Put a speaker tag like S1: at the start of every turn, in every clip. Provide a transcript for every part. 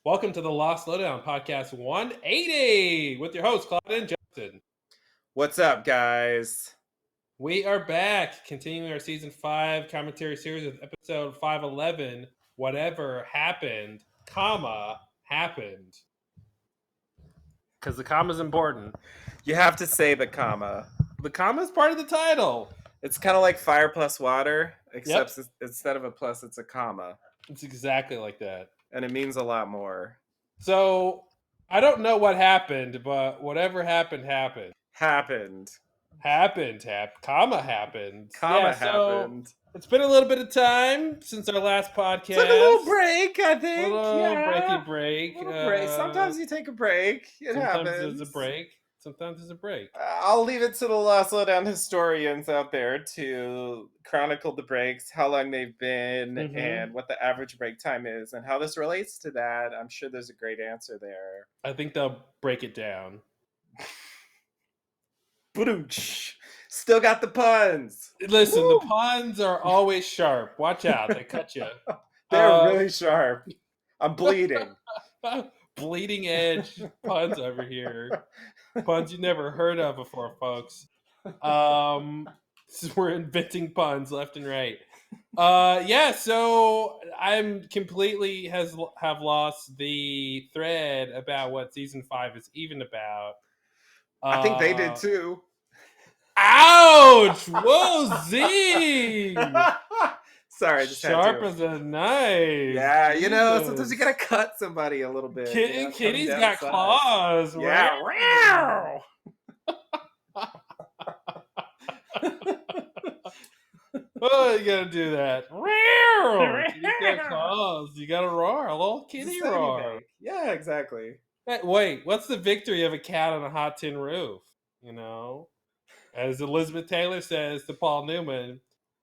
S1: Welcome to the Lost Lowdown Podcast 180 with your hosts, Claude and Justin.
S2: What's up, guys?
S1: We are back, continuing our Season 5 commentary series with episode 511, Whatever Happened, happened. Because the comma is important.
S2: You have to say the comma.
S1: The comma is part of the title.
S2: It's kind of like fire plus water, except instead of a plus, it's a comma.
S1: It's exactly like that.
S2: And it means a lot more.
S1: So, I don't know what happened, but whatever happened.
S2: Happened.
S1: Comma happened.
S2: Happened.
S1: It's been a little bit of time since our last podcast.
S2: Took a little break, I think.
S1: A little break.
S2: Sometimes you take a break.
S1: Sometimes there's a break.
S2: I'll leave it to the Lost Lowdown historians out there to chronicle the breaks, how long they've been, and what the average break time is, and how this relates to that. I'm sure there's a great answer there.
S1: I think they'll break it down.
S2: Still got the puns.
S1: Listen, the puns are always sharp. Watch out, they cut you.
S2: They're really sharp. I'm bleeding.
S1: Bleeding edge puns over here. Puns you never heard of before, folks. We're inventing puns left and right. So I'm completely have lost the thread about what season 5 is even about.
S2: I think they did too.
S1: Ouch! Whoa, zing!
S2: Sorry, just
S1: sharp as a knife.
S2: Yeah, Jesus. You know, sometimes you gotta cut somebody a little bit.
S1: Kitty's got claws.
S2: Yeah.
S1: Wow. Oh, you gotta do that. Kitty's got claws. You gotta roar. A little kitty roar.
S2: Yeah, exactly.
S1: Wait, what's the victory of a cat on a hot tin roof? You know? As Elizabeth Taylor says to Paul Newman,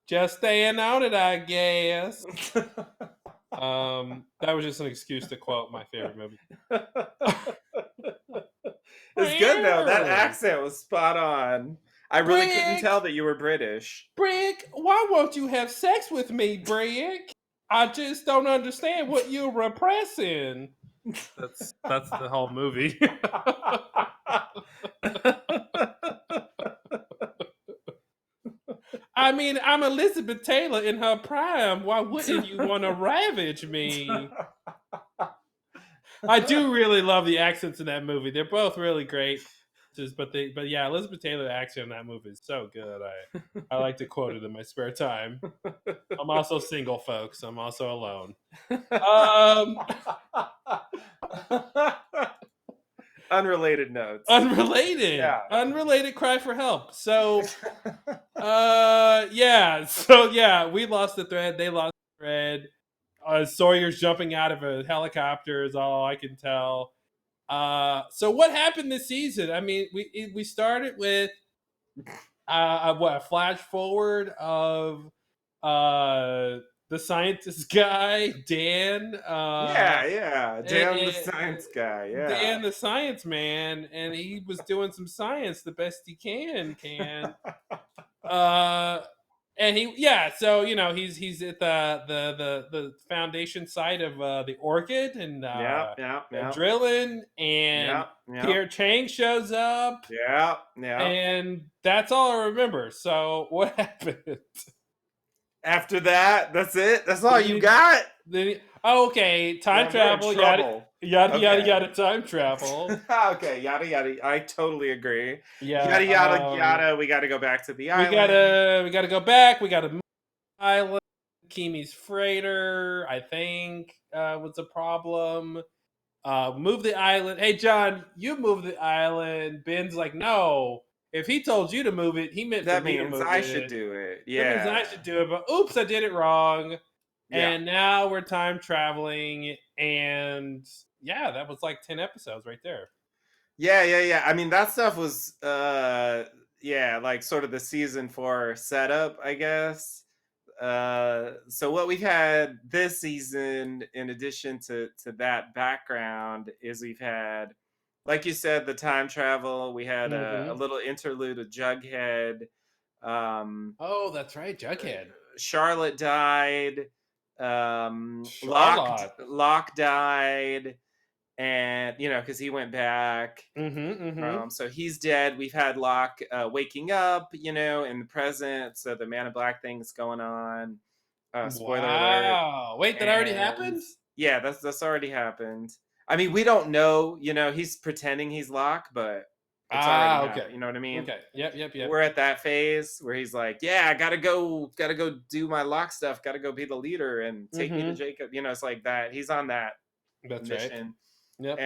S1: just staying on it, I guess. That was just an excuse to quote my favorite movie.
S2: It's good though. That accent was spot on. I really couldn't tell that you were British.
S1: Brick, why won't you have sex with me, Brick? I just don't understand what you're repressing. That's the whole movie. I mean, I'm Elizabeth Taylor in her prime. Why wouldn't you want to ravage me? I do really love the accents in that movie. They're both really great. But yeah, Elizabeth Taylor accent in that movie is so good. I like to quote it in my spare time. I'm also single, folks. I'm also alone.
S2: Unrelated notes.
S1: Unrelated cry for help. So we lost the thread. They lost the thread. Sawyer's jumping out of a helicopter is all I can tell. So what happened this season? I mean, we started with a flash forward of the scientist guy, Dan.
S2: Dan the science guy. Yeah,
S1: Dan the science man, and he was doing some science the best he can. And so he's at the foundation site of the Orchid and drilling, and Pierre Chang shows up. And that's all I remember. So what happened?
S2: After that, that's it. That's all you got.
S1: Okay, time travel. Yada, time travel.
S2: Okay, yada. I totally agree.
S1: Yeah,
S2: yada. We got to go back to the island.
S1: We gotta go back. We gotta move the island. Kimi's freighter, I think, was a problem. Move the island. Hey, John, you move the island. Ben's like, no. If he told you to move it, he meant
S2: that
S1: for me to
S2: means
S1: move
S2: I should do it. Yeah,
S1: that means I should do it. But oops, I did it wrong. Yeah. And now we're time traveling, and that was like 10 episodes right there.
S2: Yeah. I mean, that stuff was like sort of the season 4 setup, I guess. So what we've had this season, in addition to that background, is we've had, like you said, the time travel. We had a little interlude of Jughead.
S1: Oh, that's right, Jughead.
S2: Charlotte died. Locke died. and because he went back.
S1: Mm-hmm.
S2: So he's dead. We've had Locke waking up, in the present. So the Man in Black thing's going on. Spoiler alert.
S1: Wow. Wait, that already
S2: And
S1: happened?
S2: yeah, that's already happened. I mean, we don't know. He's pretending he's Locke, but it's already
S1: Ah, okay.
S2: happened. You know what I mean?
S1: Okay. Yep.
S2: We're at that phase where he's like, "Yeah, I gotta go do my Locke stuff. Gotta go be the leader and take me to
S1: Mm-hmm.
S2: Jacob." It's like that. He's on that
S1: That's right.
S2: mission,
S1: Yep.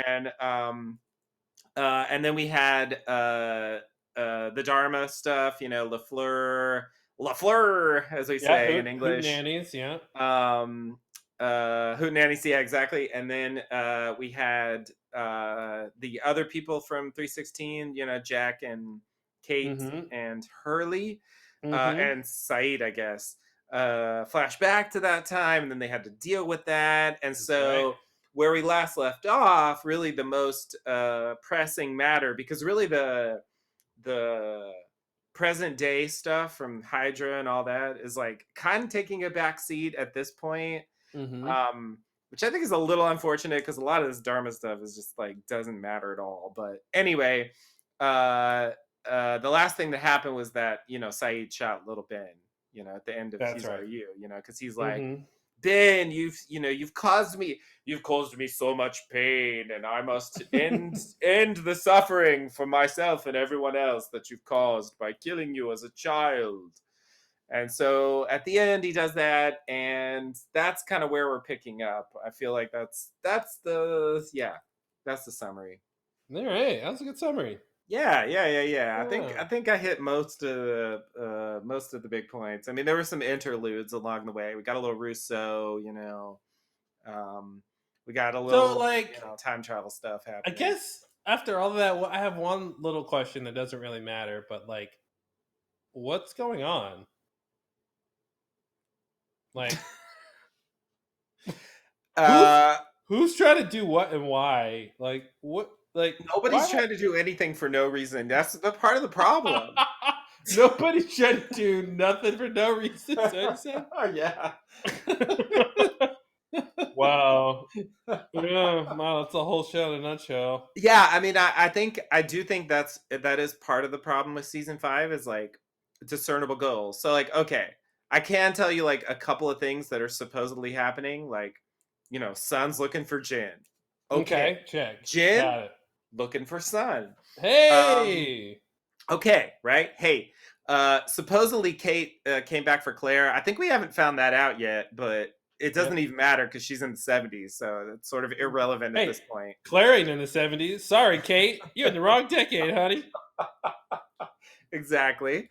S2: and then we had the Dharma stuff. Lafleur, as we
S1: Yeah,
S2: say in
S1: Hoot
S2: English.
S1: Nannies, yeah.
S2: Hootenannies, yeah, exactly. And then we had the other people from 316, Jack and Kate
S1: Mm-hmm.
S2: and Hurley,
S1: Mm-hmm.
S2: and Saeed, I guess. Flash back to that time, and then they had to deal with that. And
S1: That's right.
S2: so where we last left off, really the most pressing matter, because really the present day stuff from Hydra and all that is like kind of taking a back seat at this point,
S1: Mm-hmm.
S2: um, which I think is a little unfortunate because a lot of this Dharma stuff is just like doesn't matter at all. But anyway, uh, the last thing that happened was that Saeed shot little Ben, at the end of
S1: That's
S2: He's Our
S1: right.
S2: You, because he's like,
S1: Mm-hmm.
S2: Ben, you've caused me so much pain, and I must end the suffering for myself and everyone else that you've caused by killing you as a child. And so at the end he does that, and that's kind of where we're picking up. I feel like that's the summary.
S1: All right. That was a good summary.
S2: Yeah. I think
S1: Yeah.
S2: I think I hit most of the big points. I mean, there were some interludes along the way. We got a little Russo, um, we got a
S1: So,
S2: little
S1: like,
S2: time travel stuff
S1: I
S2: happening.
S1: guess after all of that, I have one little question that doesn't really matter, but like, what's going on? Like, who's
S2: uh,
S1: who's trying to do what and why? Like, what? Like,
S2: Nobody's
S1: why?
S2: trying to do anything for no reason. That's the part of the problem.
S1: Nobody's trying to do nothing for no reason. Is that what you said?
S2: Yeah.
S1: Wow. Yeah, wow, that's a whole show in a nutshell.
S2: Yeah, I mean, I do think that is part of the problem with season 5 is like discernible goals. So like, okay, I can tell you like a couple of things that are supposedly happening. Like, Sun's looking for Jin. Okay,
S1: Okay, check.
S2: Jin
S1: Got it.
S2: looking for Sun. Um,
S1: Hey!
S2: okay, right? Hey, supposedly Kate came back for Claire. I think we haven't found that out yet, but it doesn't
S1: Yep.
S2: even matter because she's in the 70s, so it's sort of irrelevant at
S1: Hey,
S2: this point.
S1: Claire ain't in the 70s. Sorry, Kate. You're in the wrong decade, honey.
S2: Exactly.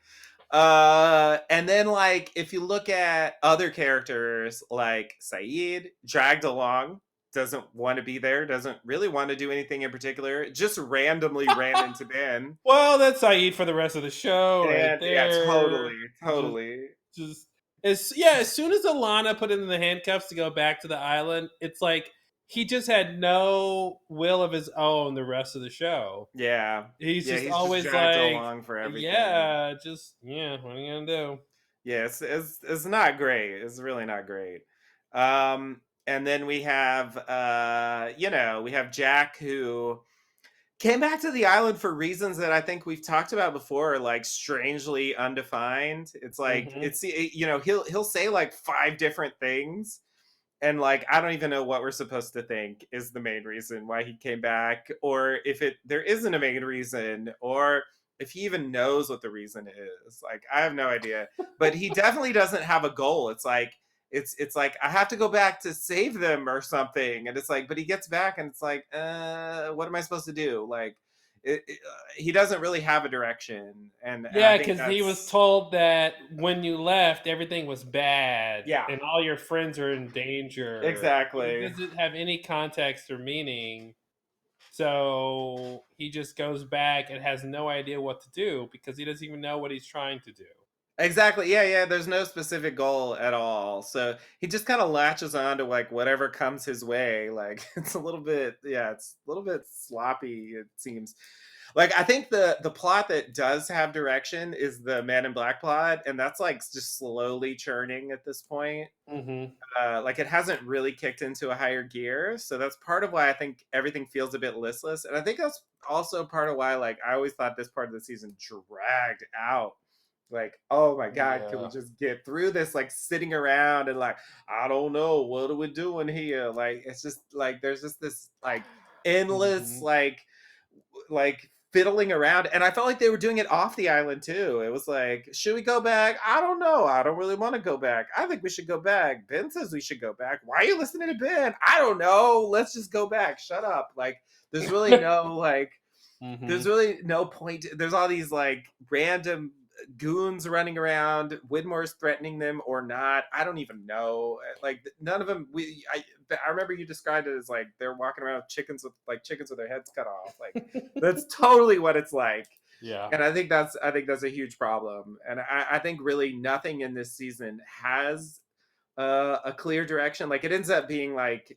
S2: And then like if you look at other characters like Saeed, dragged along, doesn't want to be there, doesn't really want to do anything in particular, just randomly ran into Ben.
S1: Well, that's Saeed for the rest of the show right
S2: And yeah,
S1: there.
S2: totally,
S1: Just
S2: totally.
S1: just as soon as Alana put him in the handcuffs to go back to the island, it's like he just had no will of his own the rest of the show.
S2: Yeah.
S1: He's
S2: Yeah,
S1: just
S2: he's just
S1: always
S2: dragged
S1: like,
S2: along for everything.
S1: yeah, what are you gonna do?
S2: Yeah, it's not great. It's really not great. And then we have we have Jack who came back to the island for reasons that I think we've talked about before, like strangely undefined. It's like
S1: Hmm.
S2: he'll say like 5 different things, and like I don't even know what we're supposed to think is the main reason why he came back, or if there isn't a main reason, or if he even knows what the reason is. Like I have no idea, but he definitely doesn't have a goal. It's like I have to go back to save them or something, and it's like, but he gets back and it's like, what am I supposed to do? Like he doesn't really have a direction, and I
S1: Yeah,
S2: think
S1: because he was
S2: that's
S1: told that when you left, everything was bad
S2: yeah,
S1: and all your friends are in danger. He
S2: exactly.
S1: doesn't have any context or meaning. So he just goes back and has no idea what to do because he doesn't even know what he's trying to do.
S2: Exactly. Yeah, yeah. There's no specific goal at all. So he just kind of latches on to like whatever comes his way. Like it's a little bit, yeah, it's a little bit sloppy, it seems. Like I think the plot that does have direction is the Man in Black plot, and that's like just slowly churning at this point.
S1: Hmm.
S2: Like it hasn't really kicked into a higher gear, so that's part of why I think everything feels a bit listless, and I think that's also part of why like I always thought this part of the season dragged out. Like, oh my god, can we
S1: Yeah.
S2: just get through this? Like sitting around and like, I don't know, what are we doing here? Like, it's just like there's just this like endless
S1: Hmm.
S2: like fiddling around, and I felt like they were doing it off the island too. It was like, should we go back? I don't know. I don't really want to go back. I think we should go back. Ben says we should go back. Why are you listening to Ben? I don't know. Let's just go back. Shut up. Like there's really no like there's
S1: Hmm.
S2: really no point. There's all these like random goons running around. Widmore's threatening them or not. I don't even know. Like none of them. I remember you described it as like they're walking around with chickens with their heads cut off. Like that's totally what it's like.
S1: Yeah.
S2: And I think that's a huge problem. And I think really nothing in this season has a clear direction. Like it ends up being like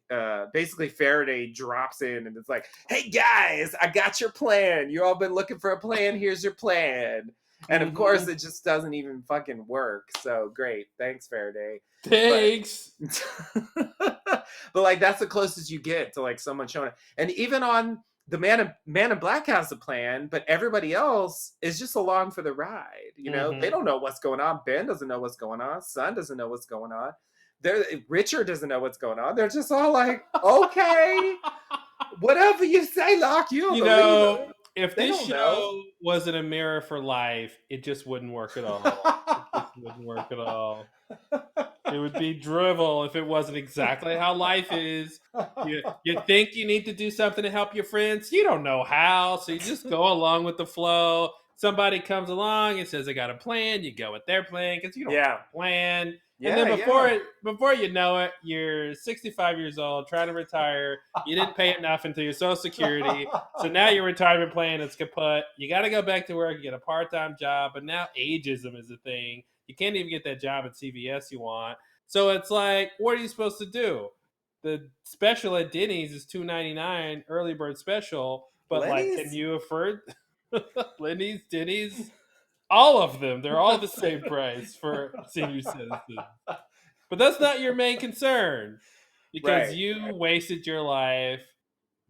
S2: basically Faraday drops in and it's like, hey guys, I got your plan. You all been looking for a plan. Here's your plan. And of course
S1: Hmm.
S2: it just doesn't even fucking work. So great. Thanks, Faraday. But
S1: Thanks.
S2: but like that's the closest you get to like someone showing it. And even on the Man in Black has a plan, but everybody else is just along for the ride. You know, they
S1: Hmm.
S2: don't know what's going on. Ben doesn't know what's going on. Son doesn't know what's going on. Richard doesn't know what's going on. They're just all like, okay, whatever you say, Locke, you'll
S1: You
S2: believe
S1: know,
S2: it.
S1: if
S2: They
S1: this
S2: don't know.
S1: show wasn't a mirror for life, it just wouldn't work at all. It just wouldn't work at all. It would be drivel if it wasn't exactly how life is. You think you need to do something to help your friends, you don't know how, so you just go along with the flow. Somebody comes along and says, "I got a plan." You go with their plan because you don't have
S2: Yeah.
S1: a plan. And then
S2: Yeah, yeah.
S1: before you know it, you're 65 years old, trying to retire. You didn't pay enough into your Social Security, so now your retirement plan is kaput. You got to go back to work, get a part time job, but now ageism is a thing. You can't even get that job at CVS you want. So it's like, what are you supposed to do? The special at Denny's is $2.99 early bird special, but like, can
S2: Lenny's?
S1: you afford Lenny's, Denny's, all of them? They're all the same price for senior citizens. But that's not your main concern because
S2: Right.
S1: you wasted your life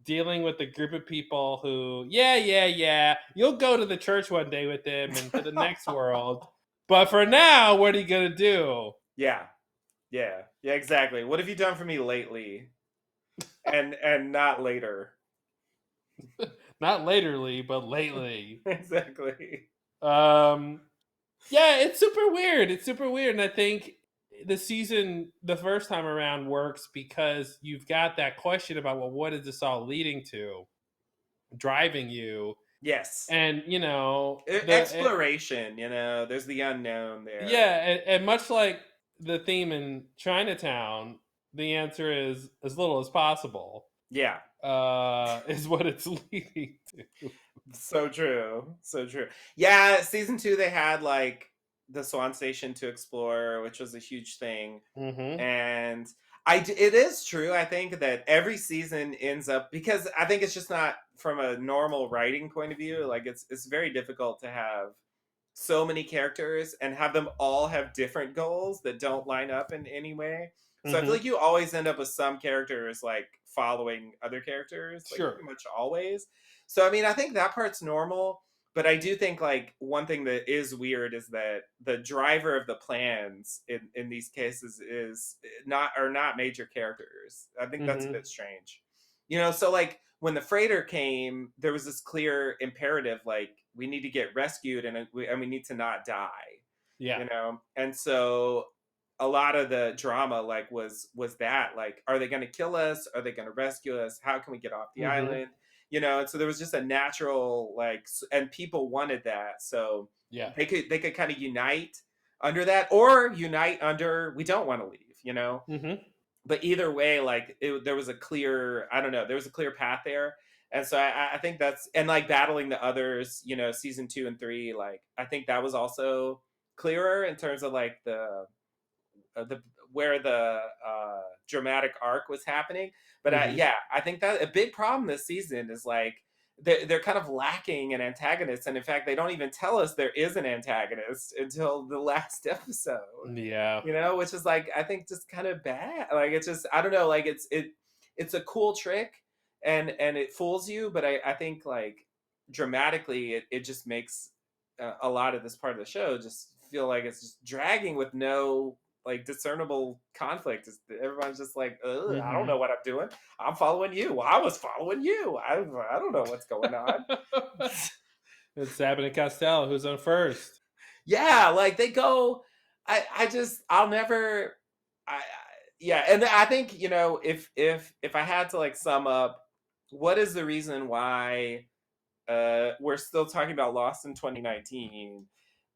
S1: dealing with a group of people who, yeah, yeah, yeah, you'll go to the church one day with them and to the next world. But for now, what are you going to do?
S2: Yeah. Yeah. Yeah, exactly. What have you done for me lately? And not later.
S1: Not laterally, but lately.
S2: Exactly.
S1: Um, yeah, it's super weird. It's super weird, and I think the season the first time around works because you've got that question about, well, what is this all leading to, driving you,
S2: Yes.
S1: and
S2: Exploration, there's the unknown there.
S1: yeah, and much like the theme in Chinatown, the answer is as little as possible.
S2: Yeah.
S1: Is what it's leading to.
S2: So true. So true. Yeah, season 2 they had like the Swan Station to explore, which was a huge thing.
S1: Hmm.
S2: And it is true. I think that every season ends up, because I think it's just not from a normal writing point of view. Like it's very difficult to have so many characters and have them all have different goals that don't line up in any way. So I feel
S1: Hmm.
S2: like you always end up with some characters like following other characters, like
S1: Sure.
S2: pretty much always. So I mean, I think that part's normal, but I do think like one thing that is weird is that the driver of the plans in these cases is not major characters. I think that's a
S1: Hmm.
S2: bit strange. So like when the freighter came, there was this clear imperative, like we need to get rescued and we need to not die,
S1: Yeah.
S2: and so a lot of the drama like was that like, are they going to kill us, are they going to rescue us, how can we get off the
S1: Hmm.
S2: island, and so there was just a natural like and people wanted that, so
S1: Yeah.
S2: they could kind of unite under that, or unite under we don't want to leave,
S1: Hmm.
S2: but either way, like there was a clear, I don't know, there was a clear path there. And so I think that's, and like battling the others, season 2 and 3, like I think that was also clearer in terms of like the where the dramatic arc was happening. But
S1: Mhm.
S2: yeah, I think that a big problem this season is like they're kind of lacking an antagonist, and in fact, they don't even tell us there is an antagonist until the last episode.
S1: Yeah.
S2: You know, which is like I think just kind of bad. Like it's just I don't know. Like it's a cool trick, and it fools you, but I think like dramatically it just makes a lot of this part of the show just feel like it's just dragging with no like discernible conflict. Everyone's just like, ugh, I don't
S1: Mhm.
S2: know what I'm doing. I'm following you. Well, I was following you. I don't know what's going on.
S1: It's Abbott and Costello. Who's on first?
S2: Yeah, like they go. I'll never. Yeah, and I think if I had to like sum up, what is the reason why we're still talking about Lost in 2019?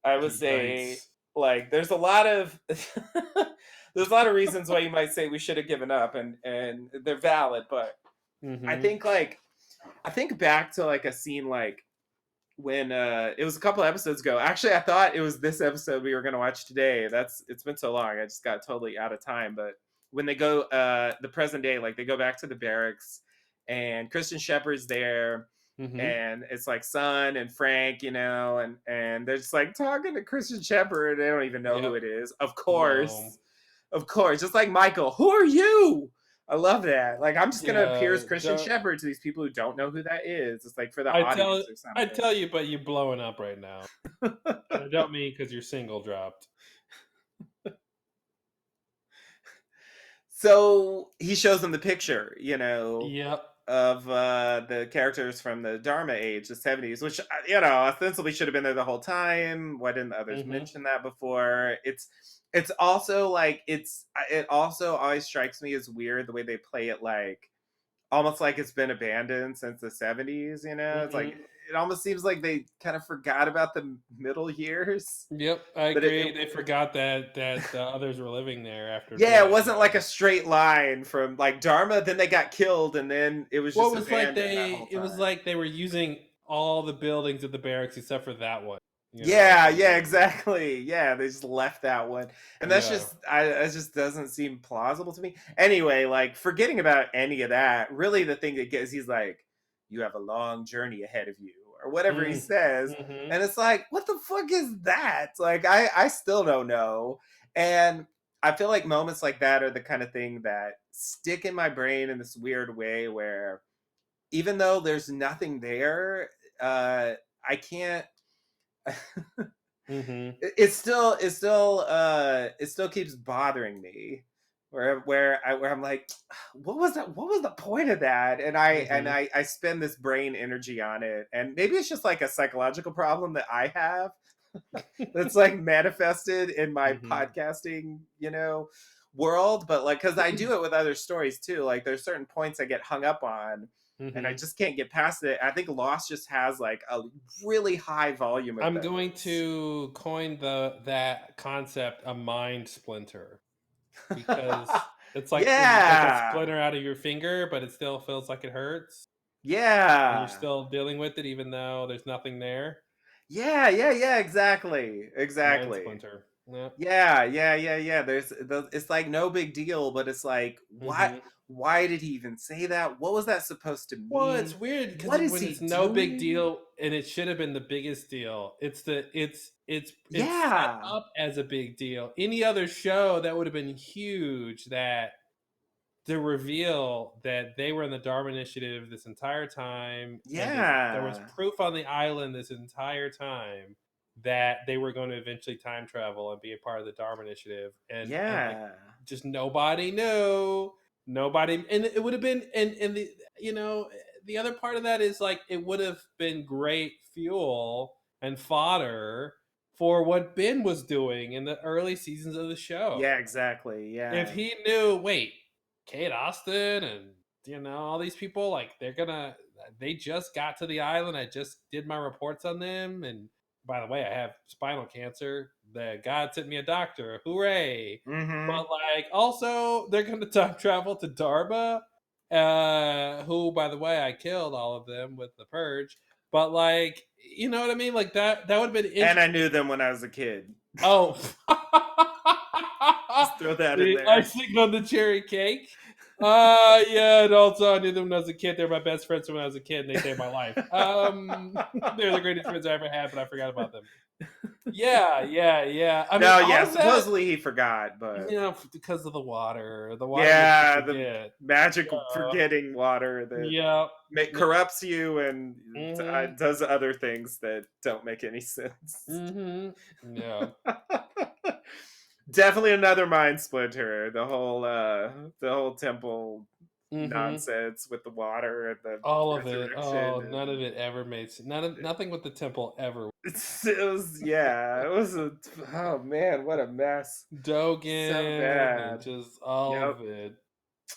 S2: I would say
S1: Yikes.
S2: like there's a lot of there's a lot of reasons why you might say we should have given up, and they're valid, but I
S1: Mhm.
S2: think like I think back to like a scene like when it was a couple episodes ago. Actually, I thought it was this episode we were going to watch today. It's been so long. I just got totally out of time, but when they go the present day, like they go back to the barracks and Christian Shepherd's there,
S1: Mhm.
S2: and it's like Son and Frank, and they're just like talking to Christian Shepherd. They don't even know who
S1: Yep.
S2: it is. Of
S1: No.
S2: course. Of course. Just like Michael. Who are you? I love that. Like I'm just gonna appear as
S1: Yeah.
S2: Christian Shepherd to these people who don't know who that is. It's like for the
S1: I
S2: audience
S1: tell
S2: or
S1: I
S2: something.
S1: tell you, but you're blowing up right now. And I don't mean because your single dropped.
S2: So he shows them the picture,
S1: Yep.
S2: of the characters from the Dharma age, the 70s, which ostensibly should have been there the whole time. Why didn't the others
S1: Mhm.
S2: mention that before? It's also like it also always strikes me as weird the way they play it, like almost like it's been abandoned since the 70s. It's like
S1: Mhm.
S2: it almost seems like they kind of forgot about the middle years.
S1: Yep, I
S2: But
S1: agree. They forgot that the others were living there after
S2: yeah, it
S1: death,
S2: wasn't like a
S1: yeah.
S2: straight line from like Dharma, then they got killed, and then it was
S1: Well,
S2: just abandoned that whole
S1: it was
S2: time.
S1: like they were using all the buildings of the barracks except for that one,
S2: Yeah,
S1: and
S2: yeah,
S1: then
S2: exactly. Yeah, they just left that one, and
S1: yeah.
S2: that just doesn't seem plausible to me. Anyway, like forgetting about any of that, really, the thing that gets he's like, "You have a long journey ahead of you," or whatever he
S1: Mm.
S2: says,
S1: Mhm.
S2: and it's like, what the fuck is that? Like, I still don't know, and I feel like moments like that are the kind of thing that stick in my brain in this weird way, where even though there's nothing there, I can't.
S1: Mhm.
S2: It still keeps bothering me where I'm like, what was the point of that, and
S1: Mhm.
S2: I spend this brain energy on it, and maybe it's just like a psychological problem that I have that's like manifested in my
S1: Mhm.
S2: podcasting world, but like because I do it with other stories too, like there's certain points I get hung up on and I
S1: Mhm.
S2: just can't get past it. I think Lost just has like a really high volume of
S1: I'm going
S2: those.
S1: to coin that concept a mind splinter because it's like when you take a
S2: Yeah.
S1: splinter out of your finger, but it still feels like it hurts, and you're
S2: Yeah.
S1: still dealing with it even though there's nothing there.
S2: Yeah, yeah, yeah, exactly.
S1: Mind
S2: Exactly.
S1: splinter. Yeah.
S2: Yeah, yeah, yeah, yeah. It's like no big deal, but it's like, what?
S1: Mhm.
S2: Why did he even say that? What was that supposed to
S1: Well, it's
S2: mean?
S1: weird because
S2: What is
S1: when it's
S2: he
S1: no big
S2: doing?
S1: deal and it should have been the biggest deal, it's set
S2: Yeah,
S1: up as a big deal. Any other show that would have been huge, that the reveal that they were in the Dharma Initiative this entire time, and there was
S2: yeah,
S1: proof on the island this entire time that they were going to eventually time travel and be a part of the Dharma Initiative, and like
S2: yeah,
S1: just nobody knew, nobody, and it would have been, and the other part of that is like it would have been great fuel and fodder for what Ben was doing in the early seasons of the
S2: yeah,
S1: show.
S2: exactly.
S1: If
S2: Yeah,
S1: he knew, wait, Kate Austin and all these people, like they just got to the island. I just did my reports on them, and by the way, I have spinal cancer. The God sent me a doctor. Hooray!
S2: mm-hmm.
S1: But like, also, they're gonna time travel to Darba, who, by the way, I killed all of them with the purge. But like, you know what I mean? Like that would have been
S2: And
S1: interesting.
S2: I knew them when I was a kid.
S1: Oh,
S2: Just throw that in
S1: the
S2: there.
S1: icing on the cherry cake. Yeah, and also I knew them when I was a kid. They're my best friends when I was a kid, and they saved my life. They're the greatest friends I ever had, but I forgot about them. Yeah. I mean,
S2: No,
S1: all
S2: yeah,
S1: of that,
S2: supposedly he forgot, but
S1: you know, because of the water. The water makes
S2: yeah,
S1: you
S2: the
S1: forget.
S2: magical forgetting water that
S1: Yeah.
S2: corrupts you and
S1: Mm-hmm.
S2: does other things that don't make any sense.
S1: Mm-hmm. Yeah.
S2: Definitely another mind splinter. The whole temple
S1: Mm-hmm.
S2: nonsense with the water and the
S1: All of it.
S2: resurrection,
S1: Oh, none of
S2: and
S1: it ever made sense. Nothing with the temple ever.
S2: oh man, what a mess. So
S1: Dogen and
S2: bad.
S1: just all
S2: Yep.
S1: of it.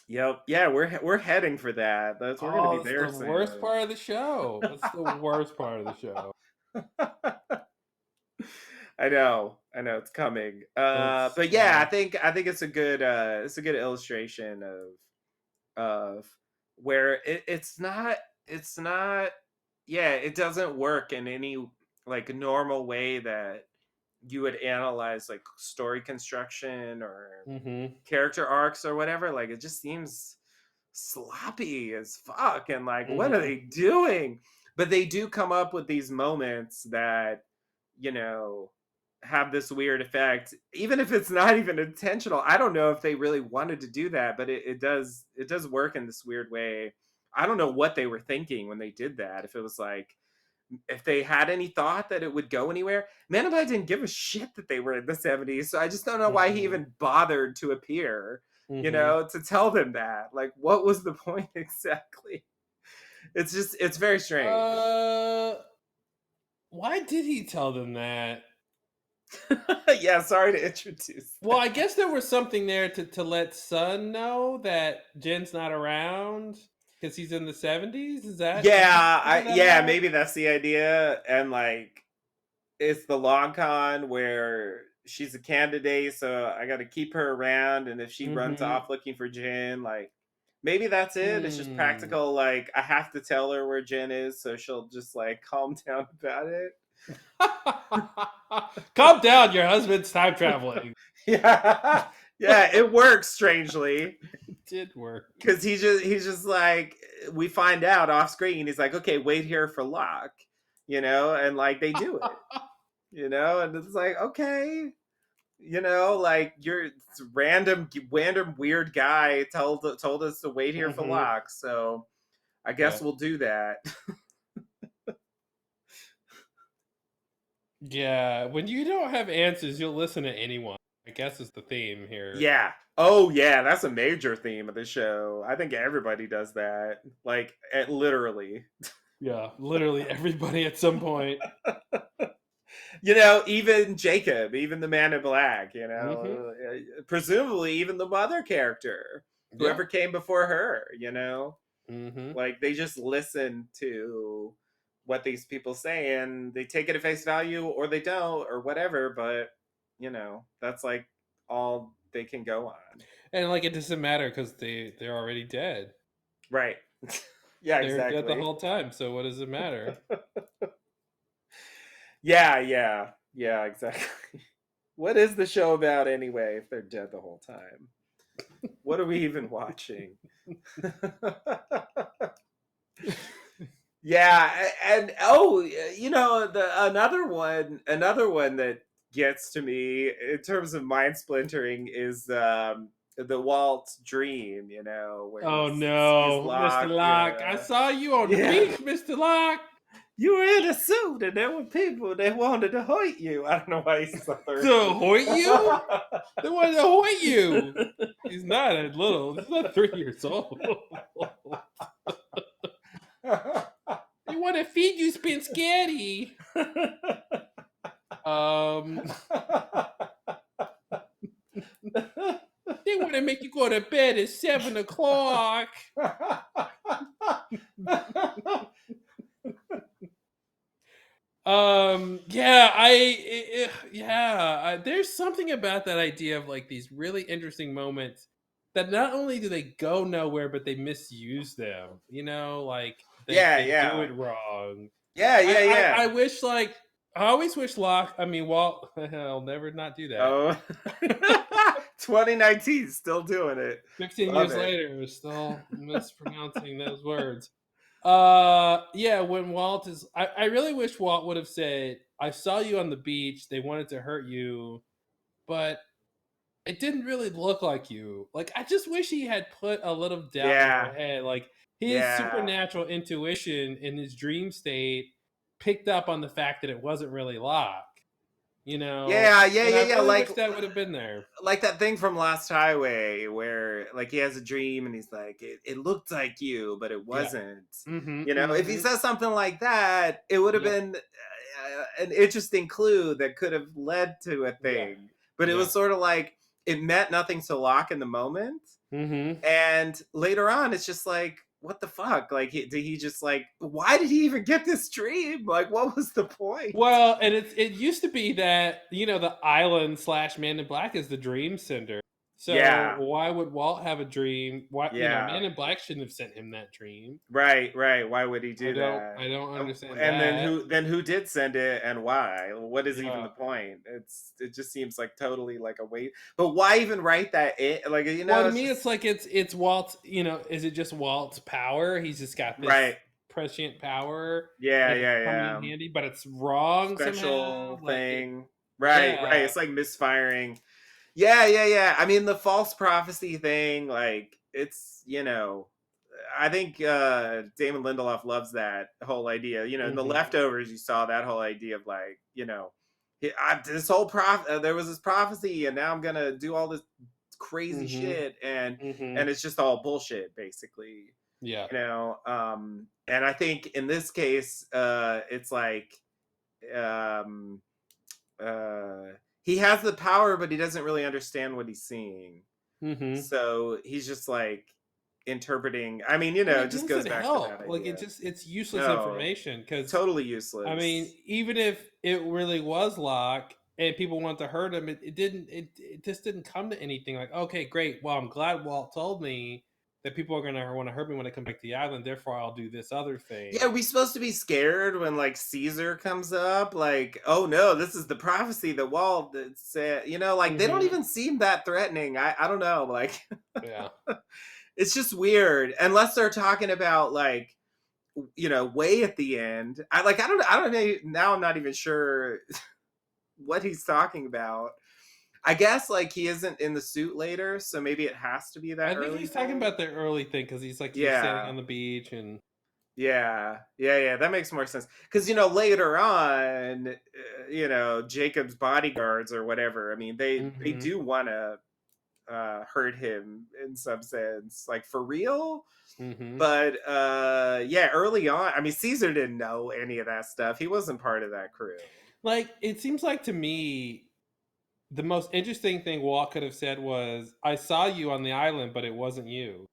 S2: Yep. Yeah, we're heading for that. We're gonna be
S1: Oh, that's
S2: there
S1: the worst
S2: soon.
S1: part of the show. That's the worst part of the show.
S2: I know it's coming.
S1: It's
S2: But yeah, I think it's a good illustration of where it's not yeah, it doesn't work in any like normal way that you would analyze like story construction or
S1: mm-hmm.
S2: character arcs or whatever. Like it just seems sloppy as fuck, and like what are
S1: Mm-hmm.
S2: they doing? But they do come up with these moments that, you know, have this weird effect, even if it's not even intentional. I don't know if they really wanted to do that, but it does work in this weird way. I don't know what they were thinking when they did that. If it was like, if they had any thought that it would go anywhere. Manabai didn't give a shit that they were in the 70s, so I just don't know why he
S1: Mm-hmm.
S2: even bothered to appear, you
S1: Mm-hmm.
S2: know, to tell them that. Like, what was the point exactly? It's very strange.
S1: Uh, why did he tell them that?
S2: Yeah, sorry to introduce
S1: Well, I
S2: that.
S1: guess there was something there to let Sun know that Jen's not around because he's in the 70s. Did you figure that
S2: Yeah,
S1: out?
S2: maybe that's the idea. And like, it's the long con where she's a candidate, so I got to keep her around. And if she runs
S1: Mm-hmm.
S2: off looking for Jen, like maybe that's it. It's just
S1: Hmm.
S2: practical. Like I have to tell her where Jen is, so she'll just like calm down about it.
S1: Calm down, your husband's time traveling.
S2: Yeah, yeah, it works strangely
S1: It did work.
S2: because he's just like, we find out off screen. He's like, okay, wait here for Locke, you know, and like they do it, you know, and it's like, okay, you know, like you're random weird guy told us to wait here for
S1: Mm-hmm.
S2: Locke, so I
S1: Yeah.
S2: guess we'll do that.
S1: Yeah. When you don't have answers, you'll listen to anyone. I guess is the theme here.
S2: Yeah. Oh yeah, that's a major theme of the show. I think everybody does that. Like literally.
S1: Yeah. Literally everybody at some point.
S2: You know, even Jacob, even the man in black, you
S1: Mm-hmm.
S2: know, presumably even the mother character,
S1: Yeah.
S2: whoever came before her, you know,
S1: Mm-hmm.
S2: like they just listen to what these people say and they take it at face value or they don't or whatever, but you know, that's like all they can go on.
S1: And like it doesn't matter because they're already dead.
S2: Right. Yeah,
S1: They're dead the
S2: exactly.
S1: whole time. So what does it matter?
S2: Yeah, exactly. What is the show about anyway if they're dead the whole time? What are we even watching? Yeah, and oh, you know, another one that gets to me in terms of mind splintering is the Walt's dream, you know, where he
S1: Oh
S2: sees
S1: no, Mr.
S2: Locke.
S1: Locke. I saw you on the
S2: Yeah,
S1: beach, Mr. Locke.
S2: you were in a suit, and there were people that wanted to hurt you. I don't know why he's so
S1: To
S2: thirsty.
S1: hoit you? They wanted to hoit you. He's not a little. He's not 3 years old. They want to feed you spaghetti. Um, they want to make you go to bed at 7 o'clock. Yeah, there's something about that idea of like these really interesting moments that not only do they go nowhere, but they misuse them. You know, like they
S2: Yeah,
S1: they do
S2: yeah.
S1: it wrong.
S2: Yeah, yeah,
S1: I
S2: yeah.
S1: wish like I always wish Locke. I mean, Walt. I'll never not do that.
S2: Oh, 2019, still doing it.
S1: 15
S2: Love
S1: years
S2: it.
S1: later, we're still mispronouncing those words. Yeah, when Walt is I really wish Walt would have said, I saw you on the beach, they wanted to hurt you, but it didn't really look like you. Like I just wish he had put a little doubt in her
S2: Yeah,
S1: head. Like his
S2: yeah.
S1: supernatural intuition in his dream state picked up on the fact that it wasn't really Locke, you know?
S2: Yeah, yeah,
S1: And
S2: yeah,
S1: I
S2: yeah.
S1: really wish that would have been there.
S2: Like that thing from Last Highway where like he has a dream and he's like, it looked like you, but it
S1: Yeah.
S2: wasn't.
S1: Mhm.
S2: You know, if he
S1: Mhm.
S2: says something like that, it would have
S1: Yep.
S2: been an interesting clue that could have led to a
S1: Yeah.
S2: thing. But it
S1: Yeah.
S2: was sort of like it meant nothing to Locke in the moment.
S1: Mhm.
S2: And later on, it's just like, what the fuck? Like, did he just like, why did he even get this dream? Like, what was the point?
S1: Well, and it used to be that, the island slash Man in Black is the dream sender. So
S2: Yeah,
S1: why would Walt have a dream? Why,
S2: yeah.
S1: Man in Black shouldn't have sent him that dream.
S2: Right, right. Why would he
S1: I
S2: do
S1: don't
S2: that?
S1: I don't understand
S2: And then
S1: that.
S2: who did send it and why? What is even
S1: Yeah.
S2: the point? It just seems like totally like a waste. But why even write that in? Like
S1: Well, to
S2: it's
S1: me,
S2: just
S1: it's like it's Walt's. Is it just Walt's power? He's just got this
S2: right.
S1: prescient power,
S2: Yeah,
S1: and it's
S2: yeah,
S1: coming in
S2: yeah.
S1: handy, but it's wrong
S2: Special
S1: somehow. Like it,
S2: thing. Right, right.
S1: yeah.
S2: It's like misfiring. Yeah, yeah, yeah. I mean the false prophecy thing, like it's, I think Damon Lindelof loves that whole idea. In the
S1: Hmm.
S2: leftovers, you saw that whole idea of like, this whole there was this prophecy, and now I'm gonna do all this crazy
S1: Hmm.
S2: shit, and
S1: Hmm.
S2: it's just all bullshit, basically.
S1: Yeah.
S2: And I think in this case, it's like, um, uh, he has the power, but he doesn't really understand what he's seeing.
S1: Hmm.
S2: So he's just like interpreting. I mean,
S1: But
S2: it
S1: it
S2: just goes
S1: doesn't
S2: back to that
S1: help. Like
S2: idea.
S1: it's useless
S2: No,
S1: information because
S2: totally
S1: I mean,
S2: useless.
S1: even if it really was Locke and people want to hurt him, it didn't. It just didn't come to anything. Like, okay, great. Well, I'm glad Walt told me that people are gonna want to hurt me when I come back to the island. Therefore, I'll do this other
S2: Yeah,
S1: thing.
S2: are we supposed to be scared when like Caesar comes up? Like, oh no, this is the prophecy that Walt said. Like they don't
S1: Hmm.
S2: even seem that threatening. I don't know. Like,
S1: Yeah.
S2: it's just weird unless they're talking about like, way at the end. I don't know. Now I'm not even sure what he's talking about. I guess like he isn't in the suit later, so maybe it has to be that
S1: I think
S2: early
S1: he's talking
S2: thing.
S1: about the early thing because he's standing
S2: Yeah.
S1: on the beach and.
S2: Yeah. Yeah, yeah, that makes more sense. Cuz later on, Jacob's bodyguards or whatever, I mean, they
S1: Hmm.
S2: do want to hurt him in some sense, like for real.
S1: Hmm.
S2: But yeah, early on, I mean, Caesar didn't know any of that stuff. He wasn't part of that crew.
S1: Like it seems like to me, the most interesting thing Walt could have said was, "I saw you on the island, but it wasn't you."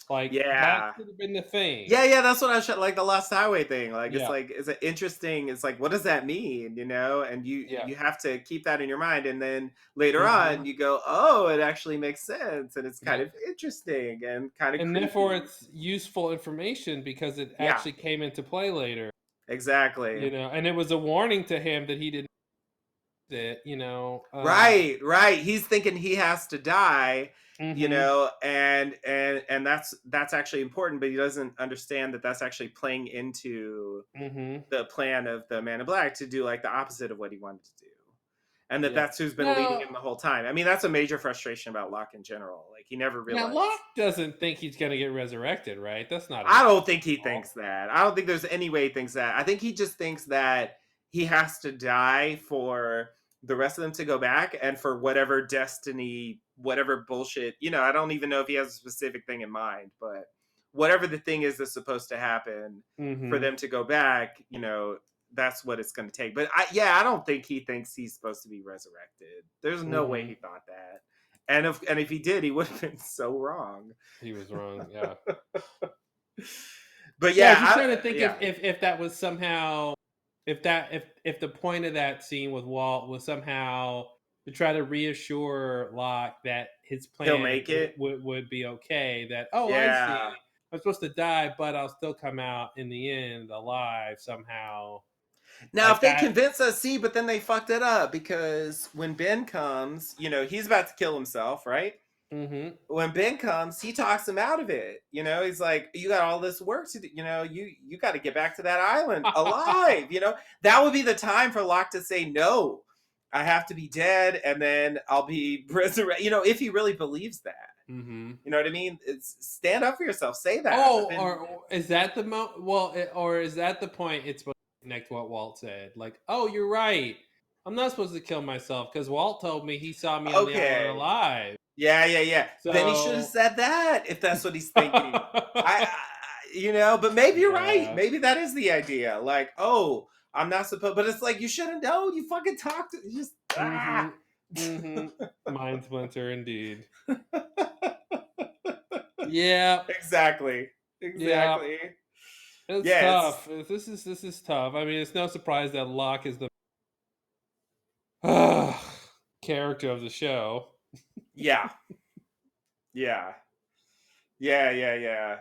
S1: Like that
S2: Yeah.
S1: should have been the thing.
S2: Yeah, yeah, that's what I should like the Lost Highway thing.
S1: Yeah.
S2: Like, it's it interesting? It's like, what does that mean? And
S1: Yeah.
S2: you have to keep that in your mind. And then later
S1: Hmm.
S2: on, you go, oh, it actually makes sense, and it's kind
S1: Yeah.
S2: of interesting and kind of
S1: And therefore,
S2: creepy.
S1: it's useful information because it
S2: Yeah,
S1: actually came into play later.
S2: exactly.
S1: And it was a warning to him that he didn't. It.
S2: Right, right. He's thinking he has to die,
S1: Hmm.
S2: and that's actually important, but he doesn't understand that that's actually playing into
S1: Hmm.
S2: the plan of the Man in Black to do like the opposite of what he wanted to do. And
S1: Yeah.
S2: that's who's been leading
S1: Now,
S2: him the whole time. I mean, that's a major frustration about Locke in general. Like he never
S1: now
S2: realized.
S1: Locke doesn't think he's gonna get resurrected, right? That's not
S2: I
S1: his
S2: don't think he
S1: fault.
S2: thinks that. I don't think there's any way he thinks that. I think he just thinks that he has to die for the rest of them to go back and for whatever destiny, whatever bullshit. I don't even know if he has a specific thing in mind, but whatever the thing is that's supposed to happen for
S1: Hmm.
S2: them to go back, that's what it's going to take. But I don't think he thinks he's supposed to be resurrected. There's no way
S1: Hmm.
S2: he thought that. And if he did, he would have been so wrong.
S1: He was wrong. Yeah.
S2: But
S1: Yeah, I
S2: yeah,
S1: was just trying to think
S2: yeah,
S1: if that was somehow if the point of that scene with Walt was somehow to try to reassure Locke that his
S2: he'll
S1: plan
S2: make it.
S1: would be okay. That, oh, I
S2: Yeah,
S1: see. I'm supposed to die, but I'll still come out in the end alive somehow.
S2: Now, if
S1: Like
S2: they
S1: that.
S2: convince us, see, but then they fucked it up because when Ben comes, he's about to kill himself, right?
S1: Mm-hmm.
S2: When Ben comes, he talks him out of it. He's like, "You got all this work to do. You got to get back to that island alive." That would be the time for Locke to say, "No, I have to be dead, and then I'll be resurrected." If he really believes that.
S1: Mm-hmm.
S2: You know what I mean? It's stand up for yourself. Say that. But
S1: Oh,
S2: then,
S1: or is that the or is that the point? It's supposed to connect to what Walt said. Like, oh, you're right. I'm not supposed to kill myself because Walt told me he saw me on the island
S2: okay,
S1: alive.
S2: yeah. Then he should have
S1: So,
S2: said that if that's what he's thinking. But maybe you're right.
S1: yeah.
S2: Maybe that is the idea. Like, oh, I'm not supposed, but it's like you should have known. You fucking talked. You just
S1: Mm-hmm. Mm-hmm. Mind splinter, indeed. Yeah.
S2: exactly,
S1: Yeah.
S2: exactly.
S1: It's
S2: Yes,
S1: tough. This is tough. I mean, it's no surprise that Locke is the character of the show.
S2: yeah, yeah, yeah.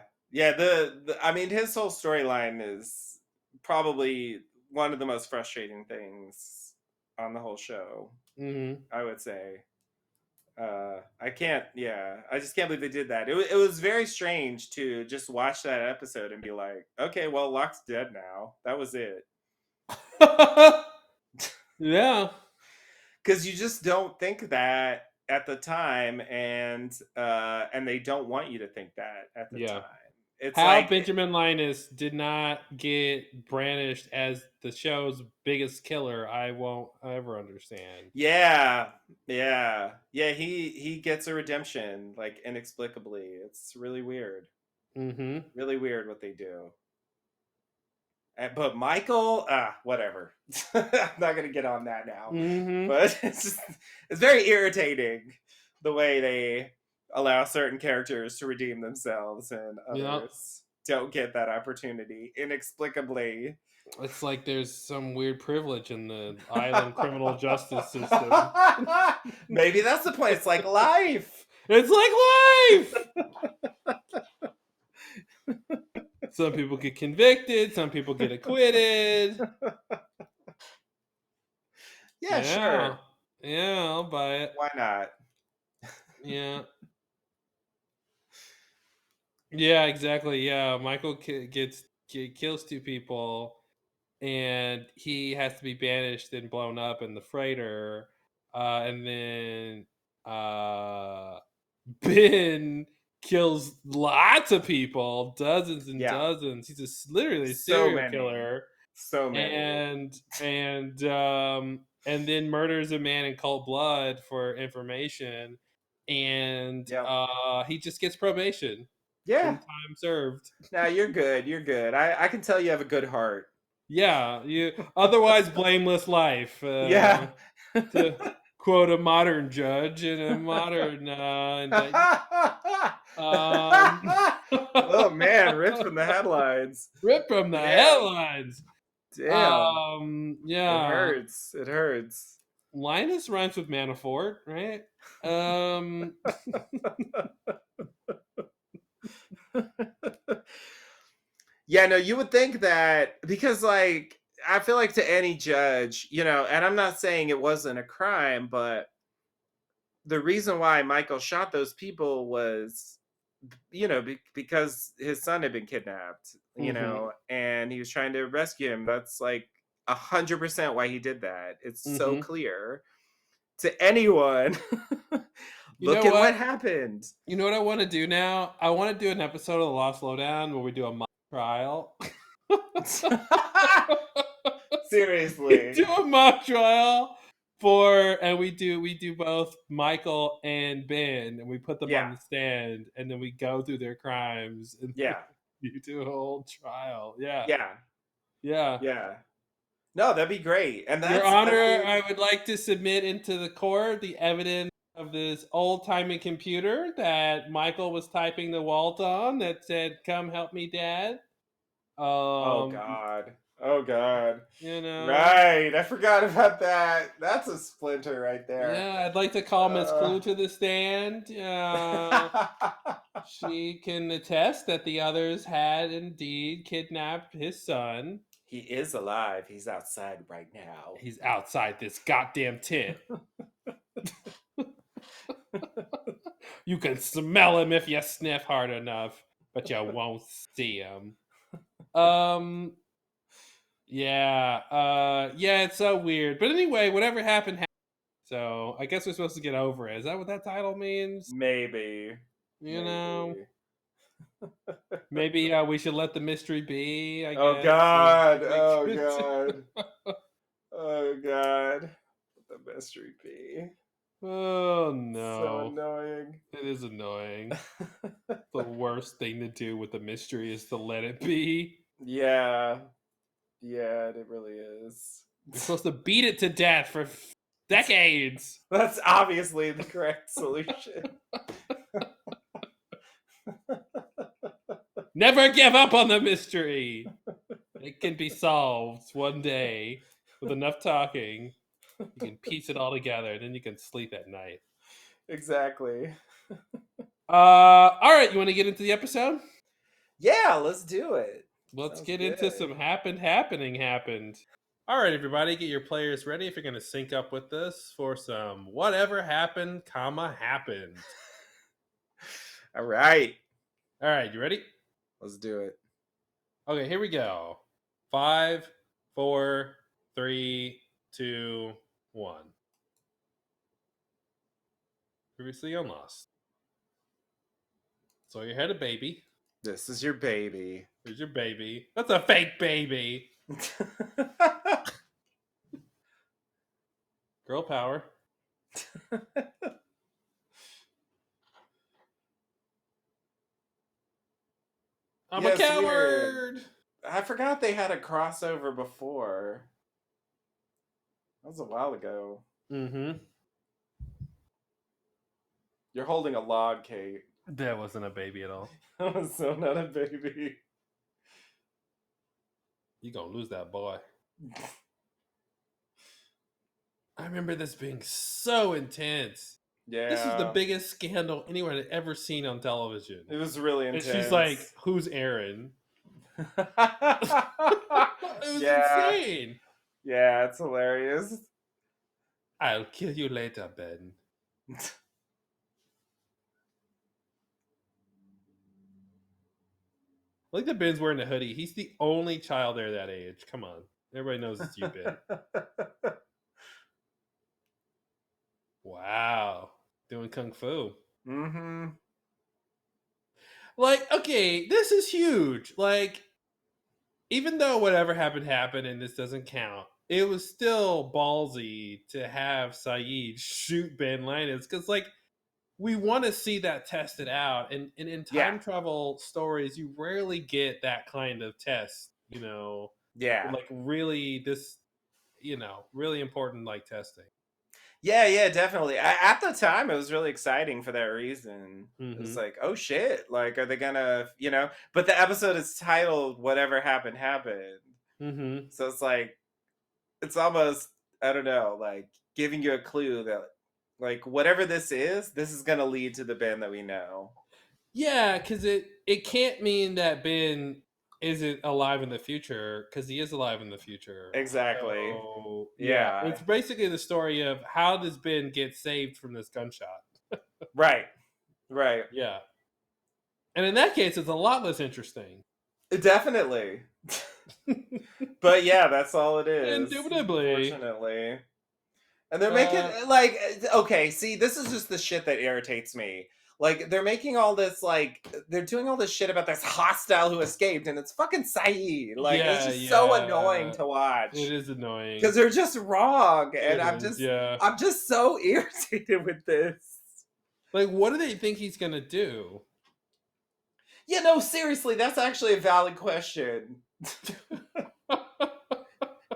S2: I mean, his whole storyline is probably one of the most frustrating things on the whole show.
S1: Mm-hmm.
S2: I would say. I can't. Yeah, I just can't believe they did that. It was very strange to just watch that episode and be like, okay, well, Locke's dead now. That was it.
S1: Yeah.
S2: Because you just don't think that at the time, and they don't want you to think that at the
S1: Yeah.
S2: time. It's
S1: How
S2: like,
S1: Benjamin Linus did not get brandished as the show's biggest killer, I won't ever understand.
S2: yeah. He gets a redemption like inexplicably. It's really weird.
S1: Mm-hmm.
S2: Really weird what they do. But Michael, whatever. I'm not gonna get on that now.
S1: Mm-hmm.
S2: But it's very irritating the way they allow certain characters to redeem themselves and
S1: Yeah.
S2: others don't get that opportunity inexplicably.
S1: It's like there's some weird privilege in the island criminal justice system.
S2: Maybe that's the point. It's like life.
S1: It's like life. Some people get convicted, some people get acquitted.
S2: Yeah, sure.
S1: Yeah, I'll buy it.
S2: Why not?
S1: Yeah. Yeah, exactly. Yeah, Michael kills two people, and he has to be banished and blown up in the freighter. And then Ben kills lots of people, dozens and
S2: Yeah.
S1: dozens. He's literally a
S2: So
S1: serial
S2: many.
S1: killer,
S2: So many.
S1: and then murders a man in cold blood for information, and
S2: Yep.
S1: he just gets probation
S2: Yeah.
S1: and time served.
S2: Now you're good. You're good. I can tell you have a good heart.
S1: Yeah, you otherwise blameless life.
S2: Yeah.
S1: To quote a modern judge in a modern indictment.
S2: Oh man, ripped from the headlines.
S1: Rip from the
S2: Damn.
S1: headlines.
S2: Damn.
S1: Yeah.
S2: It hurts. It hurts.
S1: Linus rhymes with Manafort, right?
S2: Yeah, no, you would think that because like I feel like to any judge, and I'm not saying it wasn't a crime, but the reason why Michael shot those people was because his son had been kidnapped, and he was trying to rescue him. That's like 100% why he did that. It's so clear to anyone. Look at what happened.
S1: You know what I want to do now? I want to do an episode of The Lost Lowdown where we do a mock trial.
S2: Seriously.
S1: We do a mock trial and we do both Michael and Ben, and we put them on the stand, and then we go through their crimes, and you do a whole trial. Yeah.
S2: No, that'd be great. And
S1: Your Honor, I would like to submit into the court the evidence of this old-timey computer that Michael was typing the Walt on that said, "Come help me, Dad."
S2: Oh God. Oh God.
S1: You know.
S2: Right. I forgot about that. That's a splinter right there.
S1: Yeah, I'd like to call Miss
S2: Uh,
S1: Clue to the stand. She can attest that the others had indeed kidnapped his son.
S2: he is alive. He's outside right now.
S1: He's outside this goddamn tent. You can smell him if you sniff hard enough, but you won't see him. Yeah, it's so weird. But anyway, whatever happened. So I guess we're supposed to get over it. Is that what that title means?
S2: Maybe.
S1: You know, maybe we should let the mystery be. I
S2: Oh
S1: guess.
S2: God. Oh God. Oh God. The mystery bee.
S1: Oh no.
S2: So annoying.
S1: It is annoying. The worst thing to do with the mystery is to let it be.
S2: Yeah. Yeah, it really is.
S1: You're supposed to beat it to death for decades.
S2: That's obviously the correct solution.
S1: Never give up on the mystery. It can be solved one day with enough talking. You can piece it all together, and then you can sleep at night.
S2: Exactly.
S1: All right, you want to get into the episode?
S2: Yeah, let's do it.
S1: Let's
S2: Sounds
S1: get into
S2: good.
S1: some happened. All right, everybody, get your players ready if you're going to sync up with us for some whatever happened, happened.
S2: All right.
S1: All right, you ready?
S2: Let's do it.
S1: Okay, here we go. 5, 4, 3, 2, 1. Previously on Lost. So you had a baby.
S2: This is your baby.
S1: Here's your baby. That's a fake baby. Girl power. I'm
S2: Yeah,
S1: a
S2: it's
S1: coward.
S2: weird. I forgot they had a crossover before. That was a while ago.
S1: Mm-hmm.
S2: You're holding a log, Kate.
S1: That wasn't a baby at all.
S2: That was so not a baby.
S1: You gonna lose that boy. I remember this being so intense.
S2: Yeah.
S1: This is the biggest scandal anyone had ever seen on television.
S2: It was really
S1: And
S2: intense.
S1: she's like, "Who's Aaron?" It was insane.
S2: Yeah, it's hilarious.
S1: I'll kill you later, Ben. I like that Ben's wearing a hoodie. He's the only child there that age. Come on. Everybody knows it's you, Ben. Wow. Doing kung fu.
S2: Mm-hmm.
S1: Like, okay, this is huge. Like, even though whatever happened and this doesn't count, it was still ballsy to have Saeed shoot Ben Linus because, like, we want to see that tested out. And in time travel stories, you rarely get that kind of test, you know?
S2: Yeah.
S1: Like, really, really important, like, testing.
S2: Yeah, definitely. At the time, it was really exciting for that reason.
S1: Mm-hmm.
S2: It was like, oh shit, like, are they gonna, But the episode is titled "Whatever Happened Happened," so it's like, it's almost, I don't know, like giving you a clue that, like, whatever this is gonna lead to the Ben that we know.
S1: Yeah, because it can't mean that Ben isn't alive in the future because he is alive in the future.
S2: Exactly.
S1: So,
S2: Yeah.
S1: It's basically the story of how does Ben get saved from this gunshot.
S2: Right.
S1: Yeah. And in that case, it's a lot less interesting.
S2: Definitely. But yeah, that's all it is.
S1: Indubitably.
S2: Unfortunately. And they're making, like, okay, see, this is just the shit that irritates me. Like, they're making all this, like, they're doing all this shit about this hostile who escaped, and it's fucking Saeed. Like, it's just so annoying to watch.
S1: It is annoying.
S2: Because they're just wrong, and I'm just so irritated with this.
S1: Like, what do they think he's gonna do?
S2: Yeah, no, seriously, that's actually a valid question.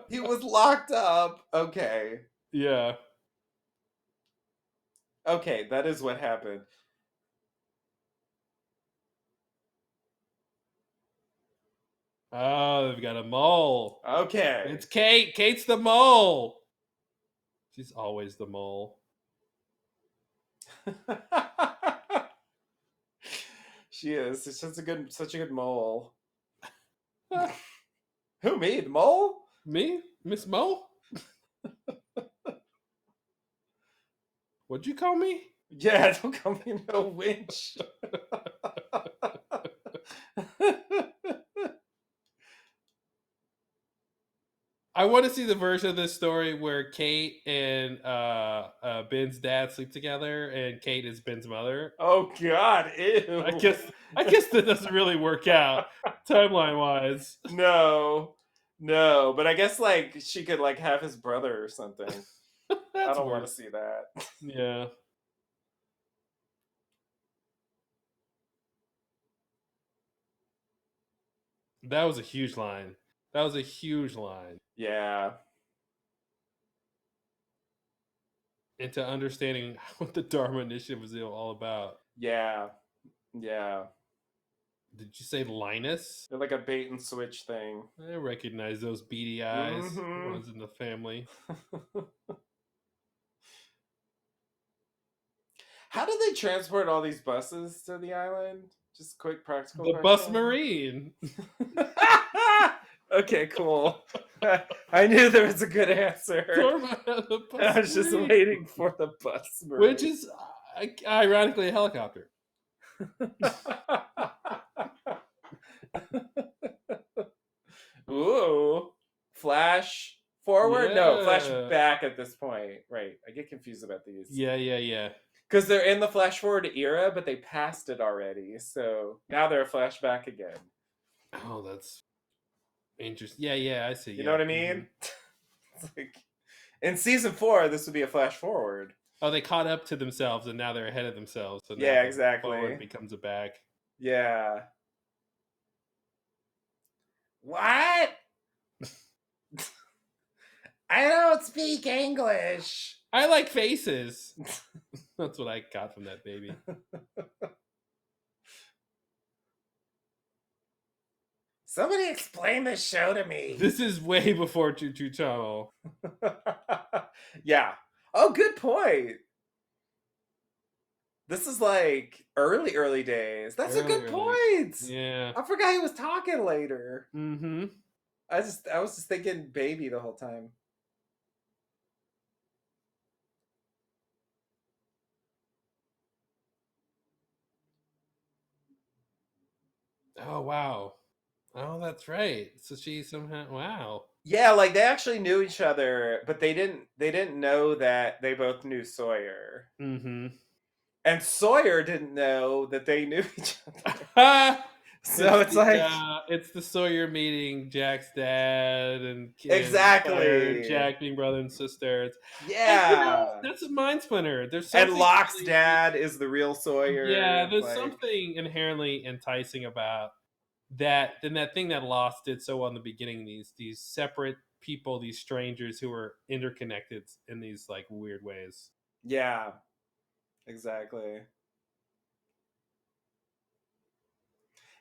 S2: He was locked up. Okay.
S1: Yeah.
S2: Okay, that is what happened.
S1: Oh, they've got a mole.
S2: Okay.
S1: It's Kate. Kate's the mole. She's always the mole.
S2: She is. It's just such a good mole. Who, me? The mole?
S1: Me? Miss Mole? What'd you call me?
S2: Yeah, don't call me no winch.
S1: I want to see the version of this story where Kate and Ben's dad sleep together, and Kate is Ben's mother.
S2: Oh God, ew.
S1: I guess that doesn't really work out timeline wise.
S2: No, no, but I guess like she could like have his brother or something. I
S1: That's
S2: don't want to
S1: worse.
S2: see that.
S1: Yeah. That was a huge line. That was a huge line
S2: Yeah,
S1: into understanding what the Dharma Initiative was all about.
S2: yeah, yeah.
S1: Did you say Linus?
S2: They're like a bait and switch thing.
S1: I recognize those beady eyes.
S2: Mm-hmm.
S1: One's in the family.
S2: How did they transport all these buses to the island? Just quick practical
S1: The Bus
S2: question.
S1: Marine.
S2: Okay, cool. I knew there was a good answer.
S1: The Bus
S2: I was just
S1: Marine.
S2: waiting for the bus. Marine.
S1: Which is ironically a helicopter.
S2: Ooh. Flash forward? No, flash
S1: Yeah.
S2: back at this point. Right. I get confused about these.
S1: Yeah.
S2: Because they're in the flash forward era, but they passed it already. So now they're a flashback again.
S1: Oh, that's interesting. Yeah, I see.
S2: You know what I mean? It's like in season 4, this would be a flash forward.
S1: Oh, they caught up to themselves and now they're ahead of themselves. So now
S2: Yeah,
S1: the
S2: exactly.
S1: forward becomes a back.
S2: Yeah. What? I don't speak English.
S1: I like faces. That's what I got from that baby.
S2: Somebody explain this show to me.
S1: This is way before Choo Choo Channel.
S2: Yeah. Oh, good point. This is like early days. That's a good point.
S1: Yeah.
S2: I forgot he was talking later.
S1: Mm-hmm.
S2: I was just thinking baby the whole time.
S1: Oh wow. Oh, that's right. So she somehow wow.
S2: Yeah, like they actually knew each other, but they didn't know that they both knew Sawyer.
S1: Mm-hmm.
S2: And Sawyer didn't know that they knew each other. So it's like
S1: it's the Sawyer meeting Jack's dad and
S2: exactly
S1: Jack being brother and sister.
S2: yeah.
S1: That's a mind splinter. There's
S2: And
S1: something
S2: Locke's
S1: really,
S2: dad is the real Sawyer.
S1: yeah. There's
S2: like,
S1: something inherently enticing about that. Then that thing that Lost did so well in the beginning. These separate people, these strangers who are interconnected in these like weird ways.
S2: yeah, exactly.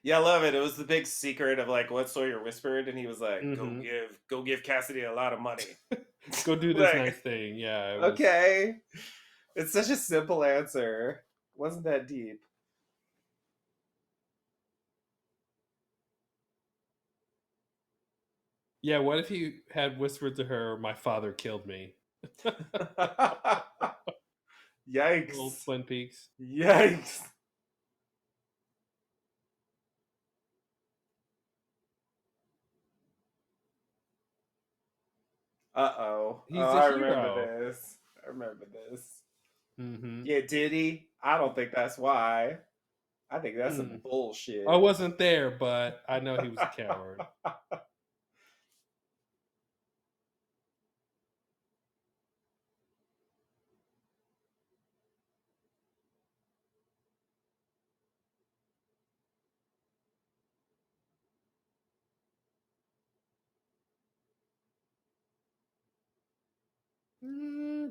S2: Yeah, I love it. It was the big secret of like what Sawyer whispered, and he was like,
S1: Mhm.
S2: go give Cassidy a lot of money.
S1: Go do this
S2: Like,
S1: nice thing. Yeah. It was,
S2: okay. It's such a simple answer. Wasn't that deep?
S1: Yeah. What if he had whispered to her, "My father killed me"?
S2: Yikes.
S1: Old Twin Peaks.
S2: Yikes. Uh-oh.
S1: He's
S2: Oh,
S1: a
S2: I remember
S1: hero.
S2: this. I remember this.
S1: Mm-hmm.
S2: Yeah, did he? I don't think that's why. I think that's some
S1: Hmm.
S2: bullshit.
S1: I wasn't there, but I know he was a coward.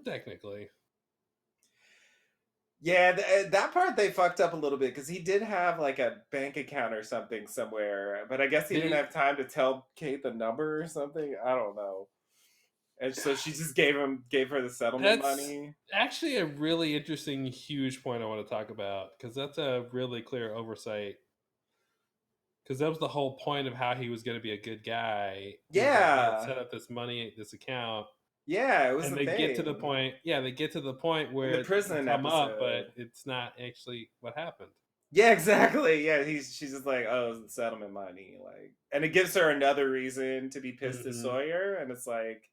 S1: Technically.
S2: Yeah, that part they fucked up a little bit because he did have like a bank account or something somewhere, but I guess he didn't
S1: They
S2: have time to tell Kate the number or something. I don't know. And so she just gave her the settlement
S1: That's
S2: money.
S1: actually a really interesting, huge point I want to talk about because that's a really clear oversight. Because that was the whole point of how he was going to be a good guy, was that he had
S2: Yeah.
S1: set up this money, this account,
S2: Yeah, it was
S1: and
S2: the
S1: they get to the
S2: thing
S1: point. Yeah, they get to the point
S2: in the
S1: where they
S2: prison
S1: come up, but
S2: episode.
S1: it's not actually what happened.
S2: Yeah, exactly. Yeah, she's just like, oh, it's the settlement money, like, and it gives her another reason to be pissed at
S1: Hmm.
S2: Sawyer, and it's like,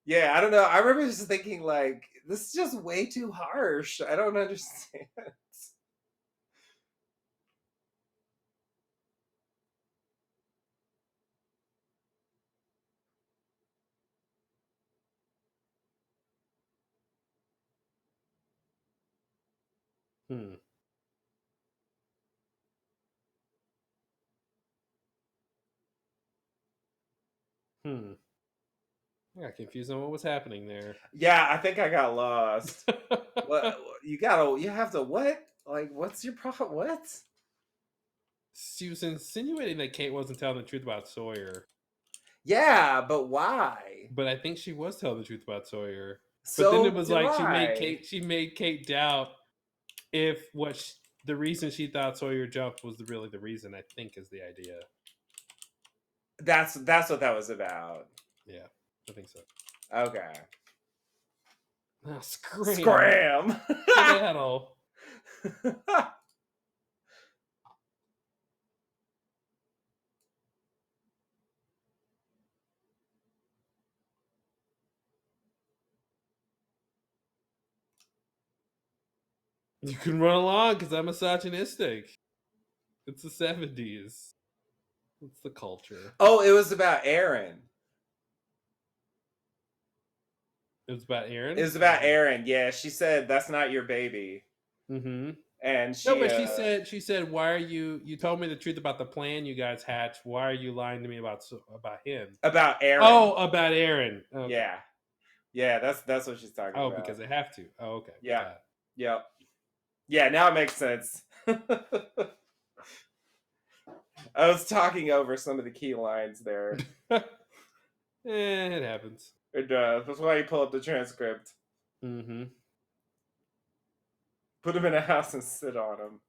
S2: yeah, I don't know. I remember just thinking like, this is just way too harsh. I don't understand.
S1: Hmm. Hmm. I got confused on what was happening there.
S2: Yeah, I think I got lost. What you have to what? Like, what's your problem? What?
S1: She was insinuating that Kate wasn't telling the truth about Sawyer,
S2: Yeah, but why?
S1: but I think she was telling the truth about Sawyer. But then it
S2: So
S1: was
S2: do
S1: like
S2: I.
S1: She made Kate doubt if the reason she thought Sawyer jumped was really the reason. I think is the idea.
S2: That's what that was about.
S1: Yeah, I think so.
S2: Okay.
S1: Oh, scram,
S2: Scram.
S1: skedaddle. You can run along because I'm misogynistic. It's the 70s. It's the culture.
S2: Oh, it was about Aaron.
S1: It was about
S2: It
S1: Aaron.
S2: was about Aaron. Yeah, she said that's not your baby,
S1: Mm-hmm.
S2: and
S1: No,
S2: she
S1: but she said, "Why are you told me the truth about the plan you guys hatched? Why are you lying to me about him?"
S2: about Aaron.
S1: Oh, about Aaron. Okay.
S2: Yeah, yeah, that's what she's talking
S1: Oh,
S2: about.
S1: because they have to. Oh, okay.
S2: Yeah,
S1: Got
S2: yep, yeah. Now it makes sense. I was talking over some of the key lines there.
S1: it. It happens.
S2: It does. That's why you pull up the transcript,
S1: Mm-hmm.
S2: put him in a house, and sit on him.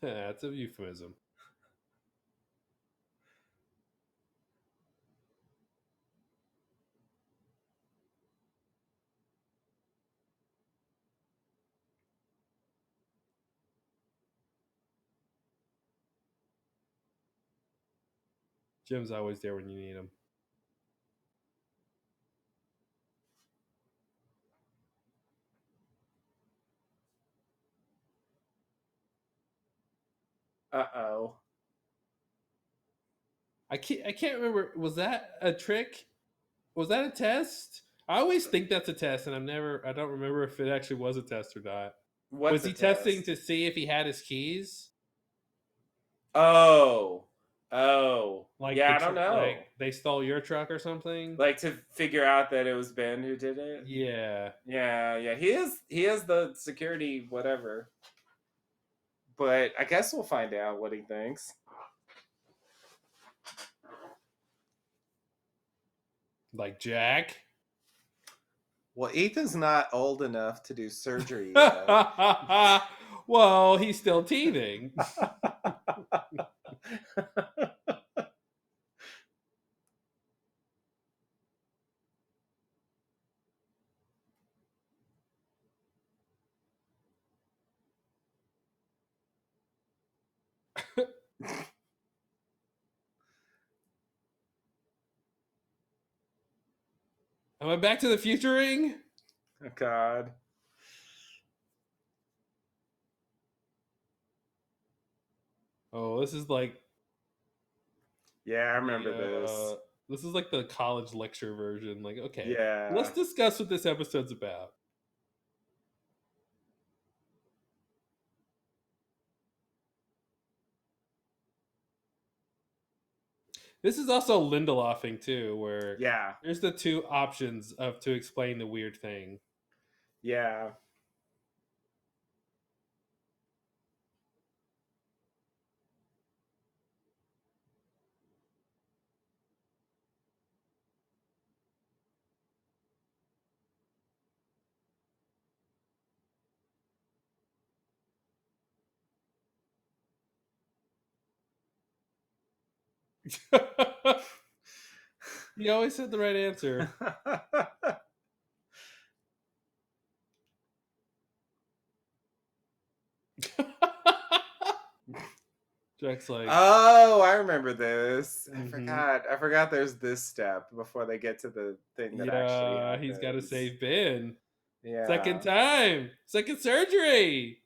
S1: That's a euphemism. Jim's always there when you need him.
S2: Uh-oh.
S1: I can't remember. Was that a trick? Was that a test? I always think that's a test, and I don't remember if it actually was a test or not.
S2: What's
S1: Was
S2: the
S1: he testing
S2: test?
S1: to see if he had his keys?
S2: Oh. Oh. Yeah, I don't
S1: Like
S2: know.
S1: they stole your truck or something?
S2: Like to figure out that it was Ben who did it.
S1: Yeah.
S2: Yeah, yeah. He is the security whatever. But I guess we'll find out what he thinks.
S1: Like Jack.
S2: Well, Ethan's not old enough to do surgery yet.
S1: Well, he's still teething. Am I back to the futuring?
S2: Oh, God.
S1: Oh, this is like
S2: Yeah, I remember
S1: the
S2: this.
S1: this is like the college lecture version. Like, okay, let's
S2: Yeah.
S1: discuss what this episode's about. This is also Lindelofing too, where
S2: Yeah.
S1: there's the two options of to explain the weird thing.
S2: Yeah.
S1: You always said the right answer. Jack's like,
S2: Oh, I remember this. I
S1: mm-hmm.
S2: forgot. I forgot there's this step before they get to the thing that actually
S1: Yeah, he's got to
S2: happens.
S1: save Ben. Second
S2: Yeah.
S1: time, second surgery.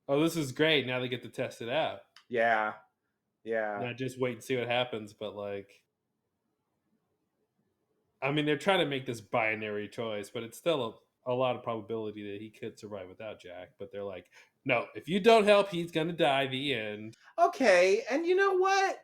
S1: Oh, this is great. Now they get to test it out.
S2: Yeah. Yeah.
S1: Not just wait and see what happens, but like, I mean, they're trying to make this binary choice, but it's still a lot of probability that he could survive without Jack. But they're like, no, if you don't help, he's gonna die. The end.
S2: Okay, and you know what?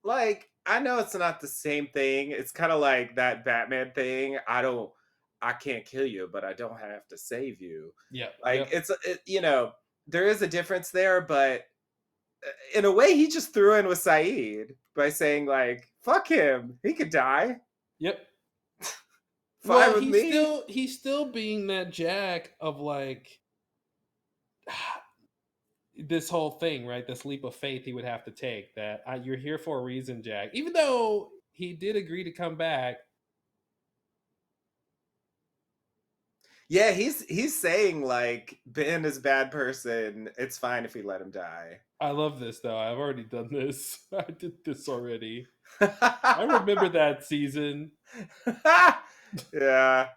S2: Like, I know it's not the same thing. It's kind of like that Batman thing. I can't kill you, but I don't have to save you.
S1: Yep,
S2: Like,
S1: yep,
S2: there is a difference there, but in a way, he just threw in with Saeed by saying, like, fuck him. He could die.
S1: yep.
S2: Fine
S1: Well,
S2: with me.
S1: he's still being that Jack of like this whole thing, right? This leap of faith he would have to take. That you're here for a reason, Jack. Even though he did agree to come back.
S2: Yeah, he's saying like Ben is a bad person. It's fine if we let him die.
S1: I love this though. I've already done this. I did this already. I remember that season.
S2: Yeah.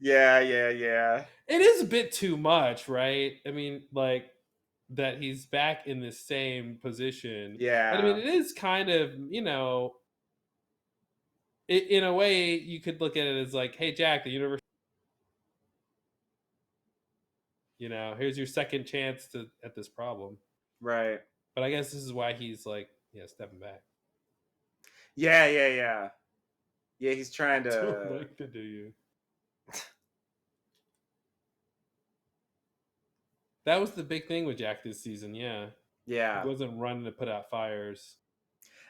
S2: Yeah, yeah, yeah.
S1: It is a bit too much, right? I mean, like that he's back in the same position. But I mean,
S2: Yeah.
S1: it is kind of, in a way, you could look at it as like, hey, Jack, the universe, here's your second chance to at this problem.
S2: Right.
S1: But I guess this is why he's like, yeah, stepping back.
S2: Yeah, yeah, yeah. Yeah, he's trying
S1: Don't
S2: to
S1: like to do you. That was the big thing with Jack this season. Yeah, he
S2: yeah.
S1: wasn't running to put out fires.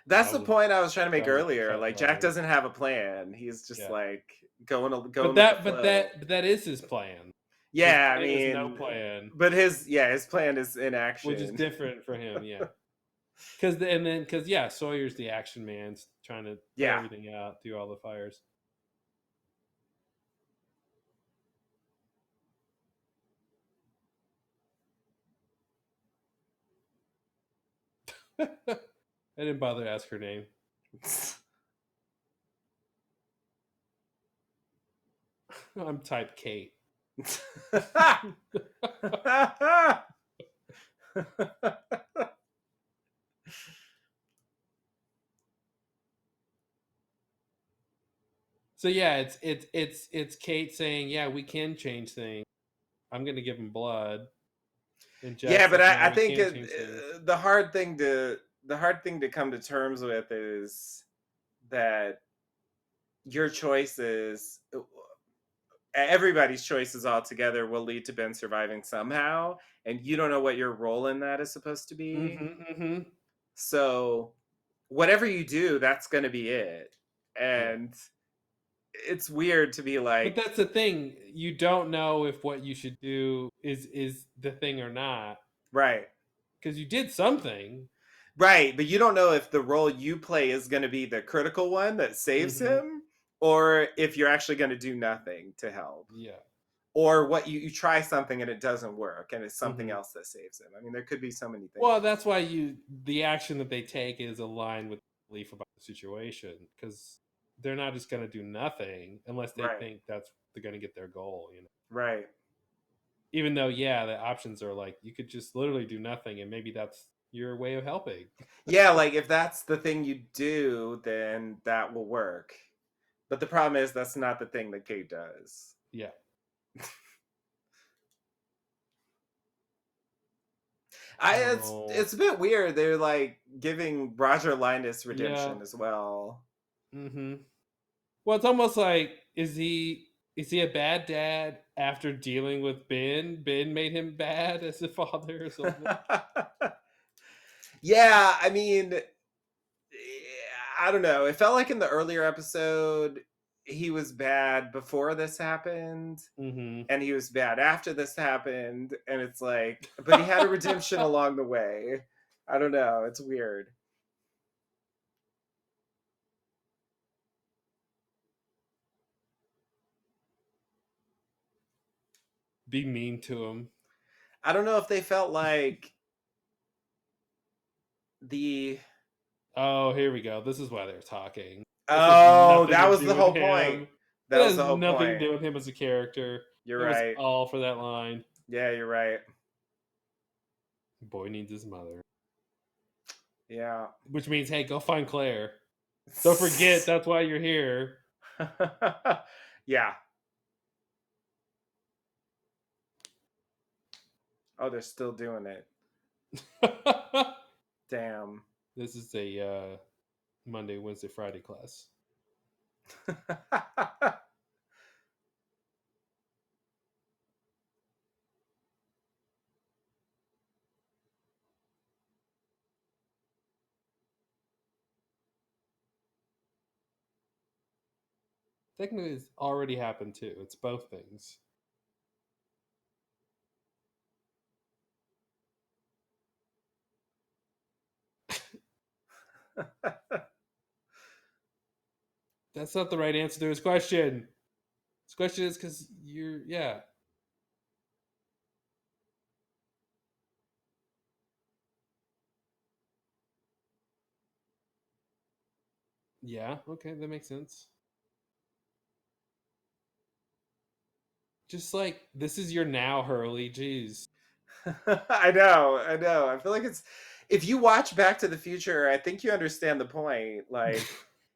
S2: That's
S1: I
S2: the
S1: was
S2: point I was trying to make
S1: trying to
S2: earlier.
S1: fight
S2: Like Jack
S1: fires.
S2: doesn't have a plan. He's just
S1: Yeah,
S2: like going
S1: but
S2: with the
S1: that, but
S2: flow.
S1: that, but that is his plan. His
S2: Yeah, I
S1: plan is no
S2: mean,
S1: plan,
S2: but his plan is in
S1: which is
S2: action.
S1: different for him. Yeah, because yeah, Sawyer's the action man, trying to put
S2: Yeah.
S1: everything out, do all the fires. I didn't bother to ask her name. I'm type Kate. So yeah, it's Kate saying, yeah, we can change things. I'm gonna give him blood, and
S2: Yeah,
S1: Jack's
S2: but
S1: like, no,
S2: I
S1: we
S2: think
S1: can't change things.
S2: the hard thing to come to terms with is that your choices, everybody's choices altogether, will lead to Ben surviving somehow, and you don't know what your role in that is supposed to be.
S1: Mm-hmm, mm-hmm.
S2: So whatever you do, that's going to be it,
S1: Yeah,
S2: and it's weird to be
S1: but
S2: like,
S1: that's the thing. You don't know if what you should do is the thing or not
S2: right.
S1: because you did something.
S2: Right, but you don't know if the role you play is going to be the critical one that saves
S1: Mm-hmm.
S2: him, or if you're actually going to do nothing to help,
S1: Yeah.
S2: or what you try something and it doesn't work, and it's something
S1: Mm-hmm.
S2: else that saves him. I mean, there could be so many things.
S1: Well, that's why the action that they take is aligned with belief about the situation because they're not just going to do nothing unless they
S2: Right,
S1: think that's they're going to get their goal.
S2: right.
S1: Even though, yeah, the options are like you could just literally do nothing, and maybe that's your way of helping.
S2: Yeah, like if that's the thing you do, then that will work. But the problem is that's not the thing that Kate does.
S1: Yeah.
S2: It's
S1: Oh.
S2: a bit weird. They're like giving Roger Linus
S1: Yeah.
S2: redemption as well.
S1: Mm-hmm. Well, it's almost like is he a bad dad after dealing with Ben? Ben made him bad as a father or something.
S2: Yeah, I mean, I don't know. It felt like in the earlier episode, he was bad before this happened,
S1: Mm-hmm.
S2: and he was bad after this happened, and it's like, but he had a redemption along the way. I don't know. It's weird.
S1: Be mean to him.
S2: I don't know if they felt like the
S1: Oh, here we go. This is why they're talking. This has
S2: oh,
S1: nothing
S2: that
S1: to
S2: was the
S1: do with
S2: whole point.
S1: him. It
S2: That was
S1: has
S2: the whole
S1: nothing to
S2: point.
S1: do with him as a character.
S2: You're
S1: It was
S2: right.
S1: all for that line.
S2: Yeah, you're right.
S1: Boy needs his mother.
S2: Yeah.
S1: Which means, hey, go find Claire. Don't forget, that's why you're here.
S2: Yeah. Oh, they're still doing it. Damn.
S1: This is a Monday, Wednesday, Friday class. Technically, it's already happened too. It's both things. That's not the right answer to his question. His question is because you're, yeah. Yeah, okay, that makes sense. Just like, this is your now, Hurley. Jeez.
S2: I know, I know. I feel like it's if you watch Back to the Future, I think you understand the point. Like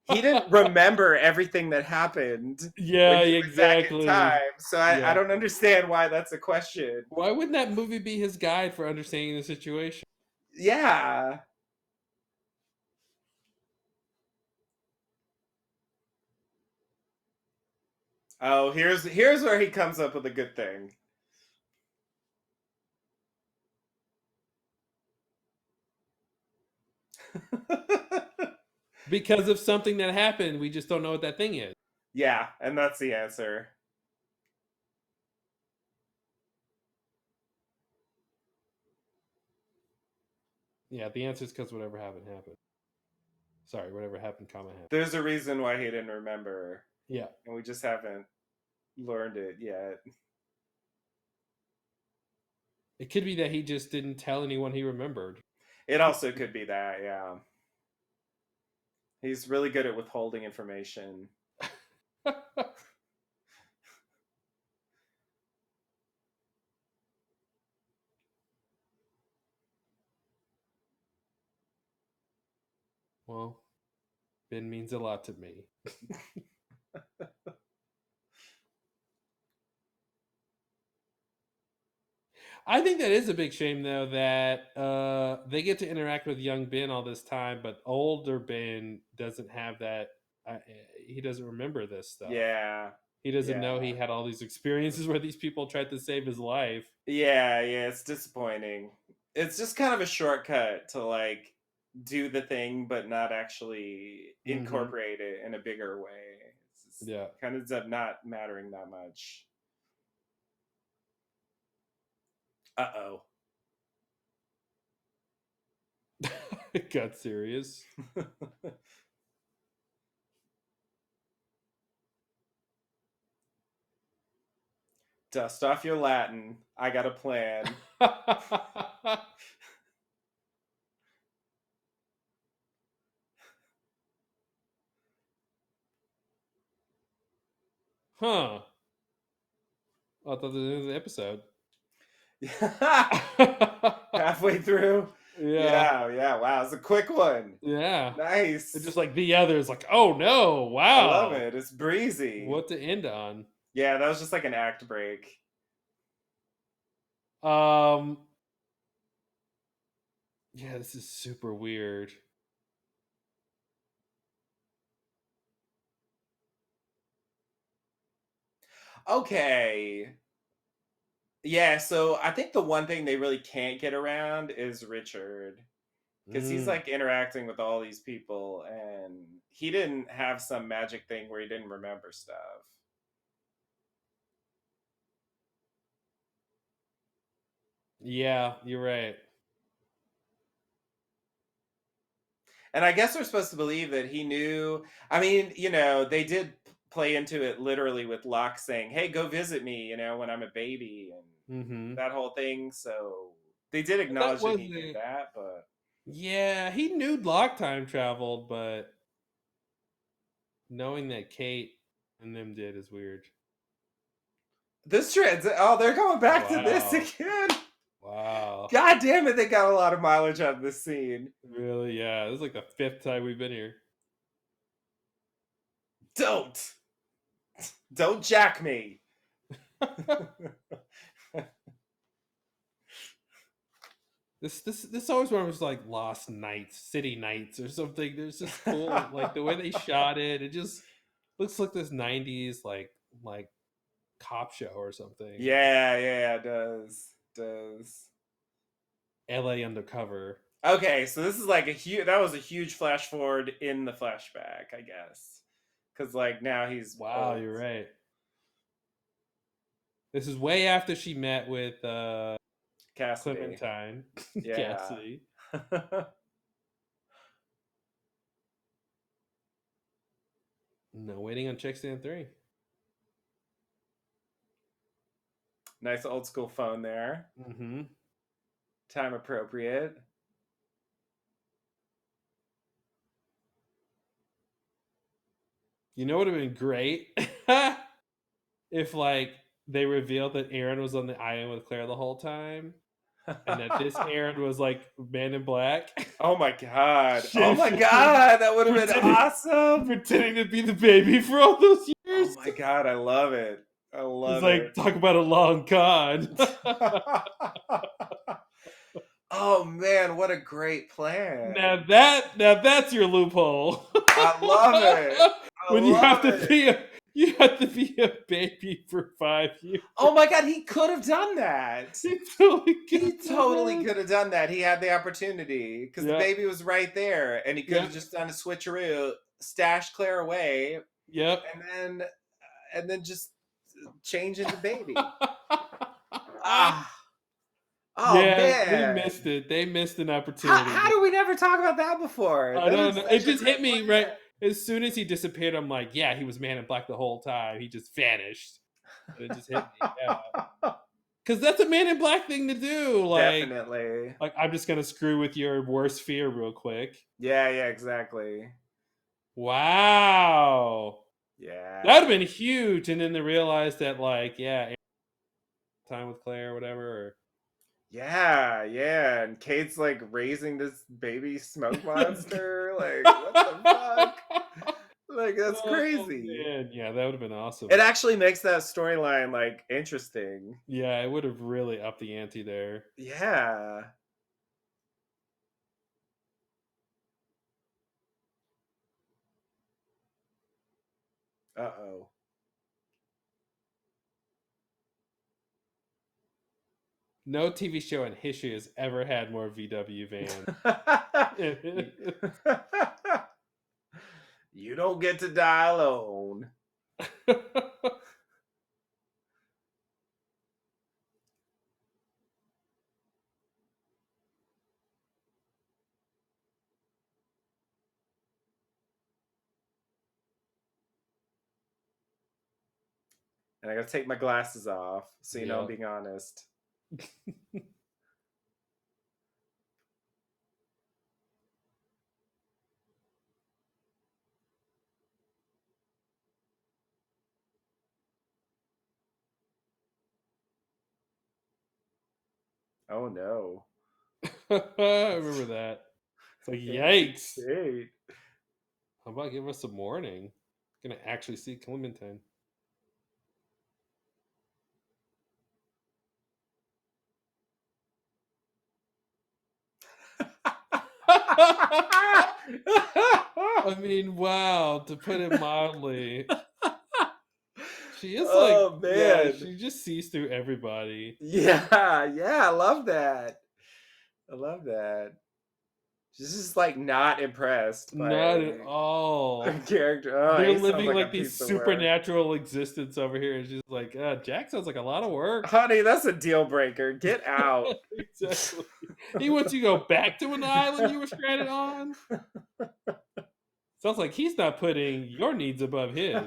S2: he didn't remember everything that happened when
S1: Yeah,
S2: he went back in
S1: exactly.
S2: time. So I
S1: Yeah.
S2: don't understand why that's a question.
S1: Why wouldn't that movie be his guide for understanding the situation?
S2: Yeah. Oh, here's where he comes up with a good thing.
S1: Because of something that happened, we just don't know what that thing is.
S2: Yeah, and that's the answer.
S1: Yeah, the answer is because whatever happened happened. Sorry, whatever happened, comma happened.
S2: There's a reason why he didn't remember,
S1: Yeah.
S2: and we just haven't learned it yet.
S1: It could be that he just didn't tell anyone he remembered.
S2: It also could be that, yeah. He's really good at withholding information.
S1: Well, Ben means a lot to me. I think that is a big shame, though, that they get to interact with young Ben all this time, but older Ben doesn't have that. He doesn't remember this stuff.
S2: Yeah.
S1: He doesn't know he
S2: Yeah.
S1: had all these experiences where these people tried to save his life.
S2: Yeah, it's disappointing. It's just kind of a shortcut to like do the thing but not actually
S1: Mm-hmm.
S2: incorporate it in a bigger way.
S1: Yeah.
S2: Kind of ends up not mattering that much. Uh-oh.
S1: It got serious.
S2: Dust off your Latin. I got a plan.
S1: Huh. I thought this was the episode.
S2: Halfway through.
S1: Yeah.
S2: Yeah. Wow, it's a quick one.
S1: Yeah.
S2: Nice.
S1: It's just like the others, like, oh no,
S2: I love
S1: wow.
S2: it. It's breezy.
S1: What to end on.
S2: Yeah, that was just like an act break.
S1: Um Yeah, this is super weird.
S2: Okay. Yeah, so I think the one thing they really can't get around is Richard. because he's
S1: Mm.
S2: like interacting with all these people, and he didn't have some magic thing where he didn't remember stuff.
S1: Yeah, you're right.
S2: And I guess we're supposed to believe that he knew. I mean, they did play into it literally with Locke saying, "Hey, go visit me," when I'm a baby, and
S1: Mm-hmm.
S2: that whole thing. So they did
S1: But that
S2: acknowledge that he knew
S1: wasn't.
S2: that, but
S1: Yeah, he knew Locke time traveled, but knowing that Kate and them did is weird.
S2: this trans oh, they're going back to this
S1: Wow.
S2: again.
S1: Wow.
S2: God damn it, they got a lot of mileage out of this scene.
S1: Really? Yeah. This is like the fifth time we've been here.
S2: Don't. Don't jack me.
S1: This always was like Lost Nights, City Nights, or something. There's just cool, like the way they shot it. It just looks like this '90s like cop show or something.
S2: Yeah, yeah, it does.
S1: L.A. Undercover.
S2: Okay, so this is like that was a huge flash forward in the flashback, I guess. Cuz like now he's
S1: Wow,
S2: old.
S1: you're right. This is way after she met with
S2: Cassidy.
S1: Clementine
S2: Yeah.
S1: Cassidy. No, waiting on Check Stand 3.
S2: Nice old school phone there.
S1: Mm-hmm.
S2: Time appropriate.
S1: You know what would have been great? If like they revealed that Aaron was on the island with Claire the whole time, and that this Aaron was like Man in Black.
S2: Oh my god. Oh
S1: Shit,
S2: my god, that would have been
S1: pretending-
S2: awesome.
S1: pretending to be the baby for all those years.
S2: Oh my god, I love it. I
S1: It's
S2: love
S1: like
S2: it.
S1: talk about a long con.
S2: Oh man, what a great plan.
S1: now that's your loophole.
S2: I love it.
S1: When you have to
S2: it.
S1: you have to be a baby for 5 years.
S2: Oh my god, he could have done that.
S1: He totally
S2: He totally could have done that. He had the opportunity because the
S1: Yep.
S2: baby was right there, and he could have
S1: Yep.
S2: just done a switcheroo, stashed Claire away,
S1: Yep.
S2: and then just change into baby. Ah. Oh
S1: yeah,
S2: man,
S1: they missed it. They missed an opportunity.
S2: How do we never talk about that before?
S1: I
S2: That
S1: don't
S2: is
S1: know.
S2: such
S1: It
S2: a
S1: just
S2: great
S1: hit me
S2: plan.
S1: right as soon as he disappeared. I'm like, yeah, he was Man in Black the whole time. He just vanished. And it just hit me. Yeah, because that's a Man in Black thing to do.
S2: Definitely.
S1: Like I'm just gonna screw with your worst fear real quick.
S2: Yeah, exactly.
S1: Wow,
S2: Yeah.
S1: that would have been huge. And then to realize that, like, yeah, time with Claire, or whatever. Or...
S2: Yeah, and Kate's like raising this baby smoke monster. Like, what the fuck? Like, that's crazy.
S1: Man. Yeah, that would have been awesome.
S2: It actually makes that storyline like interesting.
S1: Yeah, it would have really upped the ante there.
S2: Yeah. Uh-oh.
S1: No TV show in history has ever had more VW vans.
S2: You don't get to die alone. And I gotta take my glasses off, so you know I'm being honest. Oh no.
S1: I remember that. It's like, yikes.
S2: Great.
S1: How about give us a warning? Gonna actually see Clementine. I mean, wow, to put it mildly. She is
S2: Oh,
S1: like, yeah,
S2: man.
S1: she just sees through everybody.
S2: Yeah, I love that. I love that. She's just like not impressed
S1: Not at
S2: by her
S1: all.
S2: character. Oh,
S1: They're
S2: he sounds
S1: living
S2: like a
S1: like these
S2: piece of work.
S1: supernatural existence over here. It's just like, Jack sounds like a lot of work.
S2: Honey, that's a deal breaker. Get out.
S1: Exactly. He wants you to go back to an island you were stranded on. Sounds like he's not putting your needs above his.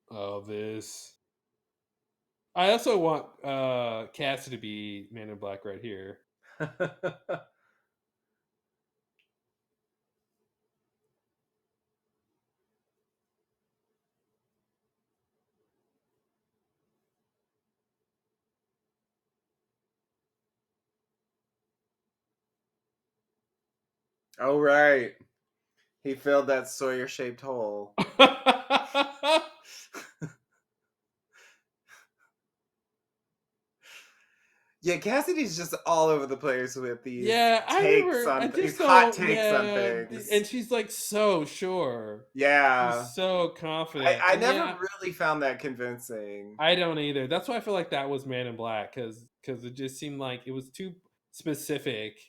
S1: Oh, this. I also want Cassie to be Man in Black right here.
S2: Oh right. He filled that Sawyer shaped hole. Yeah, Cassidy's just all over the place with
S1: Yeah, I remember. I
S2: these
S1: just
S2: hot
S1: don't.
S2: takes on
S1: Yeah,
S2: things.
S1: and she's like so sure.
S2: Yeah.
S1: She's so confident,
S2: I
S1: and
S2: never
S1: yeah,
S2: really found that convincing.
S1: I don't either. That's why I feel like that was Man in Black because it just seemed like it was too specific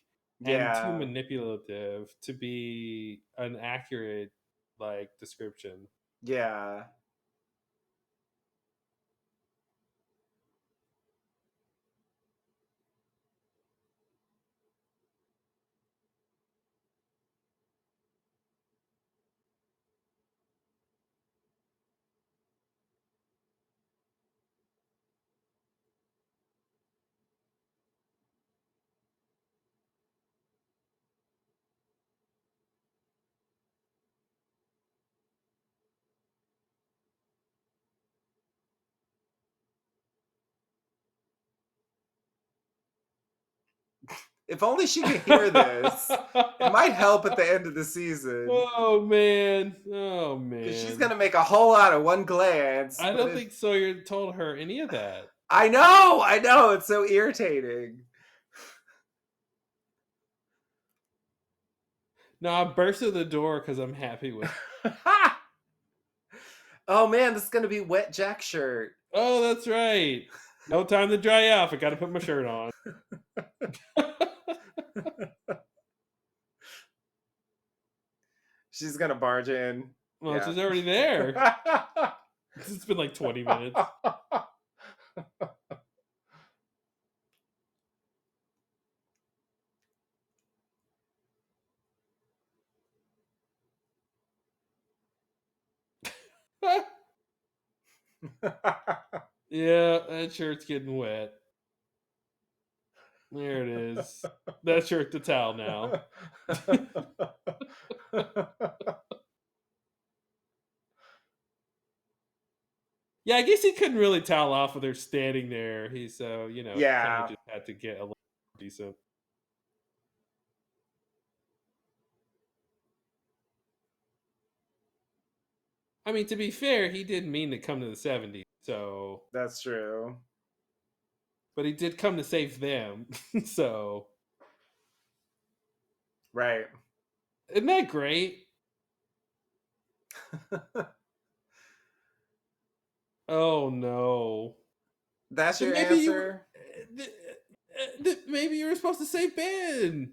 S1: and too
S2: Yeah.
S1: manipulative to be an accurate like description.
S2: Yeah. If only she could hear this. It might help at the end of the season.
S1: Oh man! Oh
S2: Because she's
S1: man!
S2: gonna make a whole out of one glance.
S1: I
S2: But
S1: don't
S2: if
S1: think Sawyer told her any of that.
S2: I know, it's so irritating.
S1: No, I burst through the door because I'm happy with.
S2: Oh man, this is gonna be wet Jack shirt.
S1: Oh, that's right. No time to dry off. I got to put my shirt on.
S2: She's gonna barge in.
S1: Well,
S2: Yeah.
S1: she's already there. It's been like 20 minutes. Yeah, that shirt's getting wet. There it is. That shirt to towel now. Yeah, I guess he couldn't really towel off with her standing there. He's so, kind of
S2: Yeah.
S1: just had to get a little decent. I mean, to be fair, he didn't mean to come to the 70s. So,
S2: That's true.
S1: but he did come to save them. So,
S2: Right.
S1: isn't that great? Oh no.
S2: That's
S1: Then
S2: your
S1: maybe you
S2: answer?
S1: maybe you were supposed to say Ben.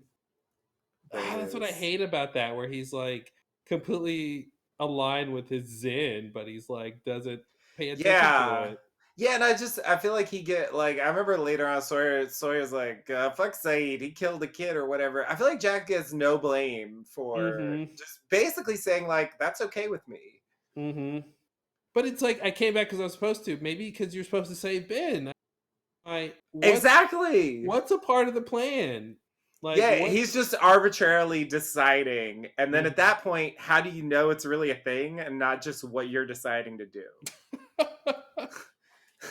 S2: There it
S1: That's what I
S2: is.
S1: hate about that, where he's like completely aligned with his Zen, but he's like doesn't pay attention to
S2: Yeah.
S1: it.
S2: Yeah, and I feel like he get like I remember later on Sawyer's like, fuck Saeed, he killed a kid or whatever. I feel like Jack gets no blame for
S1: Mm-hmm.
S2: just basically saying like, that's okay with me.
S1: Mm-hmm. But it's like I came back because I was supposed to. Maybe because you're supposed to save Ben.
S2: Exactly.
S1: What's a part of the plan? Like
S2: Yeah,
S1: what?
S2: he's just arbitrarily deciding. And then at
S1: Mhm.
S2: that point, how do you know it's really a thing and not just what you're deciding to do?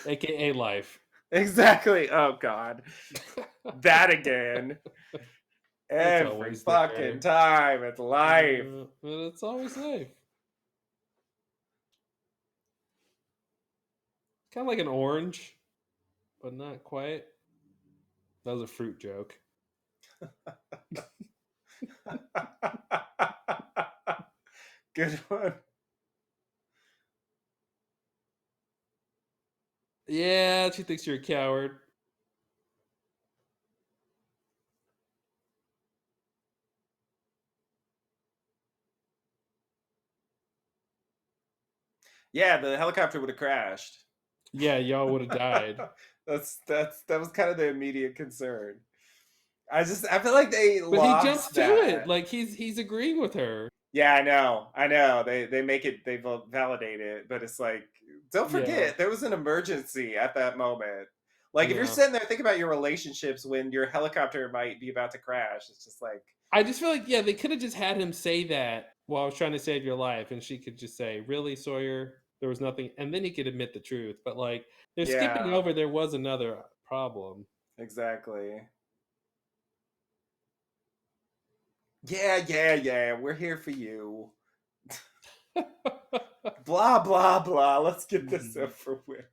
S1: AKA life.
S2: Exactly. Oh God. That again.
S1: It's
S2: Every
S1: always
S2: fucking
S1: there.
S2: time. It's life.
S1: But it's always life. Kind of like an orange, but not quite. That was a fruit joke.
S2: Good one.
S1: Yeah, she thinks you're a coward.
S2: Yeah, the helicopter would have crashed.
S1: Yeah, y'all would have died.
S2: That was kind of the immediate concern. I feel like they
S1: But he jumps
S2: lost
S1: to it.
S2: that.
S1: Like he's agreeing with her.
S2: Yeah, I know. They make it, they validate it, but it's like, don't
S1: Yeah.
S2: forget there was an emergency at that moment. Like if you're
S1: Yeah.
S2: sitting there thinking about your relationships when your helicopter might be about to crash, it's just like,
S1: I just feel like, yeah, they could have just had him say that while I was trying to save your life, and she could just say, "Really, Sawyer? There was nothing," and then he could admit the truth. But like, they're skipping
S2: yeah,
S1: over there was another problem.
S2: exactly. Yeah. We're here for you. Blah blah blah. Let's get this over with.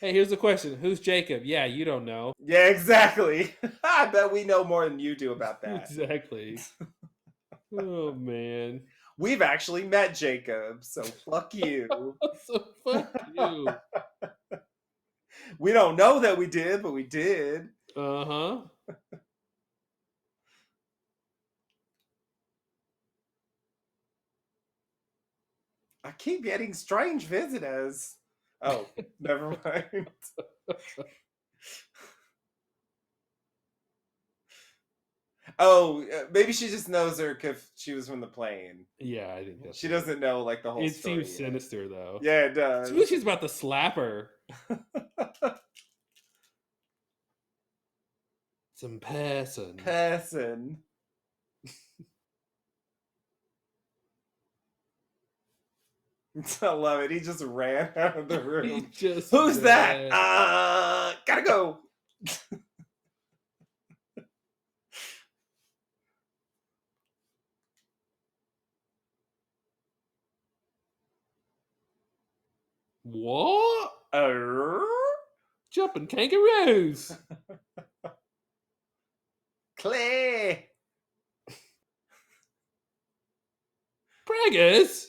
S1: Hey, here's the question: Who's Jacob? Yeah, you don't know.
S2: Yeah, exactly. I bet we know more than you do about that.
S1: Exactly. Oh man.
S2: We've actually met Jacob, so fuck you.
S1: So fuck you.
S2: We don't know that we did, but we did.
S1: Uh huh.
S2: I keep getting strange visitors. Oh, never mind. Oh, maybe she just knows her because she was from the plane.
S1: Yeah, I think that's.
S2: She
S1: It.
S2: doesn't know like the whole
S1: It
S2: story
S1: seems
S2: yet.
S1: sinister though.
S2: Yeah, it does.
S1: Especially she's about to slap her. Some person.
S2: Person. I love it. He just ran out of the
S1: He
S2: room.
S1: just
S2: Who's that?
S1: ran.
S2: Gotta go.
S1: What?
S2: Uh,
S1: Jumping kangaroos.
S2: Clay.
S1: Braggers.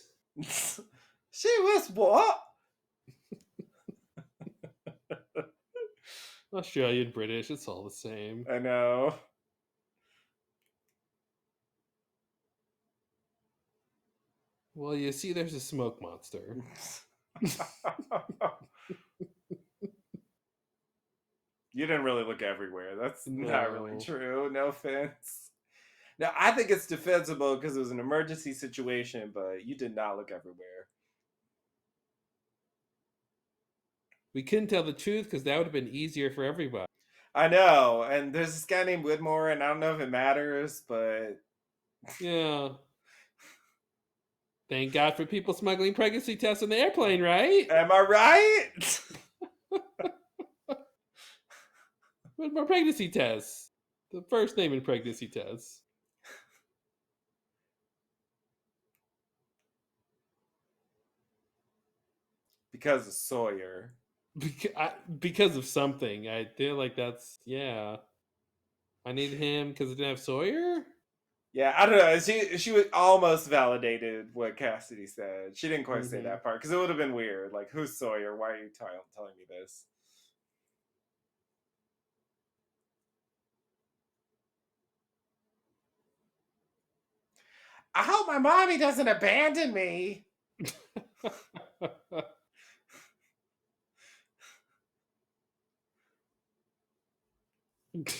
S2: She was what?
S1: Australian, British, it's all the same.
S2: I know.
S1: Well, you see, there's a smoke monster.
S2: You didn't really look everywhere. That's not really
S1: No.
S2: true. No offense. Now, I think it's defensible because it was an emergency situation, but you did not look everywhere.
S1: We couldn't tell the truth because that would have been easier for everybody.
S2: I know. And there's this guy named Whitmore, and I don't know if it matters, but
S1: Yeah. Thank God for people smuggling pregnancy tests on the airplane, right?
S2: am I right?
S1: What more pregnancy tests? The first name in pregnancy tests.
S2: Because of Sawyer.
S1: Because of something. I feel like that's, yeah. I need him because it didn't have Sawyer?
S2: Yeah, I don't know. She was almost validated what Cassidy said. She didn't quite say
S1: Mhm.
S2: that part because it would have been weird. Like, who's Sawyer? Why are you telling me this? I hope my mommy doesn't abandon me.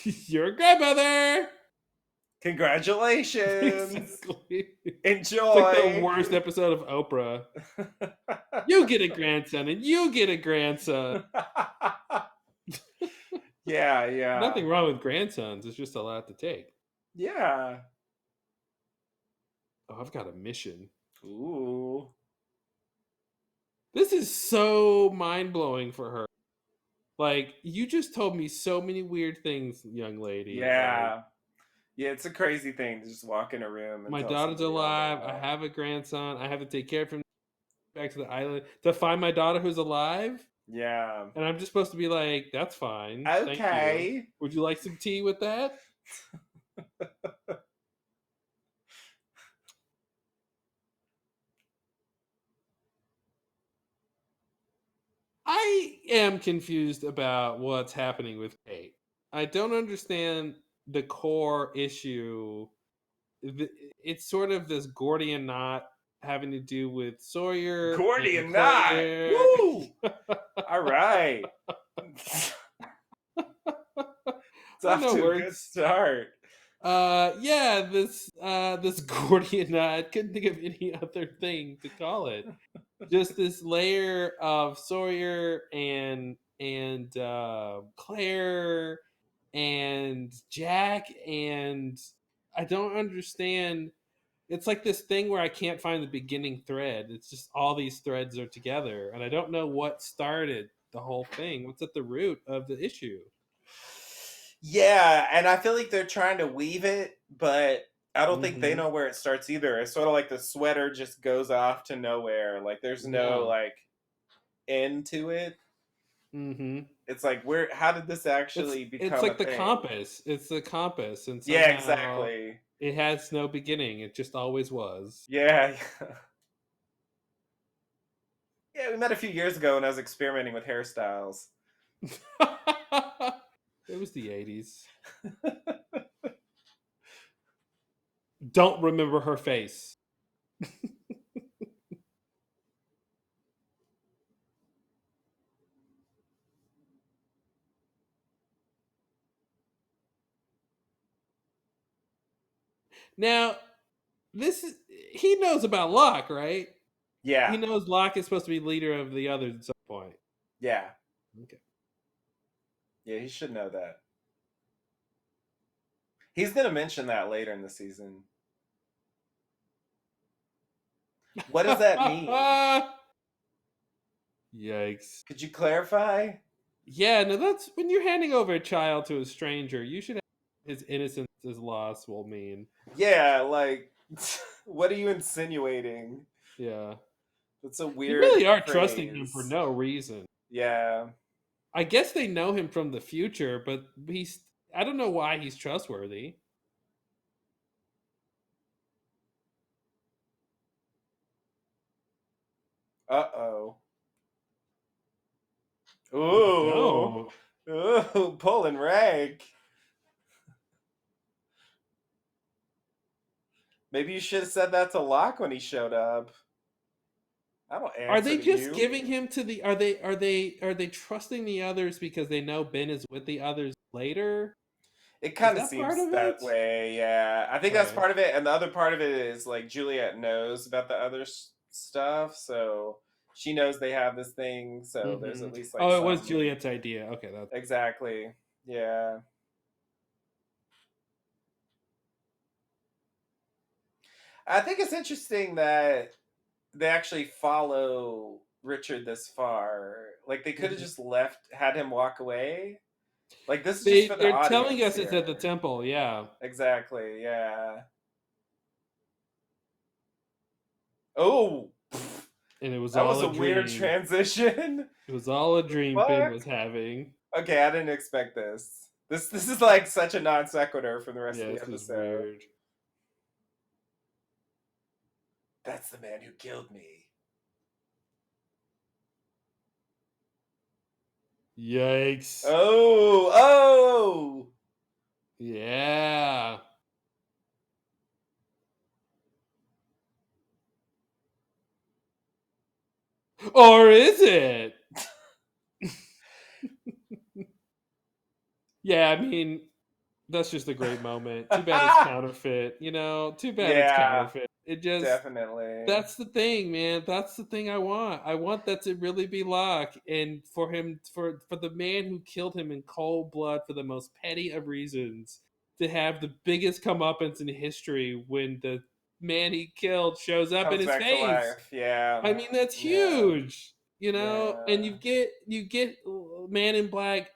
S1: Your grandmother!
S2: Congratulations.
S1: Exactly.
S2: Enjoy.
S1: It's like the worst episode of Oprah. You get a grandson and you get a grandson.
S2: Yeah.
S1: Nothing wrong with grandsons. It's just a lot to take.
S2: Yeah.
S1: Oh, I've got a mission.
S2: Ooh.
S1: This is so mind blowing for her. Like, you just told me so many weird things, young lady.
S2: Yeah. Yeah, it's a crazy thing to just walk in a room and
S1: My
S2: tell
S1: daughter's
S2: somebody all
S1: alive. I
S2: that.
S1: have a grandson. I have to take care of him back to the island to find my daughter who's alive.
S2: Yeah.
S1: And I'm just supposed to be like, that's fine. Thank you.
S2: Okay.
S1: Would you like some tea with that? I am confused about what's happening with Kate. I don't understand the core issue. It's sort of this Gordian knot having to do with Sawyer and
S2: Gordian knot.
S1: Claire.
S2: Woo! All right. It's
S1: I
S2: off
S1: know
S2: to a good
S1: words.
S2: start.
S1: Yeah, this Gordian knot. I couldn't think of any other thing to call it. Just this layer of Sawyer and Claire and Jack, and I don't understand. It's like this thing where I can't find the beginning thread. It's just all these threads are together, and I don't know what started the whole thing. What's at the root of the issue?
S2: Yeah, and I feel like they're trying to weave it, but I don't think they
S1: Mm-hmm.
S2: know where it starts either. It's sort of like the sweater just goes off to nowhere. Like there's no
S1: Yeah.
S2: like end to it.
S1: Mm-hmm.
S2: It's like where how did this actually
S1: It's
S2: become a
S1: like the
S2: thing?
S1: compass. It's the compass, and
S2: Yeah,
S1: somehow
S2: exactly.
S1: it has no beginning. It just always was.
S2: Yeah. Yeah, we met a few years ago when I was experimenting with hairstyles.
S1: It was the 80s. Don't remember her face. Now, this is he knows about Locke, right? He
S2: Yeah.
S1: knows Locke is supposed to be leader of the others at some point.
S2: Yeah.
S1: Okay.
S2: Yeah, he should know that. He's gonna mention that later in the season. What does that mean?
S1: Yikes.
S2: Could you clarify?
S1: Yeah, no, that's when you're handing over a child to a stranger, you should have his innocence is lost will mean.
S2: Yeah, like what are you insinuating?
S1: Yeah.
S2: That's a
S1: They
S2: weird
S1: really are trusting him for
S2: phrase.
S1: no reason.
S2: Yeah.
S1: I guess they know him from the future, but I don't know why he's trustworthy.
S2: Uh-oh.
S1: You
S2: Ooh.
S1: don't.
S2: Ooh, pulling rank. Maybe you should have said that to Locke when he showed up. I don't
S1: Are
S2: answer
S1: they
S2: to
S1: just
S2: you.
S1: giving him to the are they trusting the others because they know Ben is with the others later?
S2: It
S1: Is
S2: kind of
S1: that part
S2: seems
S1: of
S2: that
S1: it?
S2: way, yeah. I think that's
S1: Okay.
S2: part of it, and the other part of it is like Juliet knows about the other stuff, so she knows they have this thing. So there's
S1: Mm-hmm.
S2: at least like
S1: Oh, it was
S2: some
S1: Juliet's idea. Okay, that's
S2: exactly, yeah. I think it's interesting that they actually follow Richard this far. Like they could have
S1: mhm.
S2: just left, had him walk away. Like this is just for the
S1: They're telling
S2: audience
S1: us it's at the
S2: here.
S1: temple. Yeah.
S2: Exactly, yeah. Oh,
S1: And it was
S2: that
S1: all
S2: was
S1: a
S2: a weird
S1: dream.
S2: transition.
S1: It was all a
S2: The
S1: dream Ben
S2: fuck?
S1: was having.
S2: Okay, I didn't expect this. This is like such a non sequitur for the rest of
S1: Yeah,
S2: the
S1: this was
S2: episode.
S1: weird.
S2: That's the man who killed me.
S1: Yikes.
S2: Oh, oh.
S1: Yeah. Or is it? Yeah, I mean, that's just a great moment. Too bad it's counterfeit, Too bad it's
S2: Yeah,
S1: counterfeit. It just
S2: definitely.
S1: That's the thing, man. That's the thing I want. I want that to really be Locke, and for him, for the man who killed him in cold blood for the most petty of reasons, to have the biggest comeuppance in history when the man he killed shows up in
S2: Comes
S1: his
S2: back to
S1: face.
S2: life. Yeah.
S1: I mean, that's
S2: Yeah.
S1: huge, And
S2: Yeah.
S1: you get Man in Black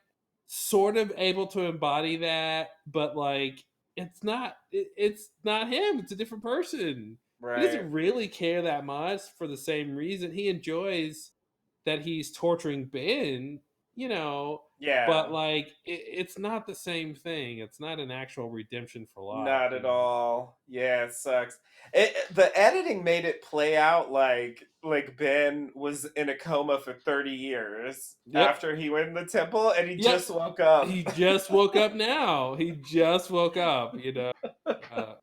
S1: sort of able to embody that, but like it's not him. It's a different person. He
S2: Right.
S1: doesn't really care that much for the same reason. He enjoys that he's torturing Ben, you know, but
S2: Yeah.
S1: like it's not the same thing. It's not an actual redemption for Locke,
S2: Not
S1: you
S2: at
S1: know.
S2: all. Yeah, it sucks. The editing made it play out like Ben was in a coma for 30 years
S1: Yep.
S2: after he went in the temple and he
S1: Yep.
S2: just woke up.
S1: He just woke up now. He just woke up, you know. Uh,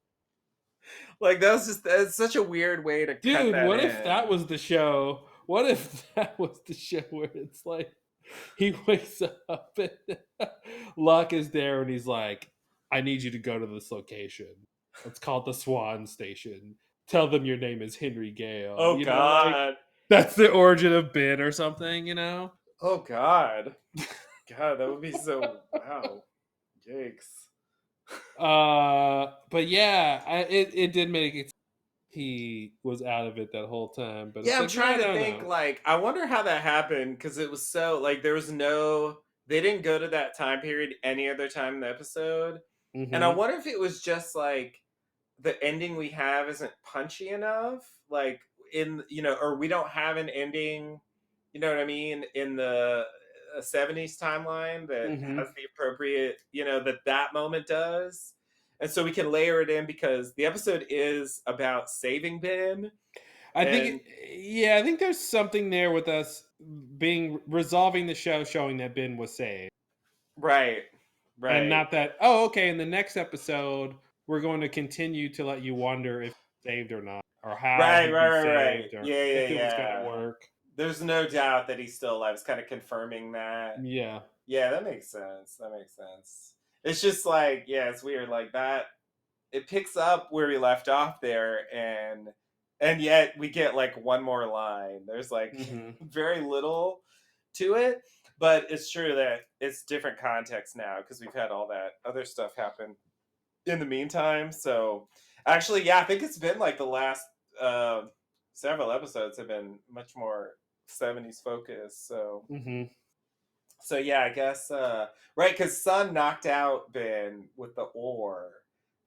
S2: Like that's such a weird way to cut
S1: dude,
S2: that
S1: what if that
S2: in.
S1: was the show? What if that was the show where it's like he wakes up and Locke is there and he's like, I need you to go to this location. It's called the Swan Station. Tell them your name is Henry Gale.
S2: Oh
S1: You know, like
S2: god.
S1: that's the origin of Ben or something, you know?
S2: Oh god. God, that would be so wow. Yikes.
S1: But yeah, it did make it he was out of it that whole time. But
S2: Yeah,
S1: it's
S2: I'm
S1: like, no,
S2: trying to
S1: no,
S2: think.
S1: no.
S2: Like, I wonder how that happened because it was so like there was no. They didn't go to that time period any other time in the episode, and I
S1: Mm-hmm.
S2: wonder if it was just like the ending we have isn't punchy enough. Like in or we don't have an ending. You know what I mean in the '70s timeline that
S1: Mm-hmm.
S2: has the appropriate. That moment does. And so we can layer it in because the episode is about saving Ben,
S1: I think,
S2: and
S1: yeah, I think there's something there with us being resolving the show, showing that Ben was saved,
S2: right,
S1: and
S2: right,
S1: not that. Oh, okay. In the next episode, we're going to continue to let you wonder if he's saved or not, or how
S2: right,
S1: he'd
S2: right,
S1: be
S2: right, right.
S1: saved, or
S2: Yeah, yeah,
S1: if it was going to
S2: yeah.
S1: work.
S2: There's no doubt that he's still alive. It's kind of confirming that.
S1: Yeah.
S2: Yeah, that makes sense. That makes sense. It's just like, yeah, it's weird. Like that, it picks up where we left off there, and yet we get like one more line. There's like
S1: Mm-hmm.
S2: very little to it, but it's true that it's different context now because we've had all that other stuff happen in the meantime. So actually, yeah, I think it's been like the last uh, several episodes have been much more '70s focused. So
S1: Mm-hmm.
S2: yeah, I guess right because Sun knocked out Ben with the ore,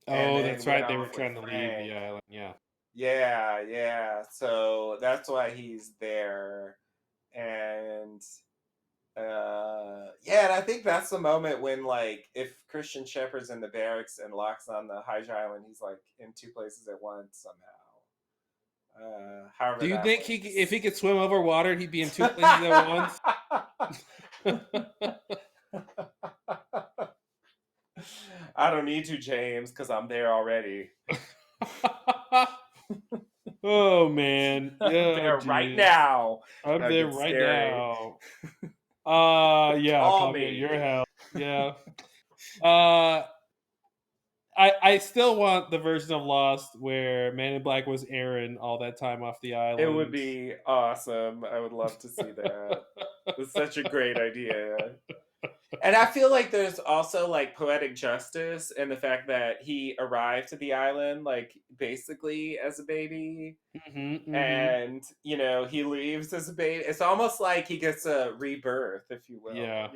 S2: and
S1: Oh,
S2: then
S1: that's
S2: went
S1: right. They were
S2: off with
S1: trying to leave the
S2: Frank.
S1: island. Yeah.
S2: Yeah, yeah. So that's why he's there, and yeah, and I think that's the moment when like if Christian Shepherd's in the barracks and Locke's on the Hydra Island, he's like in two places at once somehow. However
S1: Do you
S2: that
S1: think if he
S2: works.
S1: could swim over water, he'd be in two places at once?
S2: I don't need to, James, because I'm there already.
S1: Oh man.
S2: I'm
S1: Yeah,
S2: there right
S1: jeez.
S2: now.
S1: I'm
S2: That
S1: there
S2: gets
S1: right
S2: scary.
S1: now. Yeah,
S2: Call
S1: call me at
S2: me.
S1: your house. Yeah. Uh I still want the version of Lost where Man in Black was Aaron all that time off the
S2: It would
S1: island.
S2: be awesome. I would love to see that. It's such a great idea. And I feel like there's also like poetic justice in the fact that he arrived to the island like basically as a baby,
S1: Hmm. Hmm.
S2: and he leaves as a baby. It's almost like he gets a rebirth, if you will.
S1: Yeah.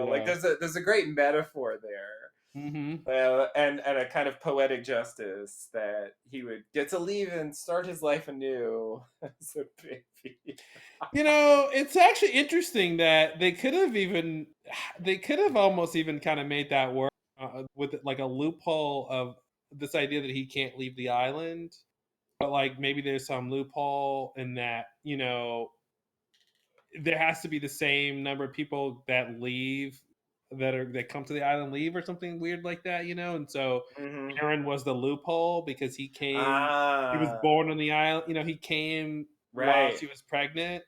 S2: Like
S1: Yeah.
S2: there's a great metaphor there.
S1: Hmm.
S2: And a kind of poetic justice that he would get to leave and start his life anew as a baby.
S1: You know, it's actually interesting that they could have almost even kind of made that work with like a loophole of this idea that he can't leave the island, but like maybe there's some loophole in that, you know, there has to be the same number of people that leave that come to the island leave or something weird like that, you know? And so
S2: Hmm.
S1: Aaron was the loophole because he was
S2: Ah,
S1: born on the island, you know, he came while
S2: right,
S1: she was pregnant.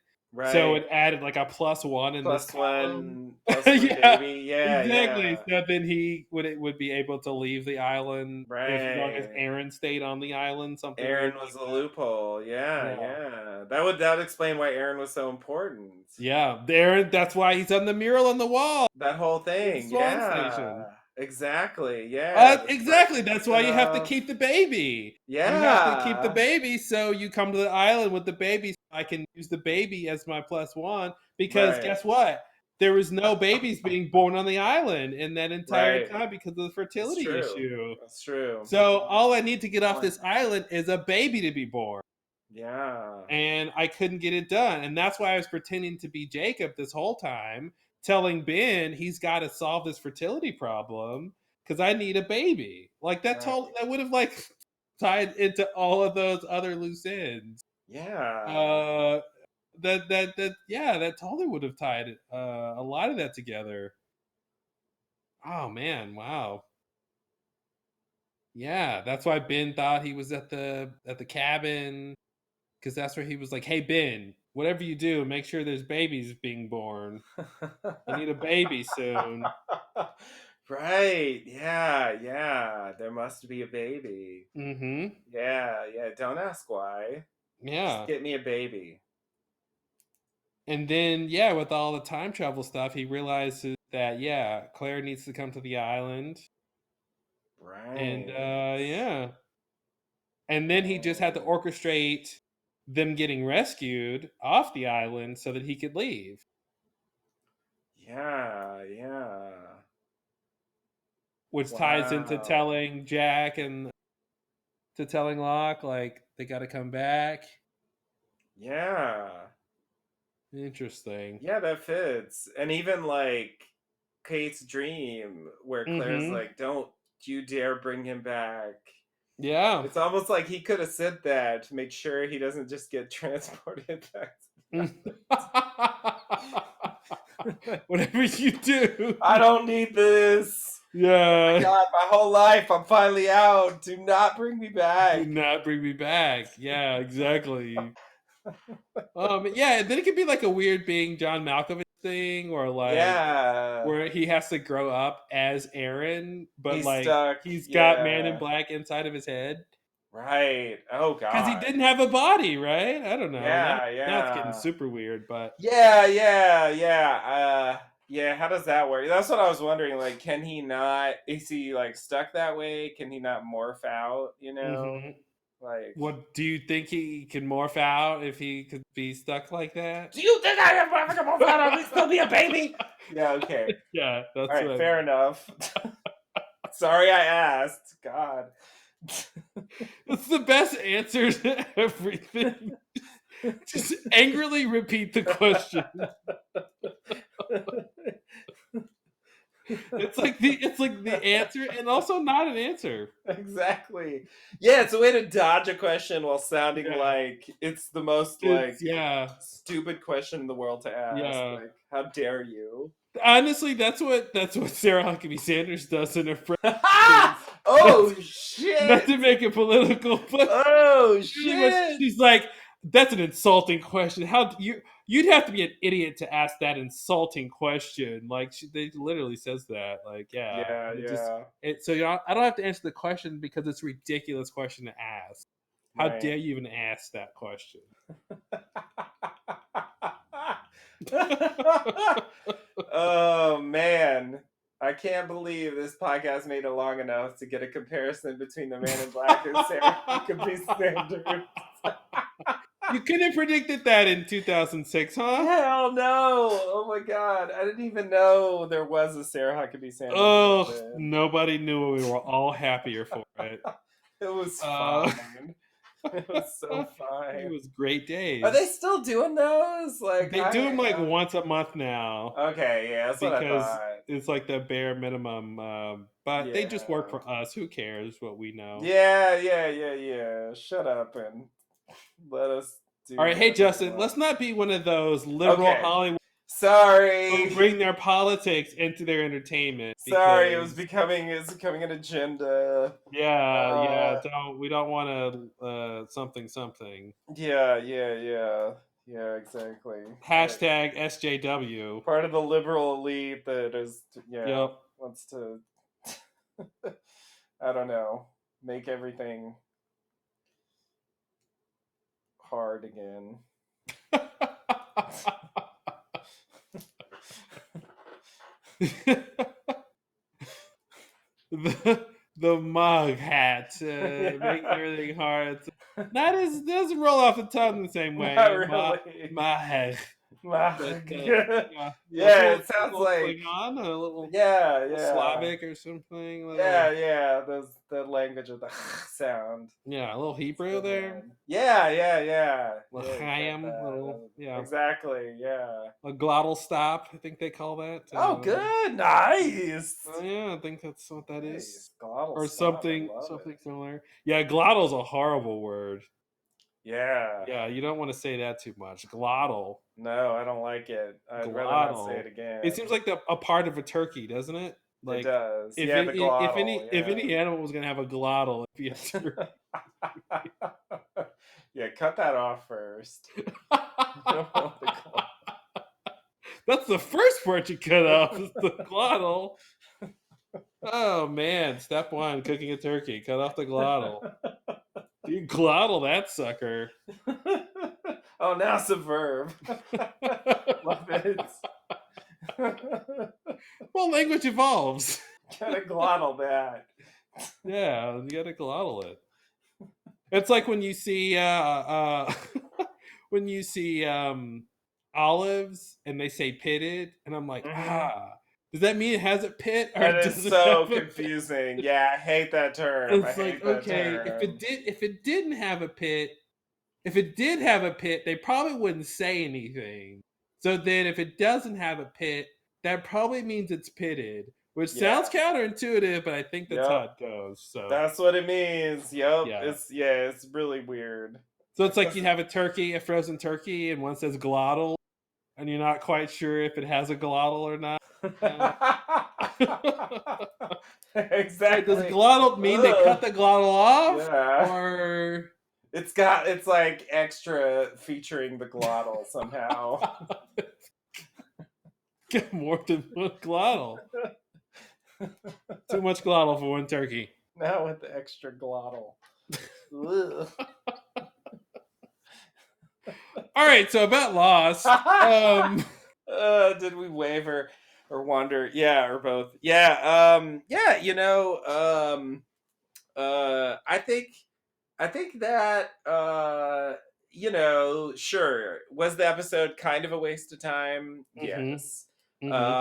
S1: So
S2: right.
S1: it added like a +1 in this column.
S2: Plus one
S1: Yeah,
S2: baby. Yeah,
S1: exactly.
S2: yeah.
S1: So then he would be able to leave the island if as long as
S2: Right.
S1: Aaron stayed on the island, something weird
S2: Aaron
S1: like
S2: was the
S1: that.
S2: loophole. Yeah,
S1: Yeah.
S2: yeah. That would explain why Aaron was so important.
S1: Yeah, Aaron, that's why he's on the mural on the wall.
S2: That whole
S1: The
S2: thing.
S1: Swan Station.
S2: Yeah. Exactly. Yeah. The
S1: Exactly.
S2: sparkling
S1: That's why you have to
S2: stuff.
S1: keep the baby. You have to keep the
S2: Yeah.
S1: baby, so you come to the island with the baby. So I can use the baby as my +1 because
S2: Right.
S1: guess what? There was no babies being born on the island in that entire
S2: Right.
S1: time because of the
S2: That's
S1: fertility
S2: true.
S1: issue.
S2: That's true.
S1: So all I need to get
S2: Good
S1: off
S2: point.
S1: this island is a baby to be born.
S2: Yeah.
S1: And I couldn't get it done. And that's why I was pretending to be Jacob this whole time telling Ben he's got to solve this fertility problem because I need a baby. Like that
S2: Right.
S1: that would have like tied into all of those other loose ends.
S2: Yeah.
S1: Uh, that totally would have tied a lot of that together. Oh man, wow. Yeah, that's why Ben thought he was at the cabin because that's where he was like, "Hey Ben, whatever you do, make sure there's babies being born. I need a baby soon."
S2: Right. Yeah. Yeah. There must be a baby.
S1: Mm-hmm.
S2: Yeah. Yeah. Don't ask why. Just
S1: Yeah.
S2: get me a baby.
S1: And then yeah, with all the time travel stuff, he realizes that yeah, Claire needs to come to the island. And
S2: Right.
S1: yeah. And then he just had to
S2: Right.
S1: orchestrate them getting rescued off the island so that he could leave.
S2: Yeah. Yeah.
S1: Which ties into
S2: Wow.
S1: telling Jack and to telling Locke like they got to come back.
S2: Yeah.
S1: Interesting.
S2: Yeah, that fits. And even like Kate's dream, where Claire's
S1: Mm-hmm.
S2: like, don't you dare bring him back.
S1: Yeah.
S2: It's almost like he could have said that to make sure he doesn't just get transported back to the
S1: Whatever you do.
S2: I don't need this. Oh my
S1: Yeah.
S2: god, my whole life, I'm finally out. Do not bring me
S1: Do
S2: back.
S1: not bring me back. Yeah, exactly. Yeah, and then it could be like a weird being John Malkovich thing, or like
S2: Yeah.
S1: where he has to grow up as Aaron, but
S2: He's
S1: like
S2: stuck.
S1: he's got Man in
S2: Yeah.
S1: Black inside of his head
S2: Right. Oh
S1: because he
S2: god.
S1: didn't have a body, right? I don't know.
S2: Yeah,
S1: Now it's getting
S2: yeah.
S1: super weird, but
S2: Yeah, yeah, yeah. Yeah, how does that work? That's what I was wondering. Like, can he not, is he like stuck that way? Can he not morph out, you know?
S1: mhm.
S2: Like,
S1: What do you think he can morph out if he could be stuck like that?
S2: do you think I am ever gonna morph out? I'll still be a baby. Yeah, okay.
S1: Yeah,
S2: All
S1: that's
S2: right,
S1: what.
S2: fair enough. Sorry I asked. God.
S1: It's the best answer to everything. Just angrily repeat the question. It's like the answer and also not an answer.
S2: Exactly. Yeah, it's a way to dodge a question while sounding
S1: Yeah.
S2: like it's the most
S1: It's
S2: like
S1: yeah.
S2: stupid question in the world to ask.
S1: Yeah.
S2: Like, how dare you?
S1: Honestly, that's what Sarah Huckabee Sanders does in her presentations.
S2: Oh
S1: Not
S2: shit!
S1: to make it political, but
S2: Oh
S1: pretty much
S2: shit!
S1: she's like, that's an insulting question. How you'd have to be an idiot to ask that insulting question. Like they literally says that. Like yeah,
S2: Yeah,
S1: and
S2: yeah.
S1: so you know, I don't have to answer the question because it's a ridiculous question to ask. How
S2: Right.
S1: dare you even ask that question?
S2: Oh man. I can't believe this podcast made it long enough to get a comparison between the Man in Black and Sarah Huckabee Sanders.
S1: You couldn't have predicted that in 2006, huh?
S2: Hell no! Oh my god, I didn't even know there was a Sarah Huckabee Sanders back
S1: Oh,
S2: then.
S1: nobody knew. We were all happier for it.
S2: It was
S1: Uh,
S2: fine. It was so
S1: it
S2: fine.
S1: was great days.
S2: Are they still doing those? Like
S1: They do them like
S2: I
S1: once a month now
S2: okay, yeah, that's what I
S1: because
S2: thought.
S1: it's like the bare minimum. But they just work
S2: Yeah.
S1: for us. Who cares what we know?
S2: Yeah, yeah, yeah, yeah. Shut up and let us do
S1: All right, hey
S2: whatever we
S1: Justin,
S2: want.
S1: let's not be one of those liberal
S2: Okay.
S1: Hollywood who
S2: Sorry.
S1: bring their politics into their entertainment.
S2: Sorry,
S1: Because
S2: it's becoming an agenda.
S1: yeah,
S2: Uh
S1: we don't want to something.
S2: yeah, yeah, yeah. Yeah, exactly.
S1: Hashtag SJW.
S2: Part of the liberal elite that is
S1: Yep.
S2: wants to I don't know, make everything hard again.
S1: the mug hat make everything hard. Not as doesn't roll off the tongue the same way.
S2: Not really.
S1: Mug. But, yeah,
S2: Yeah,
S1: full,
S2: it sounds
S1: full
S2: like
S1: Klingon, a
S2: yeah,
S1: little
S2: yeah.
S1: Slavic or something.
S2: Yeah,
S1: Little,
S2: yeah, the language of the sound.
S1: yeah, a little
S2: It's a
S1: Hebrew
S2: good
S1: there.
S2: one. Yeah, yeah, yeah. Yeah, you got
S1: L'chaim, little,
S2: that.
S1: yeah,
S2: Exactly, yeah.
S1: a glottal stop. I think they call that.
S2: Oh, good. Nice.
S1: Oh yeah, I think that's what that is,
S2: Nice. Glottal
S1: or
S2: stop. I
S1: something,
S2: love it.
S1: something similar. Yeah, glottal's a horrible word.
S2: Yeah.
S1: Yeah, you don't want to say that too much. Glottal,
S2: No, I don't like it. I'd rather not say it
S1: glottal. It seems
S2: again.
S1: like a part of a turkey, doesn't it?
S2: It
S1: Like
S2: does. Yeah, the glottal.
S1: if any animal was gonna have a glottal, it'd be a turkey.
S2: Yeah. Yeah, cut that off first. You don't want the
S1: That's the first part you cut off is the
S2: glottal.
S1: glottal. Oh man, step one: cooking a turkey. Cut off the glottal. You glottal that sucker.
S2: Oh, now it's a verb. Love it.
S1: Well, language evolves.
S2: Gotta glottal that.
S1: Yeah, you gotta glottal it. It's like when you see when you see olives and they say pitted, and I'm like,
S2: Hmm.
S1: does that mean it has a pit or
S2: That
S1: it
S2: is
S1: doesn't
S2: so
S1: have a
S2: confusing. Yeah, I hate that term. I
S1: It's like,
S2: hate that
S1: okay,
S2: term.
S1: if it didn't have a pit, if it did have a pit, they probably wouldn't say anything. So then if it doesn't have a pit, that probably means it's pitted, which sounds
S2: Yeah.
S1: counterintuitive, but I think that's how
S2: Yep.
S1: it goes. So
S2: That's what it means. Yep.
S1: yeah.
S2: It's really weird.
S1: So it's like you
S2: Because
S1: have a turkey, a frozen turkey, and one says glottal, and you're not quite sure if it has a glottal or not. Uh, like, does
S2: exactly.
S1: glottal mean they cut
S2: Ugh.
S1: the glottal off,
S2: Yeah.
S1: or
S2: It's like extra featuring the glottal somehow.
S1: get more than one glottal? Too much glottal for one turkey.
S2: Now with the extra glottal. Ugh.
S1: All right, so about Lost.
S2: Did we waver or wander? Yeah, or both. Yeah, yeah, I think that sure. Was the episode kind of a waste of time?
S1: hmm
S2: Yes.
S1: hmm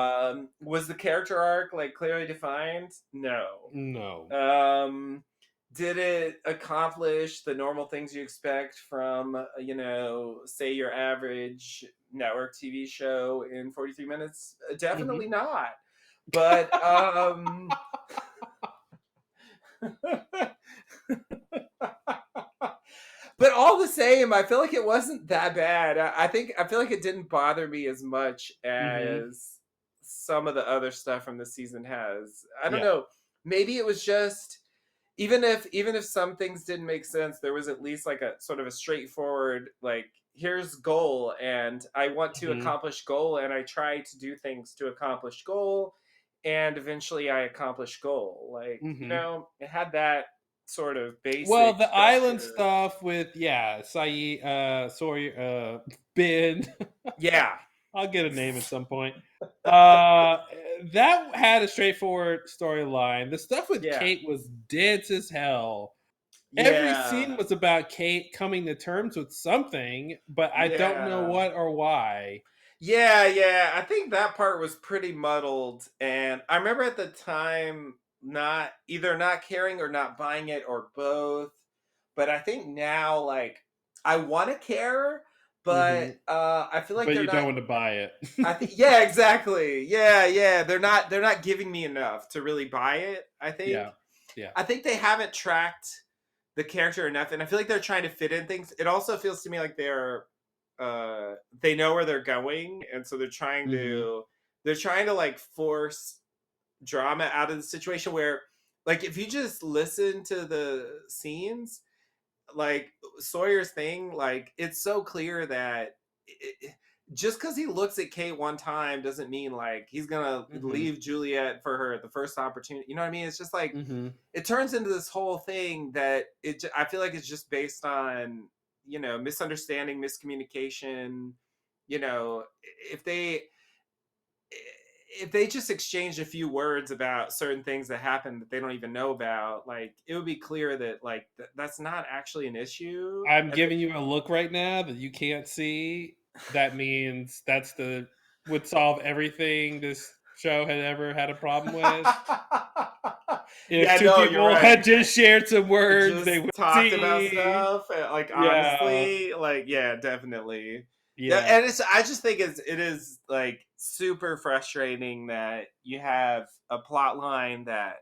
S2: Was the character arc like clearly defined? No.
S1: No,
S2: Um, did it accomplish the normal things you expect from, say your average network TV show in 43 minutes?
S1: hmm
S2: Definitely not. But but all the same, I feel like it wasn't that bad. I feel like it didn't bother me as much
S1: hmm
S2: as some of the other stuff from the season has. I don't
S1: yeah,
S2: know. Maybe it was just even if some things didn't make sense, there was at least like a sort of a straightforward like here's goal and I want to
S1: hmm
S2: accomplish goal and I try to do things to accomplish goal and eventually I accomplish goal. Like,
S1: hmm
S2: it had that sort of
S1: Well,
S2: basic
S1: the island
S2: structure.
S1: stuff with Saeed, Sawyer, Ben.
S2: Yeah.
S1: I'll get a name at some point. Uh, that had a straightforward storyline. The stuff with
S2: Yeah.
S1: Kate was dense as hell. Every
S2: Yeah.
S1: scene was about Kate coming to terms with something, but I don't know
S2: Yeah.
S1: what or why.
S2: Yeah, yeah. I think that part was pretty muddled. And I remember at the time not caring or not buying it or both. But I think now, like, I want to care,
S1: hmm
S2: but I feel like
S1: But
S2: they're
S1: you don't
S2: not.
S1: want to buy it.
S2: I think, yeah, exactly. Yeah, yeah. They're not giving me enough to really buy it. I think.
S1: Yeah, yeah.
S2: I think they haven't tracked the character enough, and I feel like they're trying to fit in things. It also feels to me like they know where they're going, and so
S1: hmm
S2: they're trying to like force drama out of the situation where like if you just listen to the scenes like Sawyer's thing, like it's so clear that just because he looks at Kate one time doesn't mean like he's gonna
S1: hmm
S2: leave Juliet for her at the first opportunity. You know what I mean? It's just like
S1: hmm
S2: it turns into this whole thing that I feel like it's just based on misunderstanding, miscommunication. You know, if they if they just exchanged a few words about certain things that happen that they don't even know about, like it would be clear that like that's not actually an issue.
S1: I'm
S2: I think.
S1: giving you a look right now that you can't see. that means would solve everything this show had ever had a problem with. If
S2: Yeah,
S1: two
S2: no, you're
S1: people
S2: right.
S1: had just shared some words, they
S2: Just
S1: would
S2: talked about
S1: see.
S2: stuff, like
S1: Yeah,
S2: honestly, like yeah, definitely. Yeah,
S1: yeah.
S2: and I just think it is like super frustrating that you have a plot line that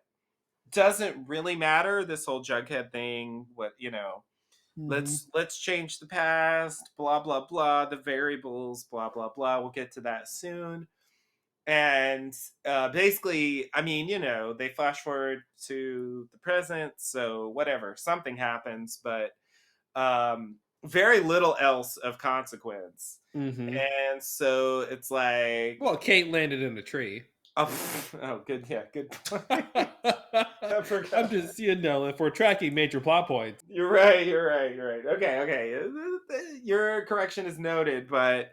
S2: doesn't really matter. This whole Jughead thing, what
S1: Mhm.
S2: let's change the past, blah blah blah, the variables, blah blah blah. We'll get to that soon. And basically, I mean, they flash forward to the present, so whatever, something happens, but very little else of consequence.
S1: Mhm.
S2: And so it's like,
S1: Well, Kate landed in a tree.
S2: oh, oh good, yeah, good point. I
S1: I'm
S2: forgot.
S1: just, if we're tracking major plot points.
S2: You're right. You're right. You're right. Okay. Okay. Your correction is noted, but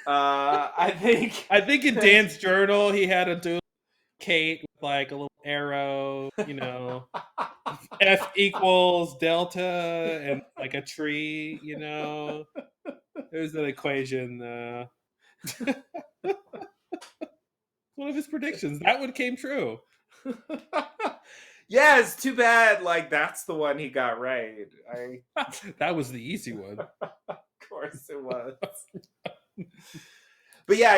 S2: I think
S1: I think in Dan's journal, he had a dude Kate with like a little arrow, F equals delta and like a tree, It was an equation. One of his predictions. That one came true.
S2: yeah, it's too bad. Like that's the one he got right.
S1: That was the easy one.
S2: Of course it was. But yeah,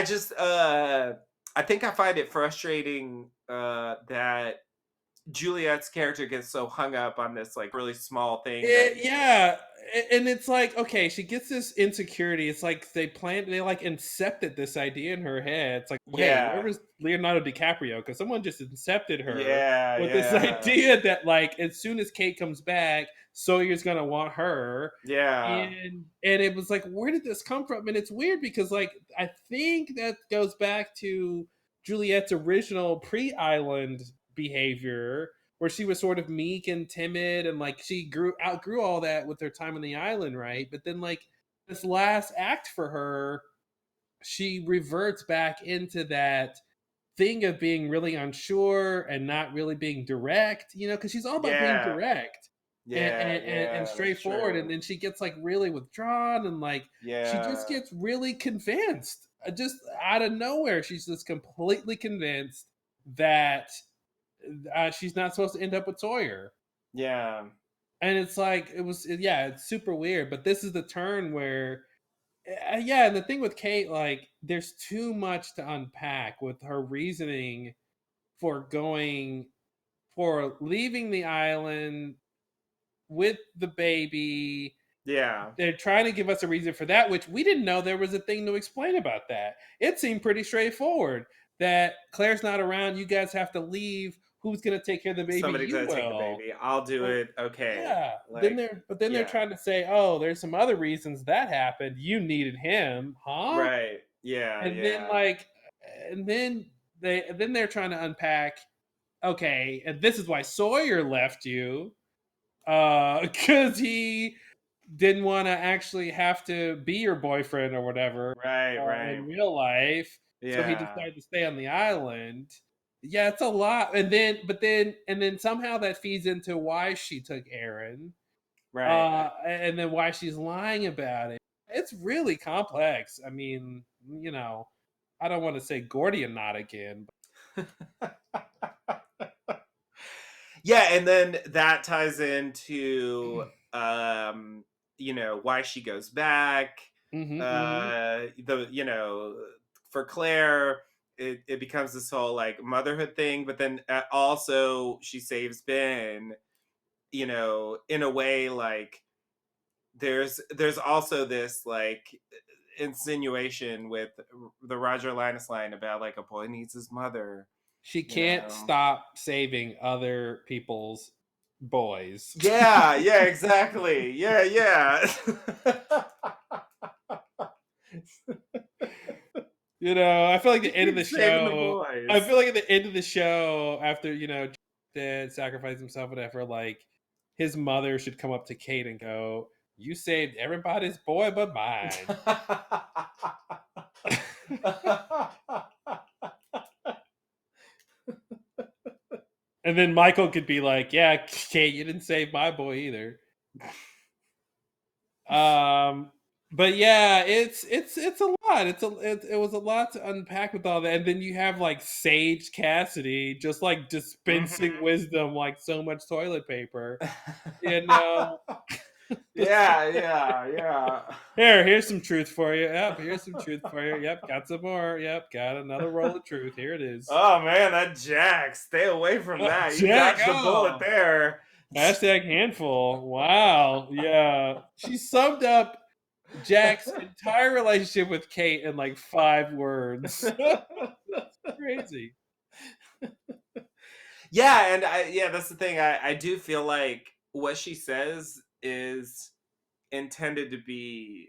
S2: I think I find it frustrating that Juliet's character gets so hung up on this like really small thing that
S1: Yeah, and it's like, okay, she gets this insecurity. It's like they like incepted this idea in her head. It's like, hey, where
S2: yeah,
S1: was Leonardo DiCaprio? Because someone just incepted her
S2: yeah,
S1: with this
S2: yeah,
S1: idea that like as soon as Kate comes back, Sawyer's gonna want her.
S2: yeah,
S1: And it was like, where did this come from? And it's weird because like I think that goes back to Juliet's original pre-island behavior where she was sort of meek and timid and like she outgrew all that with her time on the island, right? But then like this last act for her, she reverts back into that thing of being really unsure and not really being direct, because she's all about being
S2: yeah,
S1: direct
S2: yeah,
S1: and
S2: yeah. That's
S1: straightforward. And
S2: true.
S1: then she gets like really withdrawn and like she just
S2: Yeah,
S1: gets really convinced, just out of nowhere. She's just completely convinced that she's not supposed to end up with Sawyer.
S2: yeah,
S1: And it's like yeah, it's super weird. But this is the turn where yeah, and the thing with Kate, like, there's too much to unpack with her reasoning for leaving the island with the baby.
S2: yeah,
S1: They're trying to give us a reason for that, which we didn't know there was a thing to explain about that. It seemed pretty straightforward that Claire's not around. You guys have to leave. Who's going to take care of the baby?
S2: somebody's
S1: You
S2: gonna take the
S1: will.
S2: baby. I'll do
S1: Well,
S2: it. Okay,
S1: yeah.
S2: like
S1: Then they're
S2: yeah,
S1: trying to say, oh, there's some other reasons that happened. You needed him, huh?
S2: right, yeah,
S1: And then
S2: yeah,
S1: like, and then they're trying to unpack. Okay, and this is why Sawyer left you, because he didn't want to actually have to be your boyfriend or whatever
S2: right,
S1: in
S2: right,
S1: real life. So he
S2: yeah,
S1: decided to stay on the island. Yeah, it's a lot. And then somehow that feeds into why she took Aaron,
S2: right.
S1: and then why she's lying about it. It's really complex. I mean, I don't want to say Gordian knot again.
S2: Yeah, and then that ties into why she goes back.
S1: Hmm, hmm.
S2: For Claire, it becomes this whole like motherhood thing, but then also she saves Ben, in a way like there's also this like insinuation with the Roger Linus line about like a boy needs his mother,
S1: She
S2: you
S1: can't
S2: know.
S1: stop saving other people's boys.
S2: Yeah, yeah, exactly. Yeah, yeah.
S1: I feel like
S2: He
S1: the end of the
S2: keeps saving the
S1: show. I
S2: boys.
S1: feel like at the end of the show, after Dad sacrificed himself, whatever, like his mother should come up to Kate and go, "You saved everybody's boy but mine." And then Michael could be like, "Yeah, Kate, you didn't save my boy either." Um, But yeah, it's a lot. It was a lot to unpack with all that, and then you have like Sage Cassidy just like dispensing
S2: Mhm.
S1: wisdom like so much toilet paper. You know, It's
S2: Yeah, yeah, yeah.
S1: here's some truth for you. Yep, here's some truth for you. Yep, got some more. Yep, got another roll of truth. Here it is.
S2: Oh man, that Jack. Stay away from that. You
S1: Jack,
S2: dodged a bullet
S1: oh,
S2: there.
S1: hashtag handful. Wow, yeah, she summed up Jack's entire relationship with Kate in like 5 words. Crazy.
S2: Yeah, and yeah, that's the thing. I do feel like what she says is intended to be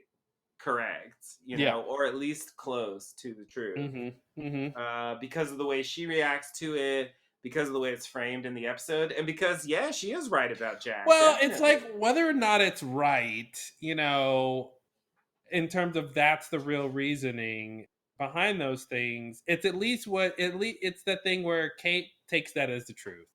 S2: correct,
S1: Yeah.
S2: or at least close to the truth.
S1: Mm-hmm. Mm-hmm.
S2: Because of the way she reacts to it, because of the way it's framed in the episode, and because yeah, she is right about Jack,
S1: Well, it's
S2: definitely.
S1: like whether or not it's right, in terms of that's the real reasoning behind those things. It's at least it's the thing where Kate takes that as the truth.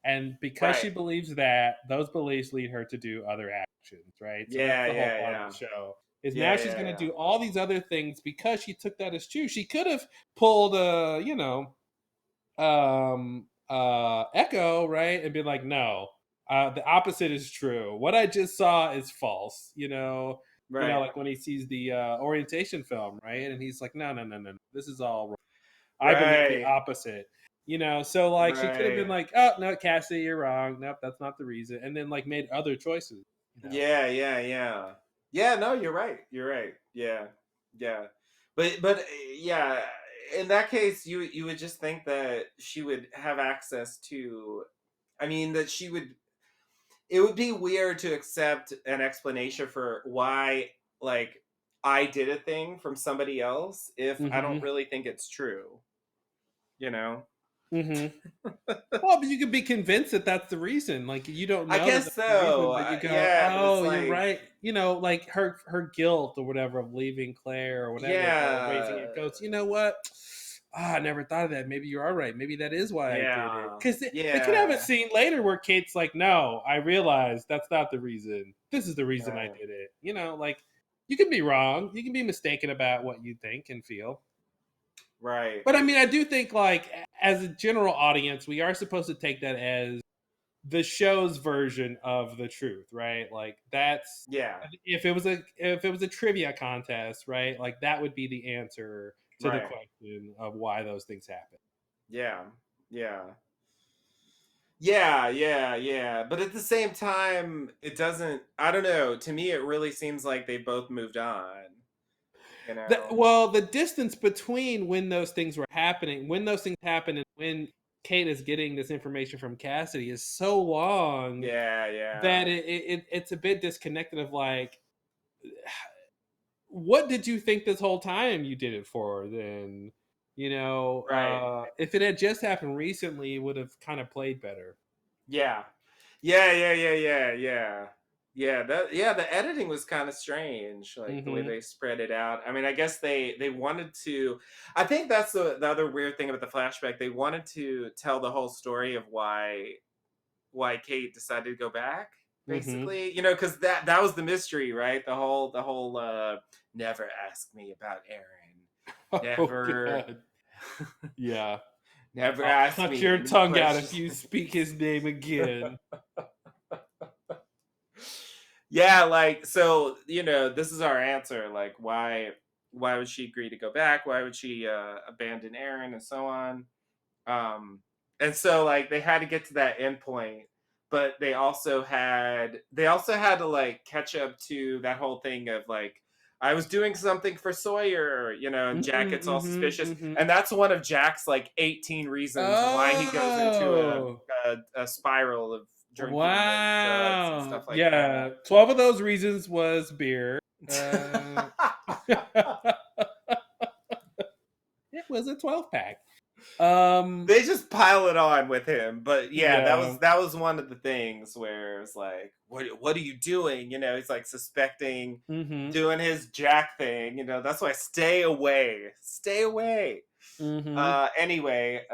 S1: And because
S2: Right.
S1: she believes that, those beliefs lead her to do other actions, right? So that's
S2: Yeah,
S1: the whole
S2: yeah,
S1: part of the
S2: yeah.
S1: show. Is now
S2: Yeah,
S1: she's
S2: yeah,
S1: going to
S2: yeah.
S1: do all these other things because she took that as true. She could have pulled Echo, right? And be like, no, the opposite is true. What I just saw is false.
S2: Right.
S1: Like when he sees the orientation film, right? And he's like, no, no, no, no, no, this is all wrong. I believe the
S2: Right.
S1: opposite. So like she could have been
S2: Right.
S1: like, oh no, Cassie, you're wrong. Nope, that's not the reason. And then like made other choices.
S2: Yeah, yeah, yeah. Yeah, no, you're right. You're right. Yeah. Yeah. But yeah, in that case you would just think that she would have access to, I mean that she would, it would be weird to accept an explanation for why, like, I did a thing from somebody else if I don't
S1: Mm-hmm.
S2: really think it's true, you know?
S1: Mm-hmm. Well, but you could be convinced that that's the reason. Like you don't
S2: I
S1: know that
S2: guess
S1: that's the reason,
S2: so.
S1: but you go,
S2: Yeah, but it's
S1: "Oh, you're
S2: like,
S1: right." Like her guilt or whatever of leaving Claire or whatever, or raising
S2: yeah,
S1: it goes. You know what? I never thought of that. Maybe you are right. Maybe that is why I did it.
S2: yeah,
S1: Because they could have a
S2: yeah,
S1: scene later where Kate's like, "No, I realized that's not the reason. This is the reason I
S2: right,
S1: did it." Like you can be wrong. You can be mistaken about what you think and feel.
S2: right.
S1: But I mean, I do think like as a general audience, we are supposed to take that as the show's version of the truth, right? Like that's
S2: Yeah,
S1: if it was a trivia contest, right? Like that would be the answer to the
S2: right.
S1: question of why those things happen.
S2: Yeah, yeah. Yeah, yeah, yeah. But at the same time, it doesn't, I don't know. To me, it really seems like they both moved on, you know?
S1: Well, the distance between when those things were happening, when those things happen, and when Kate is getting this information from Cassidy is so long
S2: Yeah, yeah.
S1: that it's a bit disconnected of like what did you think this whole time you did it for then?
S2: Right.
S1: If it had just happened recently, it would have kind of played better.
S2: Yeah. Yeah, yeah, yeah, yeah, yeah. Yeah, the editing was kind of strange, like the way
S1: Hmm.
S2: they spread it out. I mean, I guess they wanted to, I think that's the other weird thing about the flashback. They wanted to tell the whole story of why Kate decided to go back,
S1: Hmm.
S2: basically. Cuz that was the mystery, right? The whole never ask me about Aaron.
S1: Oh
S2: Never
S1: god. Yeah.
S2: never
S1: I'll
S2: ask
S1: cut
S2: me
S1: your
S2: any
S1: tongue out if
S2: questions.
S1: you speak his name again.
S2: Yeah, like, so this is our answer, like why would she agree to go back, why would she abandon Aaron, and so on. And so like they had to get to that end point, but they also had to like catch up to that whole thing of like, I was doing something for Sawyer, and Jack
S1: Hmm.
S2: gets all
S1: Hmm.
S2: suspicious,
S1: Hmm.
S2: and that's one of Jack's like 18 reasons why he goes into
S1: Oh,
S2: a spiral of drinking and drugs and
S1: wow.
S2: stuff like that.
S1: Yeah, 12 of those reasons was beer. Uh, it was a 12 pack.
S2: They just pile it on with him, but yeah, that
S1: Yeah.
S2: was that was one of the things where it's like, what are you doing? He's like suspecting,
S1: Mhm.
S2: doing his Jack thing. That's why stay away, stay away.
S1: Mhm.
S2: Anyway,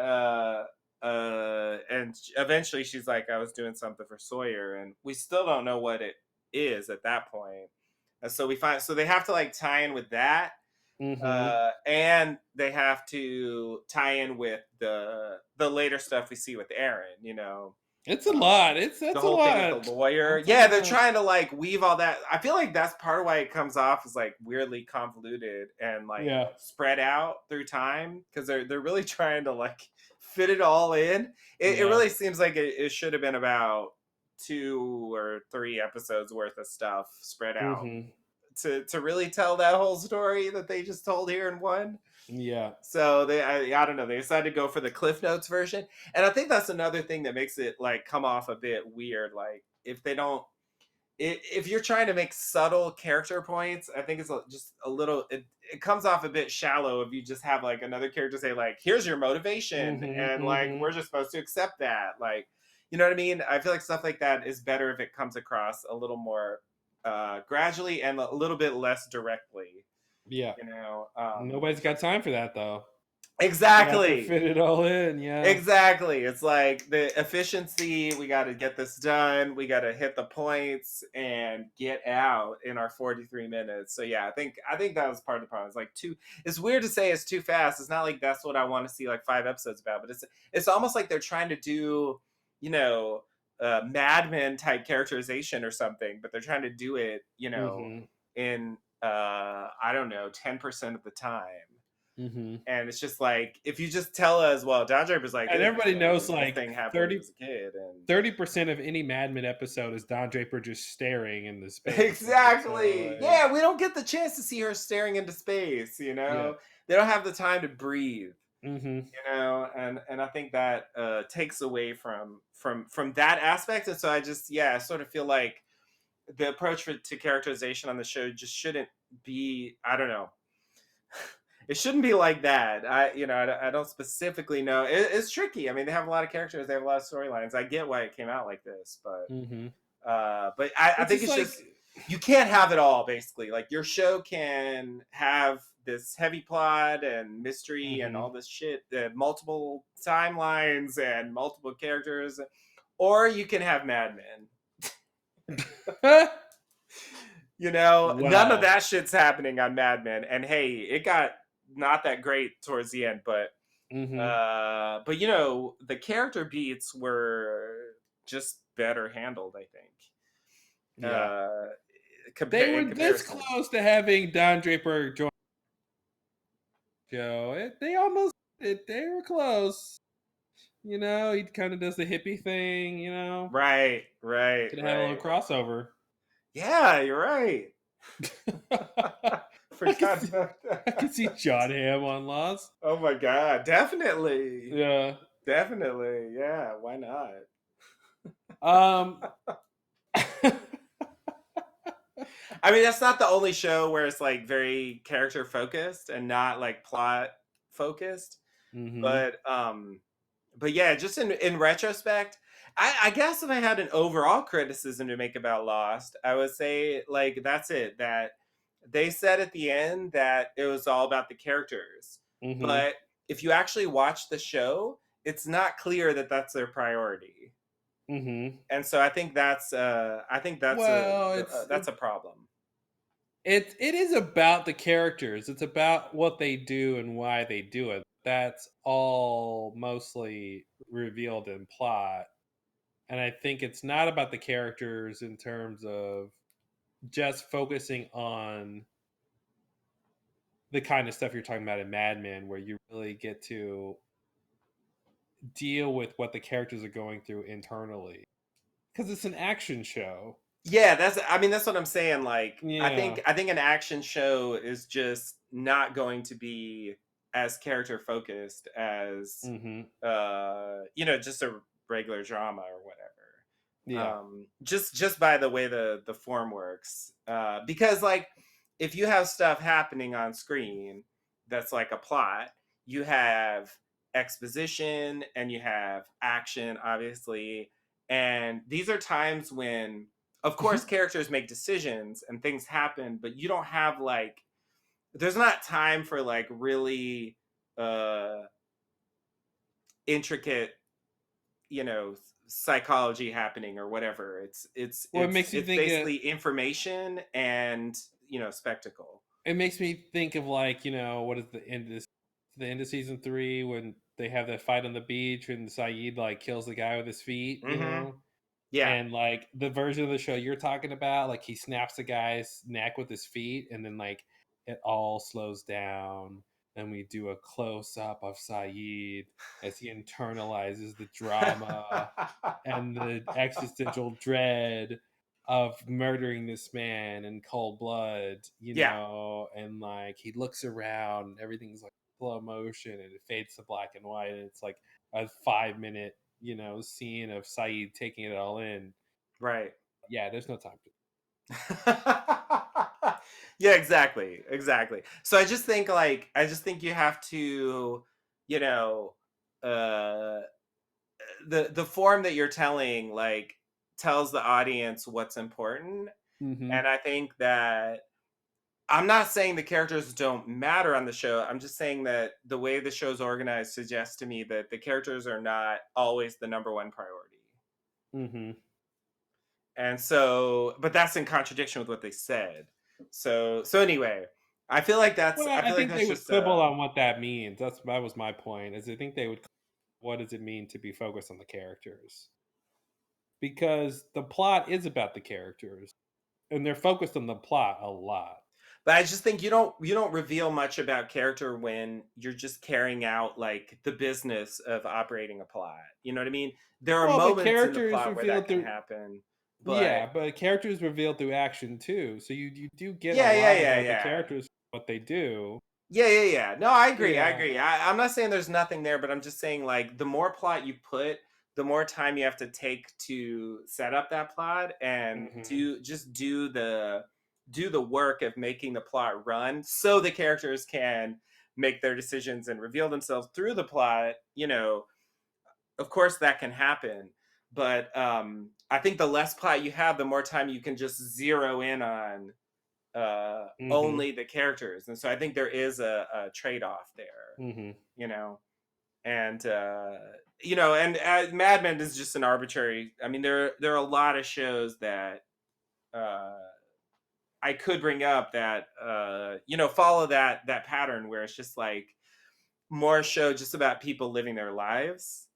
S2: and eventually she's like, I was doing something for Sawyer, and we still don't know what it is at that point. And so they have to like tie in with that,
S1: Mm-hmm.
S2: and they have to tie in with the later stuff we see with Aaron.
S1: It's a
S2: Um,
S1: lot.
S2: the
S1: That's a
S2: whole thing with the
S1: lot.
S2: lawyer.
S1: That's a
S2: Yeah, they're
S1: lot.
S2: trying to like weave all that. I feel like that's part of why it comes off as like weirdly convoluted and like
S1: Yeah.
S2: spread out through time, because they're really trying to like fit it all in. It
S1: Yeah.
S2: really seems like it should have been about 2 or 3 episodes worth of stuff spread out
S1: Mm-hmm.
S2: to really tell that whole story that they just told here in one.
S1: Yeah.
S2: So I don't know, they decided to go for the Cliff Notes version, and I think that's another thing that makes it like come off a bit weird. Like if they don't, if you're trying to make subtle character points, I think it's just a little. It comes off a bit shallow if you just have like another character say like, "Here's your motivation,"
S1: Mm-hmm.
S2: and like
S1: Mm-hmm.
S2: we're just supposed to accept that. Like, you know what I mean? I feel like stuff like that is better if it comes across a little more gradually and a little bit less directly.
S1: Yeah.
S2: You know.
S1: Nobody's got time for that though. You have to
S2: Exactly.
S1: fit it all in. Yeah.
S2: Exactly. It's like the efficiency, we got to get this done. We got to hit the points and get out in our 43 minutes. So yeah, I think that was part of the problem. It's like too it's weird to say it's too fast. It's not like that's what I want to see like 5 episodes about, but it's almost like they're trying to do, you know, Mad Men type characterization or something, but they're trying to do it,
S1: Mm-hmm.
S2: in I don't know, 10% of the time.
S1: Mm-hmm.
S2: And it's just like if you just tell us, well, Don Draper's like
S1: And
S2: this,
S1: everybody knows
S2: this
S1: like
S2: thing happened when he
S1: 30
S2: was a kid, and
S1: 30% of any Mad Men episode is Don Draper just staring into space. So
S2: exactly,
S1: like,
S2: yeah, we don't get the chance to see her staring into space.
S1: yeah.
S2: They don't have the time to breathe.
S1: Mm-hmm.
S2: And I think that takes away from that aspect. And so I sort of feel like the approach to characterization on the show just shouldn't be. I don't know. It shouldn't be like that. I don't specifically know. It's tricky. I mean, they have a lot of characters. They have a lot of storylines. I get why it came out like this, but
S1: Mm-hmm.
S2: I
S1: It's
S2: think
S1: just
S2: it's
S1: like
S2: just you can't have it all. Basically, like your show can have this heavy plot and mystery and
S1: mm-hmm.
S2: all this shit, multiple timelines and multiple characters, or you can have Mad Men. None of
S1: Wow.
S2: that shit's happening on Mad Men. And hey, it got not that great towards the end,
S1: Mm-hmm.
S2: but the character beats were just better handled, I think.
S1: Yeah. They
S2: In
S1: were this
S2: comparison.
S1: close to having Don Draper join the show. They almost they were close. He kind of does the hippie thing,
S2: Right, right,
S1: Could have a little
S2: right.
S1: crossover.
S2: Yeah, you're right.
S1: I can
S2: Forgot
S1: see,
S2: about
S1: I can
S2: that.
S1: see John Hamm on Lost.
S2: Oh my god, definitely.
S1: Yeah.
S2: Definitely. Yeah, why not?
S1: Um.
S2: I mean, that's not the only show where it's like very character focused and not like plot focused.
S1: hmm
S2: But yeah, just in retrospect, I guess if I had an overall criticism to make about Lost, I would say like that's it. That they said at the end that it was all about the characters,
S1: hmm
S2: but if you actually watch the show, it's not clear that that's their priority.
S1: hmm
S2: And so I think
S1: Well,
S2: that's a problem.
S1: it is about the characters. It's about what they do and why they do it. That's all mostly revealed in plot. And I think it's not about the characters in terms of just focusing on the kind of stuff you're talking about in Mad Men, where you really get to deal with what the characters are going through internally. Because it's an action show.
S2: Yeah, I mean that's what I'm saying. Like
S1: Yeah.
S2: I think an action show is just not going to be as character focused as
S1: hmm
S2: just a regular drama or whatever.
S1: Yeah.
S2: Just by the way the form works. Because like if you have stuff happening on screen that's like a plot, you have exposition and you have action, obviously. And these are times when, of course, characters make decisions and things happen, but you don't have like, there's not time for like really uh, intricate psychology happening or whatever.
S1: Well, it makes me
S2: It's
S1: think of
S2: basically information and spectacle.
S1: it makes me think of like what is the end of season 3 when they have that fight on the beach and Saeed like kills the guy with his feet,
S2: Hmm. Yeah.
S1: and like the version of the show you're talking about, like he snaps the guy's neck with his feet, and then like it all slows down, and we do a close up of Saeed as he internalizes the drama and the existential dread of murdering this man in cold blood,
S2: Yeah.
S1: and like he looks around, everything's like slow motion and it fades to black and white, and it's like a 5 minute, scene of Saeed taking it all in.
S2: Right.
S1: Yeah, there's no time to.
S2: Yeah, exactly. Exactly. So I just think you have to, you know, uh the form that you're telling like tells the audience what's important.
S1: Mm-hmm.
S2: And I think that I'm not saying the characters don't matter on the show. I'm just saying that the way the show's organized suggests to me that the characters are not always the number one priority.
S1: Mm-hmm.
S2: And so, but that's in contradiction with what they said. So anyway,
S1: Well,
S2: I
S1: I
S2: feel like
S1: think they
S2: that's
S1: would
S2: just
S1: quibble on what that means. That was my point. Is I think they would. What does it mean to be focused on the characters? Because the plot is about the characters, and they're focused on the plot a lot.
S2: but I just think you don't reveal much about character when you're just carrying out like the business of operating a plot. You know what I mean? There are
S1: Well, but
S2: moments in the
S1: characters
S2: plot where that
S1: revealed
S2: can
S1: through
S2: happen, but
S1: yeah, but characters revealed through action too. So you do get a
S2: yeah, yeah,
S1: lot
S2: yeah,
S1: about the
S2: yeah.
S1: characters, what they do.
S2: Yeah, yeah, yeah. No, I agree. I
S1: Yeah.
S2: agree. I'm not saying there's nothing there, but I'm just saying like the more plot you put, the more time you have to take to set up that plot and
S1: Hmm.
S2: do the work of making the plot run so the characters can make their decisions and reveal themselves through the plot. Of course that can happen, but I think the less plot you have, the more time you can just zero in on
S1: Hmm.
S2: only the characters, and so I think there is a trade-off there,
S1: Hmm.
S2: you know and and Mad Men is just an arbitrary. I mean, there are a lot of shows that uh I could bring up that follow that pattern where it's just like more show just about people living their lives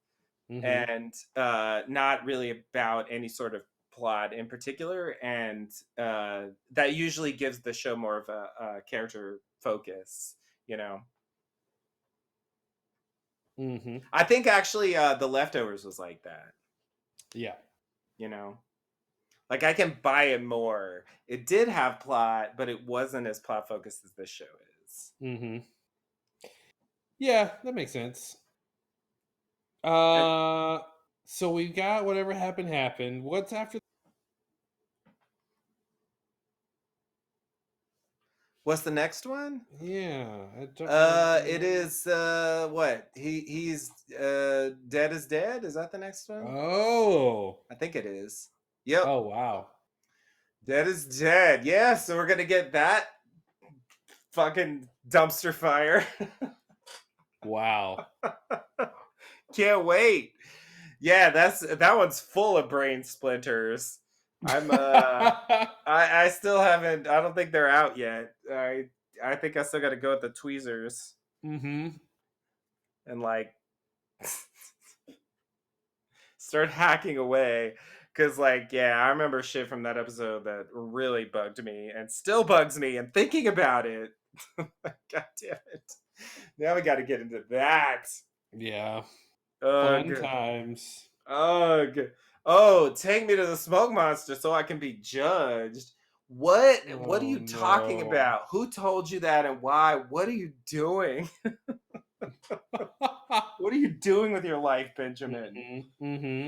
S1: Hmm.
S2: and not really about any sort of plot in particular, and that usually gives the show more of a character focus. You know,
S1: Hmm.
S2: I think actually The Leftovers was like that.
S1: Yeah.
S2: You know, like I can buy it more. It did have plot, but it wasn't as plot focused as this show is.
S1: Hmm. Yeah, that makes sense.
S2: And
S1: Uh, so we got whatever happened happened. What's after?
S2: what's the next one?
S1: Yeah, I don't remember.
S2: It is what he's Dead is Dead. Is that the next one?
S1: Oh.
S2: I think it is. Yep.
S1: Oh wow.
S2: Dead is Dead. Yeah, so we're gonna get that fucking dumpster fire.
S1: Wow.
S2: Can't wait. Yeah, that one's full of brain splinters. I'm I still haven't. I don't think they're out yet. I think I still got to go with the tweezers
S1: Hmm.
S2: and like start hacking away. Cause like yeah, I remember shit from that episode that really bugged me and still bugs me. And thinking about it, God damn it! Now we got to get into that.
S1: Yeah. Fun
S2: Ugh,
S1: times.
S2: ugh. Oh, take me to the smoke monster so I can be judged. What are
S1: Oh
S2: you talking
S1: no.
S2: about? Who told you that and why? What are you doing? What are you doing with your life, Benjamin?
S1: Hmm. Hmm.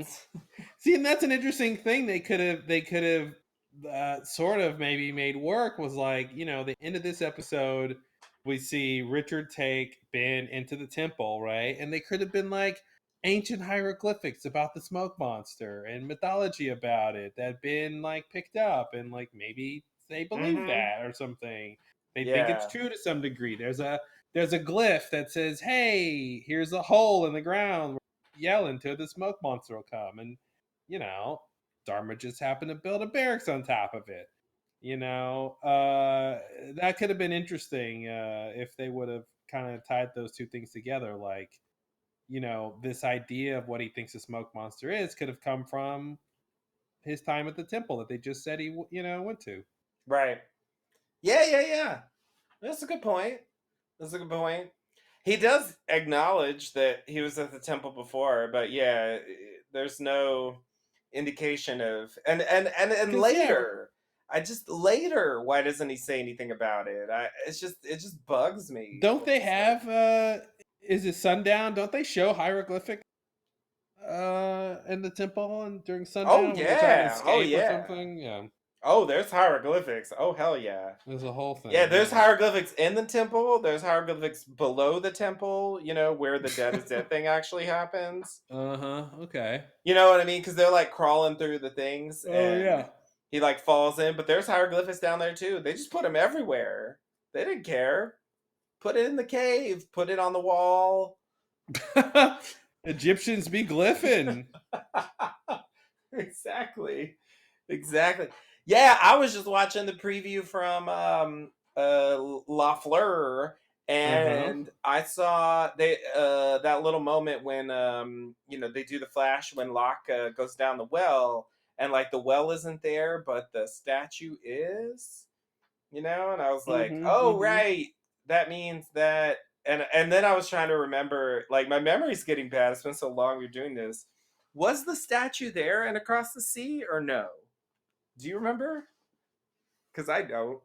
S1: See, and that's an interesting thing. They could have sort of maybe made work was like the end of this episode. We see Richard take Ben into the temple, right? And they could have been like ancient hieroglyphics about the smoke monster and mythology about it that Ben like picked up, and like maybe they believe
S2: Mm-hmm.
S1: that or something. They think it's
S2: Yeah.
S1: true to some degree. There's a glyph that says, "Hey, here's a hole in the ground yell into it, the smoke monster will come. And, you know, Dharma just happened to build a barracks on top of it. That could have been interesting if they would have kind of tied those two things together. Like, this idea of what he thinks a smoke monster is could have come from his time at the temple that they just said he, went to.
S2: Right. Yeah. That's a good point. He does acknowledge that he was at the temple before, but yeah, there's no indication of and
S1: 'Cause, yeah,
S2: later. I just later, why doesn't he say anything about it? It just bugs me.
S1: don't they
S2: It's like,
S1: have is it sundown? Don't they show hieroglyphic in the temple and during
S2: oh
S1: sundown when they're trying to
S2: yeah, oh
S1: escape or
S2: yeah.
S1: something? Yeah,
S2: Oh, there's hieroglyphics. Oh hell yeah.
S1: there's a whole
S2: Yeah,
S1: thing.
S2: there's
S1: Yeah.
S2: hieroglyphics in the temple. There's hieroglyphics below the temple, where the dead is dead thing actually happens.
S1: Uh-huh. Okay.
S2: You know what I mean? Because they're like crawling through the things
S1: Oh
S2: and
S1: yeah.
S2: he like falls in, but there's hieroglyphics down there too. They just put them everywhere. They didn't care. Put it in the cave, put it on the wall.
S1: Egyptians be glyphing.
S2: Exactly. Exactly. Yeah, I was just watching the preview from La Fleur,
S1: Uh-huh.
S2: and I saw that little moment when they do the flash when Locke goes down the well, and like the well isn't there, but the statue is, and I was like,
S1: Mm-hmm.
S2: oh
S1: Mm-hmm.
S2: right, that means that. And then I was trying to remember, like my memory's getting bad. It's been so long we're doing this. Was the statue there and across the sea or no? Do you remember? Because I don't.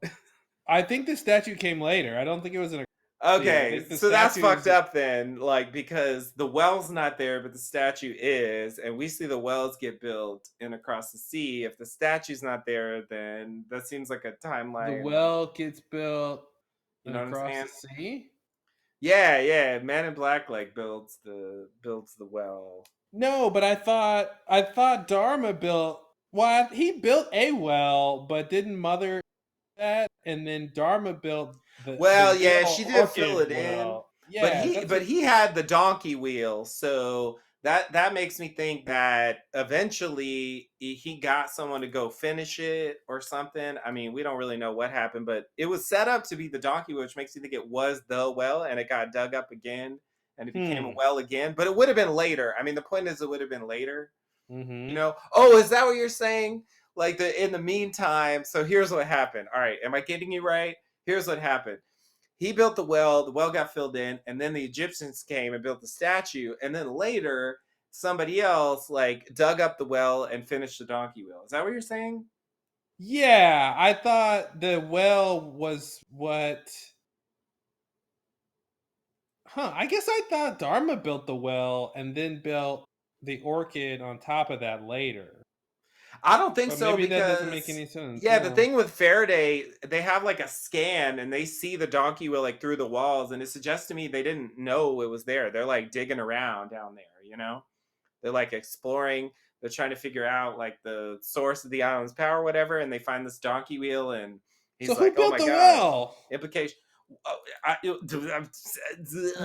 S1: I think the statue came later. I don't think it was in a sea. I
S2: Okay,
S1: think the
S2: so that's fucked
S1: statues.
S2: up then. Like, because the well's not there, but the statue is, and we see the wells get built in across the sea. If the statue's not there, then that seems like a
S1: The
S2: timeline.
S1: well gets built
S2: You
S1: and
S2: know what I'm
S1: across the
S2: saying?
S1: sea.
S2: Yeah. Man in Black like builds the well.
S1: No, but I thought Dharma built. Well, he built a well, but didn't Mother that? And then Dharma built the
S2: Well, yeah,
S1: real
S2: she did fill
S1: orchid
S2: it in,
S1: well.
S2: but
S1: Yeah,
S2: he
S1: that's
S2: but
S1: what.
S2: he had the donkey wheel, so that makes me think that eventually he got someone to go finish it or something. I mean, we don't really know what happened, but it was set up to be the donkey wheel, which makes you think it was the well, and it got dug up again, and it became a
S1: Hmm.
S2: well again. But it would have been later. I mean, the point is, it would have been later.
S1: Mm-hmm.
S2: Oh, is that what you're saying? Like in the meantime, so here's what happened. All right, am I getting you right? Here's what happened. He built the well got filled in, and then the Egyptians came and built the statue, and then later somebody else like dug up the well and finished the donkey wheel. Is that what you're saying?
S1: Yeah, I thought the well was what. Huh. I guess I thought Dharma built the well and then built the orchid on top of that later.
S2: I don't think
S1: But
S2: so
S1: maybe that doesn't make
S2: because
S1: any sense.
S2: yeah, the
S1: Yeah.
S2: thing with Faraday, they have like a scan and they see the donkey wheel like through the walls, and it suggests to me they didn't know it was there. They're like digging around down there. They're like exploring. They're trying to figure out like the source of the island's power, or whatever, and they find this donkey wheel, and
S1: So
S2: he's
S1: who
S2: like, "Oh
S1: built
S2: my
S1: the
S2: god!"
S1: well?
S2: Implication. Oh,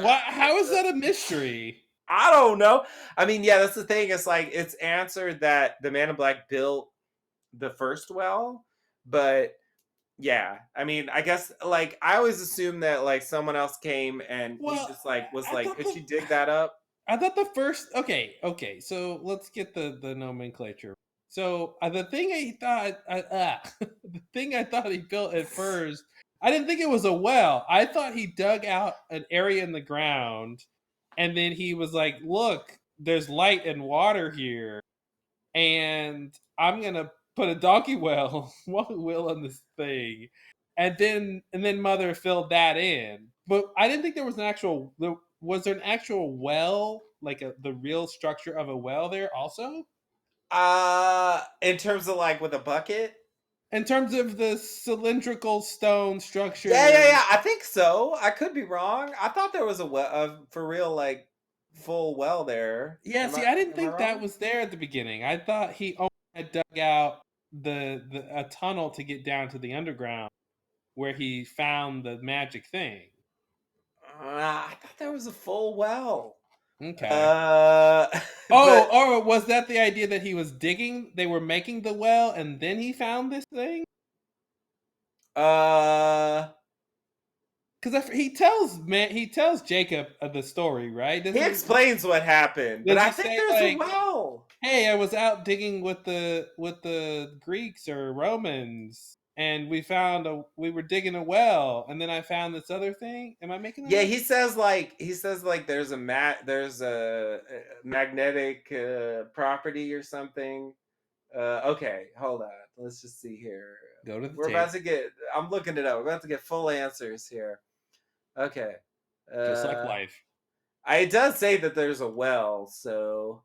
S1: What? How is that a mystery?
S2: I don't know. I mean, yeah, that's the thing. It's like it's answered that the Man in Black built the first well, but yeah, I mean, I guess like I always assume that like someone else came and he
S1: Well,
S2: just like was
S1: I
S2: like,
S1: thought
S2: "Could
S1: the
S2: you dig that up?"
S1: I thought the first. Okay. So let's get the nomenclature. So the thing I thought, the thing I thought he built at first, I didn't think it was a well. I thought he dug out an area in the ground, and then he was like, "Look, there's light and water here, and I'm gonna put a donkey well, wheel on this thing," and then Mother filled that in. But I didn't think there was an actual. Was there an actual well, like the real structure of a well there also?
S2: In terms of like with a bucket.
S1: In terms of the cylindrical stone
S2: Yeah.
S1: structure.
S2: I think so. I could be wrong. I thought there was a well, for real, like full well there.
S1: Yeah,
S2: Am I
S1: see, I didn't
S2: am I
S1: think that
S2: wrong?
S1: was there at the beginning. I thought he only had dug out the a tunnel to get down to the underground where he found the magic thing.
S2: I thought there was a full well.
S1: Okay.
S2: Uh,
S1: Oh,
S2: but
S1: or was that the idea that he was digging? They were making the well, and then he found this thing.
S2: uh,
S1: Because he tells Jacob the story, right?
S2: he explains what happened, but
S1: Does
S2: I
S1: he
S2: think
S1: say
S2: there's a
S1: like,
S2: well.
S1: "Hey, I was out digging with the Greeks or Romans, and we were digging a well, and then I found this other thing." Am I making that
S2: Yeah,
S1: up?
S2: he says like there's a magnetic property or something. Okay, hold on. Let's just see here.
S1: Go to the
S2: We're about
S1: tape,
S2: to get. I'm looking it up. We're about to get full answers here. Okay.
S1: just like
S2: Uh,
S1: life.
S2: it does say that there's a well, so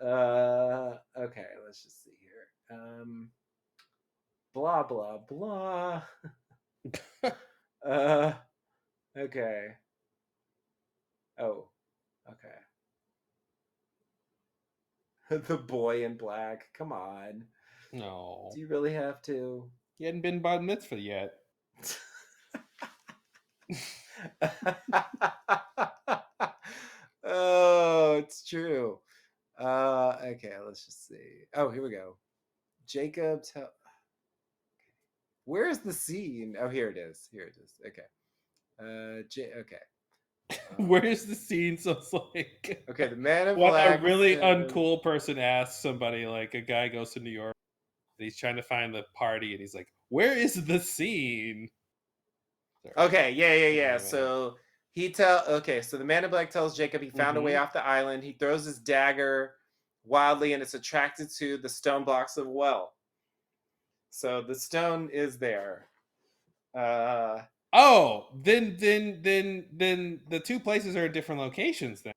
S2: okay, let's just see here. Blah blah blah. Uh, okay. Oh, okay. The boy in black. Come on.
S1: No,
S2: Do you really have to?
S1: he hadn't been bar mitzvah yet.
S2: Oh, it's true. Okay, let's just see. Oh, here we go. Jacob tell Where's the scene? Oh, here it is. Here it is. Okay. Okay.
S1: Where's the scene? So it's like
S2: Okay, the man in
S1: what a
S2: black
S1: really
S2: says,
S1: uncool person asks somebody. Like a guy goes to New York, and he's trying to find the party, and he's like, "Where is the scene?" Sorry.
S2: okay, yeah.
S1: Anyway.
S2: So the man in black tells Jacob he found a way
S1: Hmm.
S2: off the island. He throws his dagger wildly and it's attracted to the stone blocks of a well. So the stone is there. Uh
S1: Oh, then the two places are in different locations then.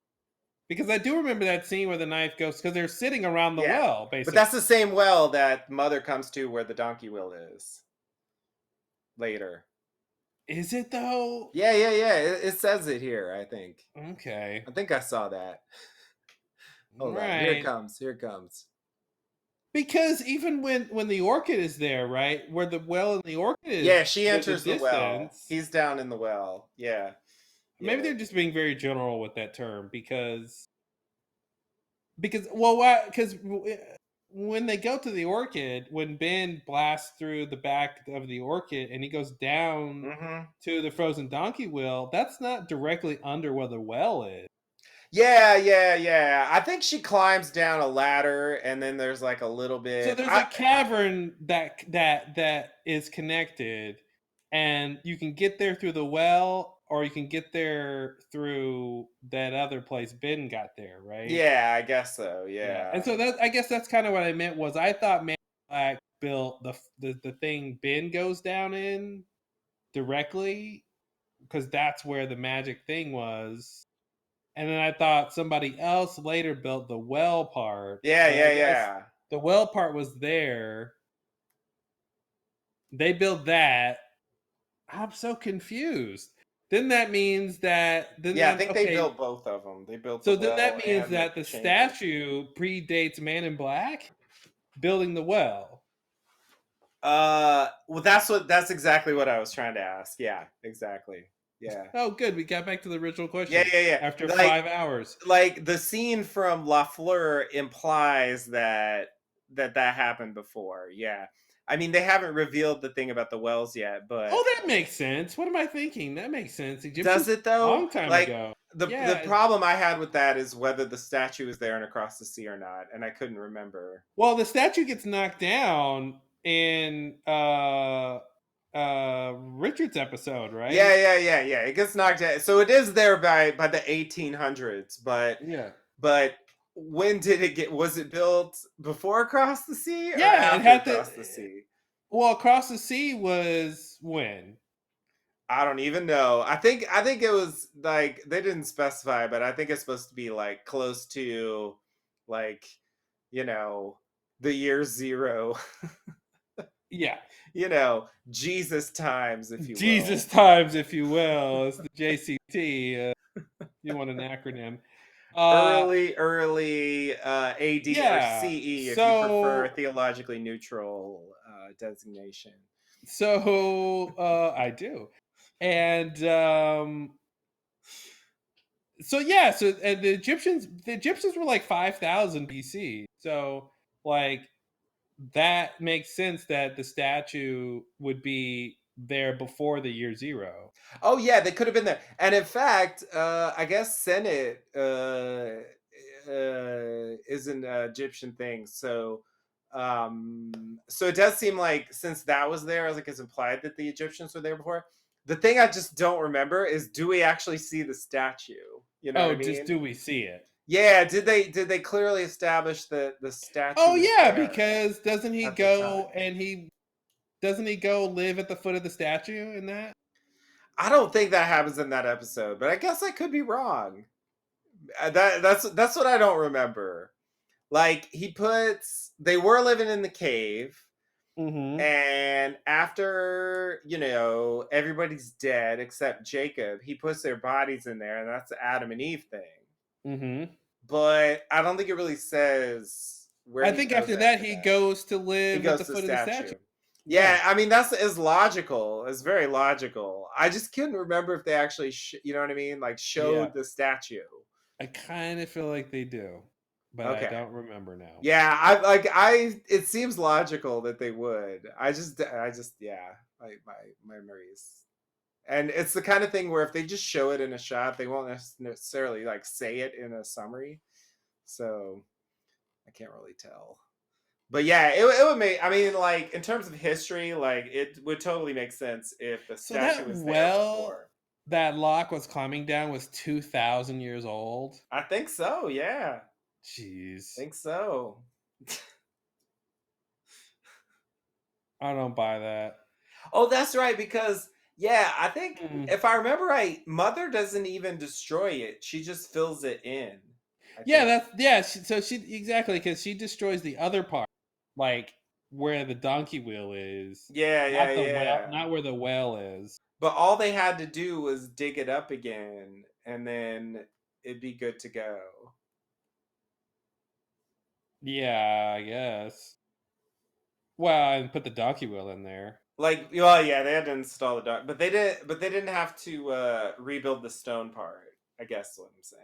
S1: Because I do remember that scene where the knife goes because they're sitting around the
S2: yeah.
S1: well,
S2: But
S1: basically.
S2: that's the same well that mother comes to where the donkey wheel is later.
S1: Is it though?
S2: Yeah. It says it here, I think.
S1: Okay.
S2: I think I saw that. Hold on. Here it
S1: Right.
S2: comes. Here it comes.
S1: Because even when the orchid is there, right, where the well and the orchid is,
S2: Yeah, she
S1: there's a
S2: enters the well.
S1: distance.
S2: He's down in the well. Yeah.
S1: Maybe
S2: Yeah.
S1: they're just being very general with that term because well, why? Because when they go to the orchid, when Ben blasts through the back of the orchid and he goes down
S2: Mm-hmm.
S1: to the frozen donkey wheel, that's not directly under where the well is.
S2: Yeah. I think she climbs down a ladder and then there's like a little
S1: So
S2: bit.
S1: there's a cavern that is connected, and you can get there through the well, or you can get there through that other place Ben got there, right?
S2: Yeah, I guess so.
S1: Yeah, and
S2: Yeah.
S1: so that I guess that's kind of what I meant was I thought Man in Black built the thing Ben goes down in directly because that's where the magic thing was, and then I thought somebody else later built the well part,
S2: Yeah,
S1: but I
S2: yeah,
S1: guess
S2: yeah.
S1: the well part was there. They built that. I'm so confused. Then that means that
S2: Yeah, I think they
S1: okay,
S2: built both of them. They built the
S1: so then
S2: well
S1: that means
S2: and the
S1: that the
S2: chamber.
S1: statue predates Man in Black building the well.
S2: Well, that's exactly what I was trying to ask. Yeah, exactly. Yeah.
S1: Oh, good. We got back to the original
S2: Yeah,
S1: question
S2: yeah, yeah.
S1: after
S2: Like
S1: 5 hours.
S2: like the scene from La Fleur implies that happened before. Yeah. I mean, they haven't revealed the thing about the wells yet, but
S1: Oh, that makes sense. What am I thinking? That makes sense. Egyptians
S2: does it
S1: a
S2: though?
S1: long time
S2: Like
S1: ago.
S2: the
S1: Yeah.
S2: problem I had with that is whether the statue is there and across the sea or not, and I couldn't remember.
S1: Well, the statue gets knocked down in Richard's episode, right?
S2: Yeah. It gets knocked out. So it is there by the 1800s,
S1: Yeah.
S2: but when did it get? Was it built before Across the Sea or
S1: Yeah, it
S2: after
S1: had to.
S2: Across the Sea?
S1: Well, Across the Sea was when?
S2: I don't even know. I think it was like they didn't specify, but I think it's supposed to be like close to like you know the year zero.
S1: Yeah.
S2: Jesus times, if you
S1: Jesus
S2: will.
S1: times, if you will. It's the JCT. You want an acronym. Uh,
S2: Early AD or
S1: yeah.
S2: CE if you prefer
S1: So,
S2: theologically neutral designation.
S1: I do. And So yeah, so and the Egyptians were like 5,000 BC. So like that makes sense that the statue would be there before the year zero.
S2: Oh yeah, they could have been there. And in fact, I guess Senate is an Egyptian thing. So it does seem like since that was there, like it's implied that the Egyptians were there before. The thing I just don't remember is, do we actually see the statue? You know what I
S1: Oh, just
S2: mean?
S1: do we see it?
S2: Yeah, did they clearly establish that the statue
S1: Oh
S2: was
S1: yeah,
S2: there
S1: because
S2: at the time?
S1: he doesn't he go live at the foot of the statue in that?
S2: I don't think that happens in that episode, but I guess I could be wrong. That's what I don't remember. Like they were living in the cave,
S1: Mm-hmm.
S2: and after everybody's dead except Jacob, he puts their bodies in there, and that's the Adam and Eve thing.
S1: Mm-hmm.
S2: But I don't think it really says where
S1: I
S2: he
S1: think
S2: goes
S1: after that
S2: after
S1: he
S2: that.
S1: goes to
S2: He
S1: live at
S2: goes
S1: the
S2: to the
S1: foot of the statue.
S2: statue.
S1: Yeah.
S2: Yeah, I mean that's is logical. It's very logical. I just couldn't remember if they actually, you know what I mean, like
S1: Yeah.
S2: showed the statue.
S1: I kind of feel like they do, but I
S2: Okay.
S1: don't remember now.
S2: Yeah, it seems logical that they would. Yeah, my memories. And it's the kind of thing where if they just show it in a shot, they won't necessarily like say it in a summary. So I can't really tell. But yeah, it would make, I mean, like in terms of history, like it would totally make sense if the
S1: So
S2: statue
S1: that
S2: was there
S1: well
S2: before.
S1: that Locke was climbing down was 2,000 years old.
S2: I think so, yeah.
S1: Jeez.
S2: Think so.
S1: I don't buy that.
S2: Oh, that's right, because yeah, I think
S1: Mm.
S2: if I remember right, Mother doesn't even destroy it. She just fills it in. I
S1: Yeah,
S2: think.
S1: so she exactly because she destroys the other part, like where the donkey wheel is,
S2: Yeah, yeah, yeah.
S1: not where the well is.
S2: But all they had to do was dig it up again, and then it'd be good to go.
S1: Yeah, I guess. Well, and put the donkey wheel in there.
S2: Like, well, yeah, they had to install the dock, but they did, but they didn't have to rebuild the stone part. I guess is what I'm saying.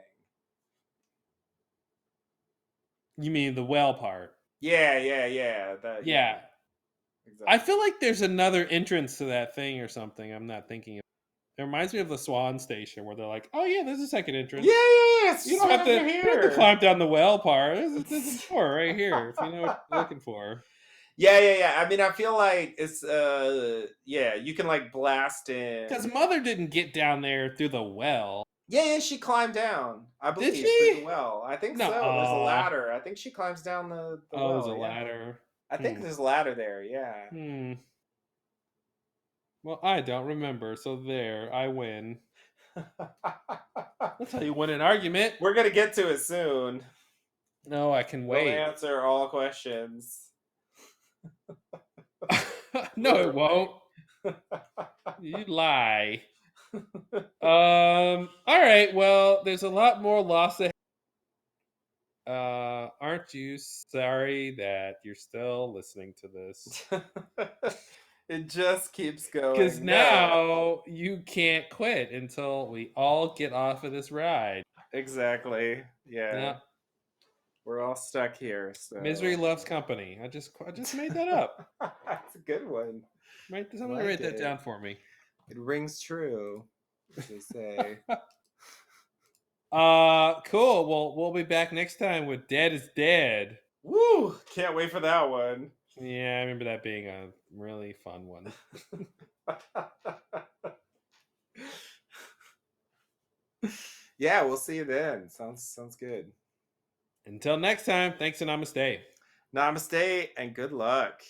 S1: You mean the well part?
S2: Yeah, yeah, yeah. That, yeah,
S1: Yeah. I
S2: exactly.
S1: feel like there's another entrance to that thing or something. I'm not thinking of. It reminds me of the Swan Station where they're like, "Oh yeah, there's a second
S2: Yeah,
S1: entrance.
S2: yeah, yeah. It's
S1: You
S2: just
S1: don't
S2: right
S1: have to
S2: over
S1: you don't have to
S2: here.
S1: climb down the well part. There's a door right here if you know what you're looking for."
S2: Yeah, yeah, yeah. I mean, I feel like it's yeah, you can like blast
S1: Because
S2: in.
S1: Mother didn't get down there through the well,
S2: Yeah, yeah, she climbed down. I
S1: did
S2: believe through the
S1: she?
S2: well. I think
S1: No.
S2: so. There's a ladder. I think she climbs down the
S1: Oh, there's a
S2: well. Yeah,
S1: ladder.
S2: I think
S1: Hmm.
S2: there's a ladder there. Yeah.
S1: Hmm. Well, I don't remember, so there, I win. That's how you win an argument.
S2: We're gonna get to it soon.
S1: No, I can
S2: We'll
S1: wait.
S2: answer all questions.
S1: No, it
S2: Literally.
S1: won't. You lie. All right. Well, there's a lot more lost ahead. Aren't you sorry that you're still listening to this?
S2: It just keeps
S1: Because
S2: going. No,
S1: now you can't quit until we all get off of this ride.
S2: exactly. Yeah,
S1: Yeah,
S2: we're all stuck here.
S1: misery
S2: So
S1: loves company. I just made that up.
S2: that's a good one.
S1: Right,
S2: I
S1: somebody
S2: like
S1: write that
S2: it.
S1: down for me.
S2: It rings true, as they say.
S1: Cool. Well, we'll be back next time with Dead is Dead.
S2: Woo! Can't wait for that one.
S1: Yeah, I remember that being a really fun one.
S2: Yeah, we'll see you then. Sounds good.
S1: Until next time, thanks and namaste.
S2: Namaste and good luck.